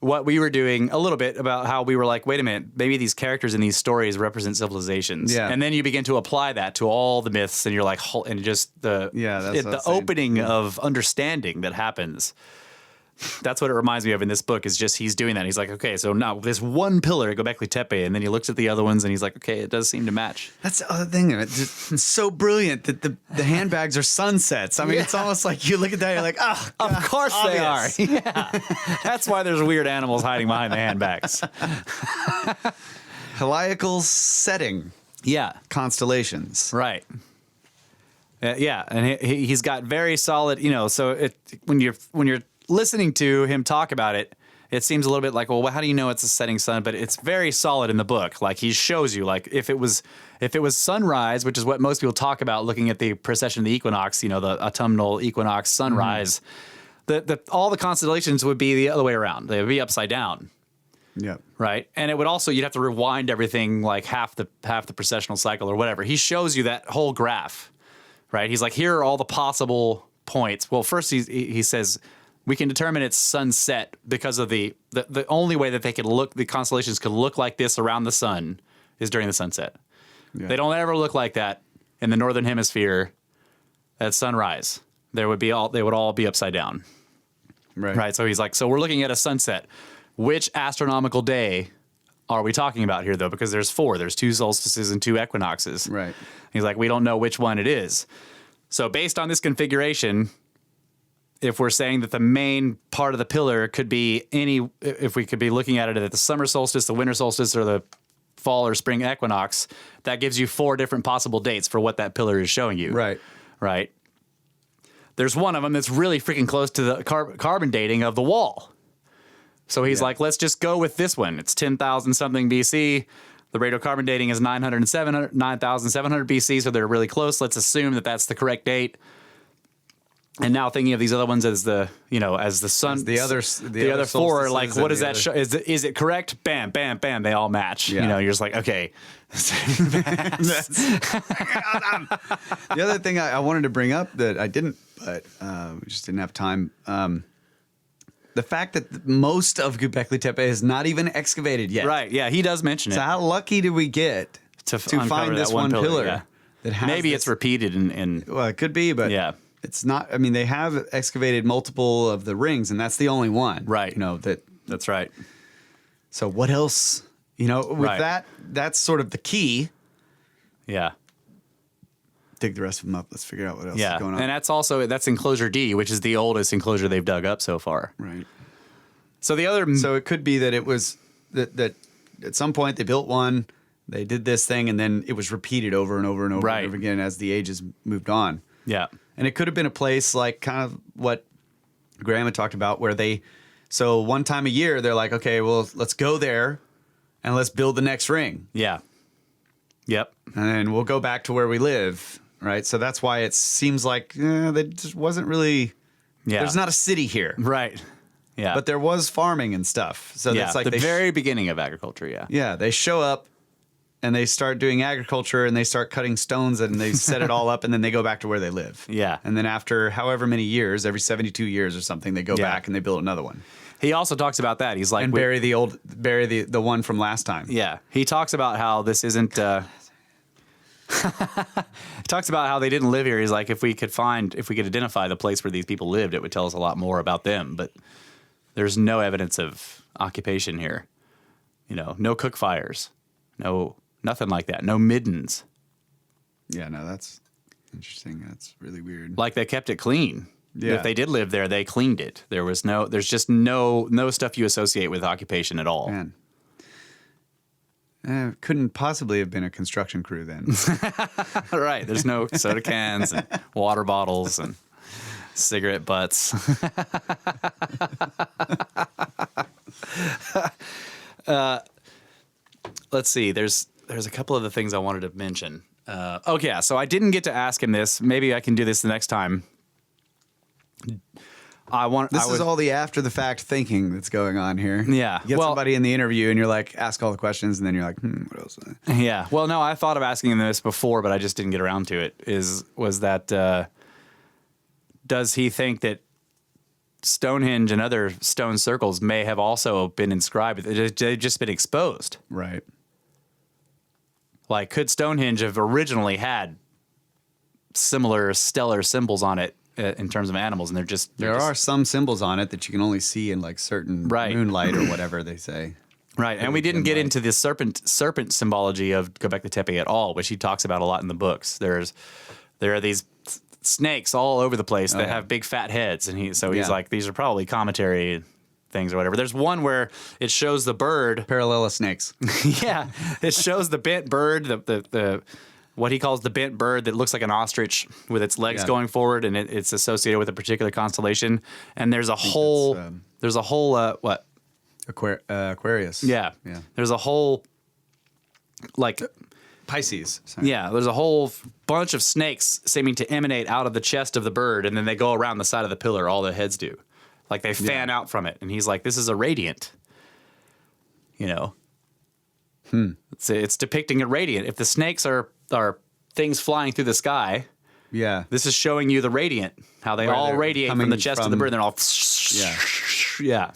S1: what we were doing a little bit about how we were like, wait a minute, maybe these characters in these stories represent civilizations.
S2: Yeah.
S1: And then you begin to apply that to all the myths, and you're like, and just the opening of understanding that happens. That's what it reminds me of in this book, is just he's doing that. He's like, okay, so now this one pillar at Gobekli Tepe, and then he looks at the other ones and he's like, okay, it does seem to match.
S2: That's the other thing. It's so brilliant that the handbags are sunsets. I mean, it's almost like you look at that, you're like, oh, God,
S1: of course
S2: obvious.
S1: They are. Yeah. That's why there's weird animals hiding behind the handbags.
S2: Heliacal setting.
S1: Yeah.
S2: Constellations.
S1: Right. Yeah, and he's got very solid, so when you're listening to him talk about it, it seems a little bit like, well, how do you know it's a setting sun? But it's very solid in the book. Like he shows you, like if it was sunrise, which is what most people talk about looking at the precession of the equinox, the autumnal equinox sunrise, all the constellations would be the other way around. They would be upside down.
S2: Yep.
S1: Right. And it would also, you'd have to rewind everything like half the precessional cycle or whatever. He shows you that whole graph, right? He's like, here are all the possible points. Well, first he says, we can determine it's sunset because of the only way that the constellations could look like this around the sun is during the sunset. Yeah. They don't ever look like that in the northern hemisphere at sunrise. They would all be upside down. Right. So he's like, so we're looking at a sunset. Which astronomical day are we talking about here, though? Because there's 4. There's 2 solstices and 2 equinoxes.
S2: Right.
S1: He's like, we don't know which one it is. So based on this configuration, if we're saying that the main part of the pillar could be if we could be looking at it at the summer solstice, the winter solstice, or the fall or spring equinox, that gives you 4 different possible dates for what that pillar is showing you.
S2: Right.
S1: Right. There's one of them that's really freaking close to the carbon dating of the wall. So he's like, let's just go with this one. It's 10,000 something BC. The radiocarbon dating is 9,700 BC, so they're really close. Let's assume that that's the correct date. And now thinking of these other ones as the sun,
S2: as the other
S1: 4, like what does that show? Is it correct? Bam, bam, bam. They all match.
S2: Yeah.
S1: You're just like, okay.
S2: The other thing I wanted to bring up that I didn't, but we just didn't have time. The fact that most of Gobekli Tepe is not even excavated yet.
S1: Right. Yeah, he does mention it.
S2: So how lucky did we get to find this one pillar?
S1: Yeah.
S2: That has
S1: maybe it's repeated in.
S2: Well, it could be, but
S1: yeah.
S2: It's not. I mean, they have excavated multiple of the rings, and that's the only one.
S1: Right.
S2: That's
S1: right.
S2: So what else? With that's sort of the key.
S1: Yeah.
S2: Dig the rest of them up. Let's figure out what else is going on.
S1: And that's enclosure D, which is the oldest enclosure they've dug up so far.
S2: Right.
S1: So
S2: So it could be that it was that at some point they built one, they did this thing, and then it was repeated over and over and over and over again as the ages moved on.
S1: Yeah.
S2: And it could have been a place like kind of what Graham had talked about, where so one time a year they're like, okay, well, let's go there and let's build the next ring.
S1: Yeah. Yep.
S2: And then we'll go back to where we live. Right. So that's why it seems like that just wasn't really. Yeah. There's not a city here.
S1: Right. Yeah.
S2: But there was farming and stuff. So that's like
S1: the very beginning of agriculture. Yeah.
S2: Yeah. They show up and they start doing agriculture and they start cutting stones and they set it all up and then they go back to where they live.
S1: Yeah.
S2: And then after however many years, every 72 years or something, they go back and they build another one.
S1: He also talks about that. He's like,
S2: and bury the one from last time.
S1: Yeah. He talks about how this isn't. He talks about how they didn't live here. He's like, if we could identify the place where these people lived, it would tell us a lot more about them. But there's no evidence of occupation here. No cook fires, nothing like that. No middens.
S2: Yeah, no, that's interesting. That's really weird.
S1: Like they kept it clean.
S2: Yeah.
S1: If they did live there, they cleaned it. There's just no stuff you associate with occupation at all.
S2: Man. Couldn't possibly have been a construction crew then.
S1: Right. There's no soda cans and water bottles and cigarette butts. Let's see. There's a couple of the things I wanted to mention. So I didn't get to ask him this. Maybe I can do this the next time.
S2: This is all the after the fact thinking that's going on here.
S1: Yeah.
S2: You get somebody in the interview and you're like, ask all the questions, and then you're like, what else?
S1: Yeah. Well, no, I thought of asking him this before, but I just didn't get around to it. Does he think that Stonehenge and other stone circles may have also been inscribed? They've just been exposed.
S2: Right.
S1: Like, could Stonehenge have originally had similar stellar symbols on it in terms of animals, and there
S2: are some symbols on it that you can only see in like certain moonlight or whatever they say.
S1: Right, and we didn't get into the serpent symbology of Gobekli Tepe at all, which he talks about a lot in the books. There are these snakes all over the place that have big fat heads, and he's like, these are probably cometary things or whatever. There's one where it shows the bird
S2: parallel snakes.
S1: Yeah, it shows the bent bird, the what he calls the bent bird that looks like an ostrich with its legs going forward, and it's associated with a particular constellation. And there's a whole what?
S2: Aquarius.
S1: Yeah.
S2: Yeah.
S1: There's a whole, like,
S2: Pisces. Sorry.
S1: yeah, there's a whole bunch of snakes seeming to emanate out of the chest of the bird, and then they go around the side of the pillar. All the heads do. Like, they fan out from it. And he's like, this is a radiant. You know? It's depicting a radiant. If the snakes are things flying through the sky,
S2: Yeah.
S1: this is showing you the radiant, how they
S2: Where
S1: all
S2: they're
S1: radiate from
S2: coming
S1: the chest of the
S2: from-
S1: bird. They're all,
S2: Yeah.
S1: yeah,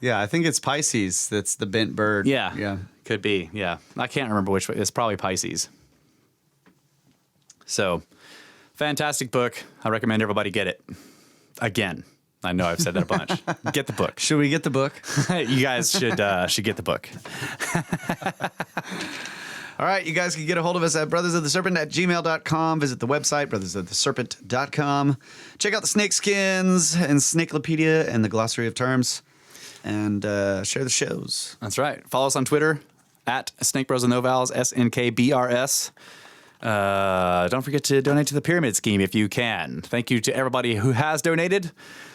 S2: Yeah, I think it's Pisces that's the bent bird.
S1: yeah,
S2: Yeah.
S1: could be, yeah. I can't remember which way. It's probably Pisces. So, fantastic book. I recommend everybody get it. Again, I know I've said that a bunch. Get the book.
S2: Should we get the book?
S1: You guys should get the book.
S2: All right, you guys can get a hold of us at brothersoftheserpent@gmail.com. Visit the website, brothersoftheserpent.com. Check out the snake skins and Snakelopedia and the glossary of terms. And share the shows.
S1: That's right. Follow us on Twitter at Snake Bros and No Vowels, SNKBRS. Don't forget to donate to the Pyramid Scheme if you can. Thank you to everybody who has donated.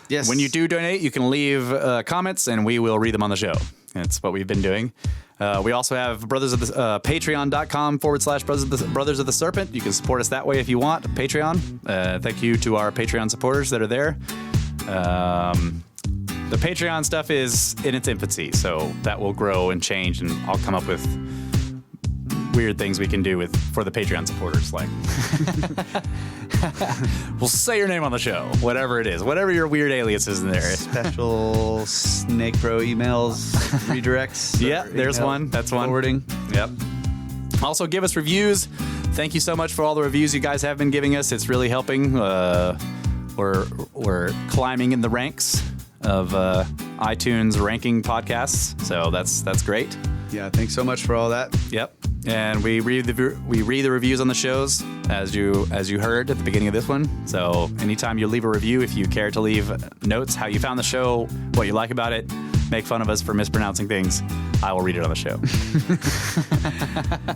S2: Yes.
S1: When you do donate, you can leave comments and we will read them on the show. That's what we've been doing. We also have Brothers of the patreon.com/Brothers of the Serpent. You can support us that way if you want. Patreon. Thank you to our Patreon supporters that are there. The Patreon stuff is in its infancy, so that will grow and change, and I'll come up with weird things we can do for the Patreon supporters. Like, we'll say your name on the show, whatever it is, whatever your weird alias is in there.
S2: Special Snake Bro emails, redirects.
S1: Yeah,
S2: or
S1: there's
S2: email
S1: one. That's one.
S2: Forwarding.
S1: Yep. Also, give us reviews. Thank you so much for all the reviews you guys have been giving us. It's really helping. We're climbing in the ranks of iTunes ranking podcasts, so that's great.
S2: Yeah, thanks so much for all that.
S1: Yep. And we read the reviews on the shows as you heard at the beginning of this one. So anytime you leave a review, if you care to leave notes, how you found the show, what you like about it, make fun of us for mispronouncing things, I will read it on the show.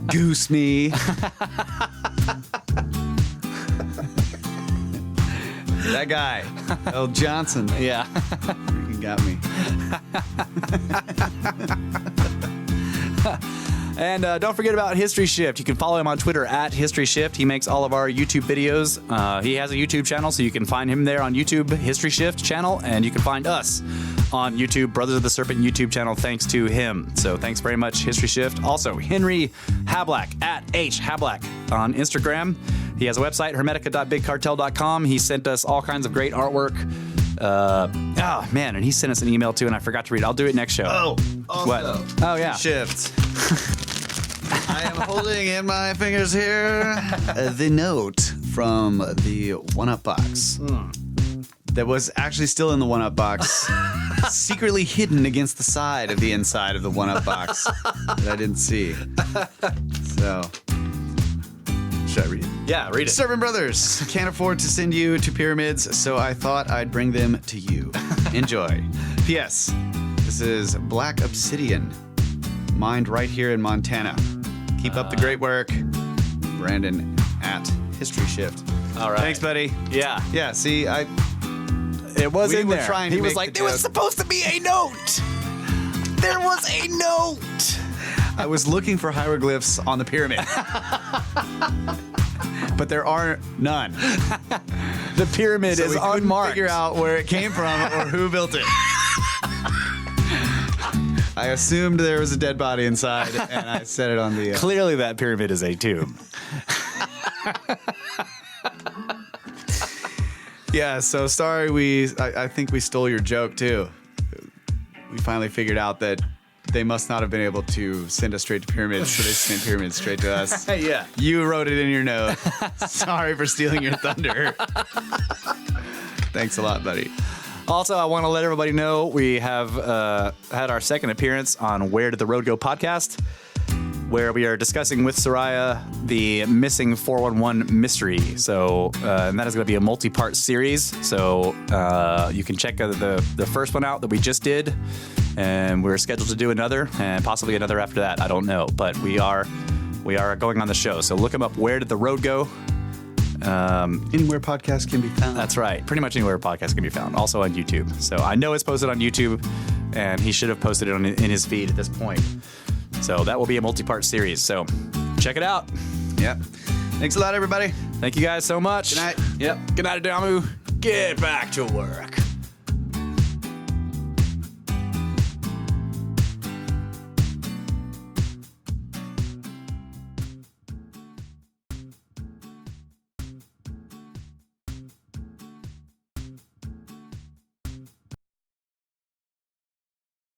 S2: Goose me. That guy, L. Johnson.
S1: Yeah.
S2: Freaking got me.
S1: And don't forget about History Shift. You can follow him on Twitter at History Shift. He makes all of our YouTube videos. He has a YouTube channel, so you can find him there on YouTube, History Shift channel, and you can find us on YouTube, Brothers of the Serpent YouTube channel, thanks to him. So thanks very much, History Shift. Also, Henry Hablack at H Hablack on Instagram. He has a website, hermetica.bigcartel.com. He sent us all kinds of great artwork. And he sent us an email too, and I forgot to read it. I'll do it next show.
S2: Oh, also,
S1: what? Oh, yeah.
S2: Shift. I am holding in my fingers here the note from the 1-Up box. That was actually still in the 1-Up box, secretly hidden against the side of the inside of the 1-Up box that I didn't see. So, should I read it?
S1: Yeah, read it.
S2: Serpent Brothers can't afford to send you to pyramids, so I thought I'd bring them to you. Enjoy. P.S. This is black obsidian, mined right here in Montana. Keep up the great work. Brandon at History Shift.
S1: All right.
S2: Thanks, buddy.
S1: Yeah.
S2: Yeah, see,
S1: It was
S2: We
S1: in
S2: were
S1: there.
S2: trying to
S1: he was
S2: make
S1: like,
S2: the
S1: there was
S2: joke.
S1: supposed to be a note. There was a note.
S2: I was looking for hieroglyphs on the pyramid. But there are none.
S1: The pyramid
S2: So
S1: is
S2: we couldn't
S1: unmarked.
S2: figure out where it came from or who built it. I assumed there was a dead body inside, and I set it on the...
S1: Clearly, that pyramid is a tomb.
S2: Yeah, so sorry I think we stole your joke, too. We finally figured out that they must not have been able to send us straight to pyramids, so they sent pyramids straight to us.
S1: Yeah.
S2: You wrote it in your note. Sorry for stealing your thunder. Thanks a lot, buddy.
S1: Also, I want to let everybody know we have had our second appearance on Where Did the Road Go podcast, where we are discussing with Soraya the missing 411 mystery. So, and that is going to be a multi-part series. So you can check the first one out that we just did, and we're scheduled to do another, and possibly another after that. I don't know, but we are going on the show. So look them up. Where Did the Road Go?
S2: Anywhere podcasts can be found.
S1: That's right. Pretty much anywhere podcasts can be found. Also on YouTube. So I know it's posted on YouTube. and he should have posted it in his feed at this point. So that will be a multi-part series. So check it out.
S2: Yep. Thanks a lot, everybody.
S1: Thank you guys so much.
S2: Good night.
S1: Yep. Good night, Adamu. Get back to work.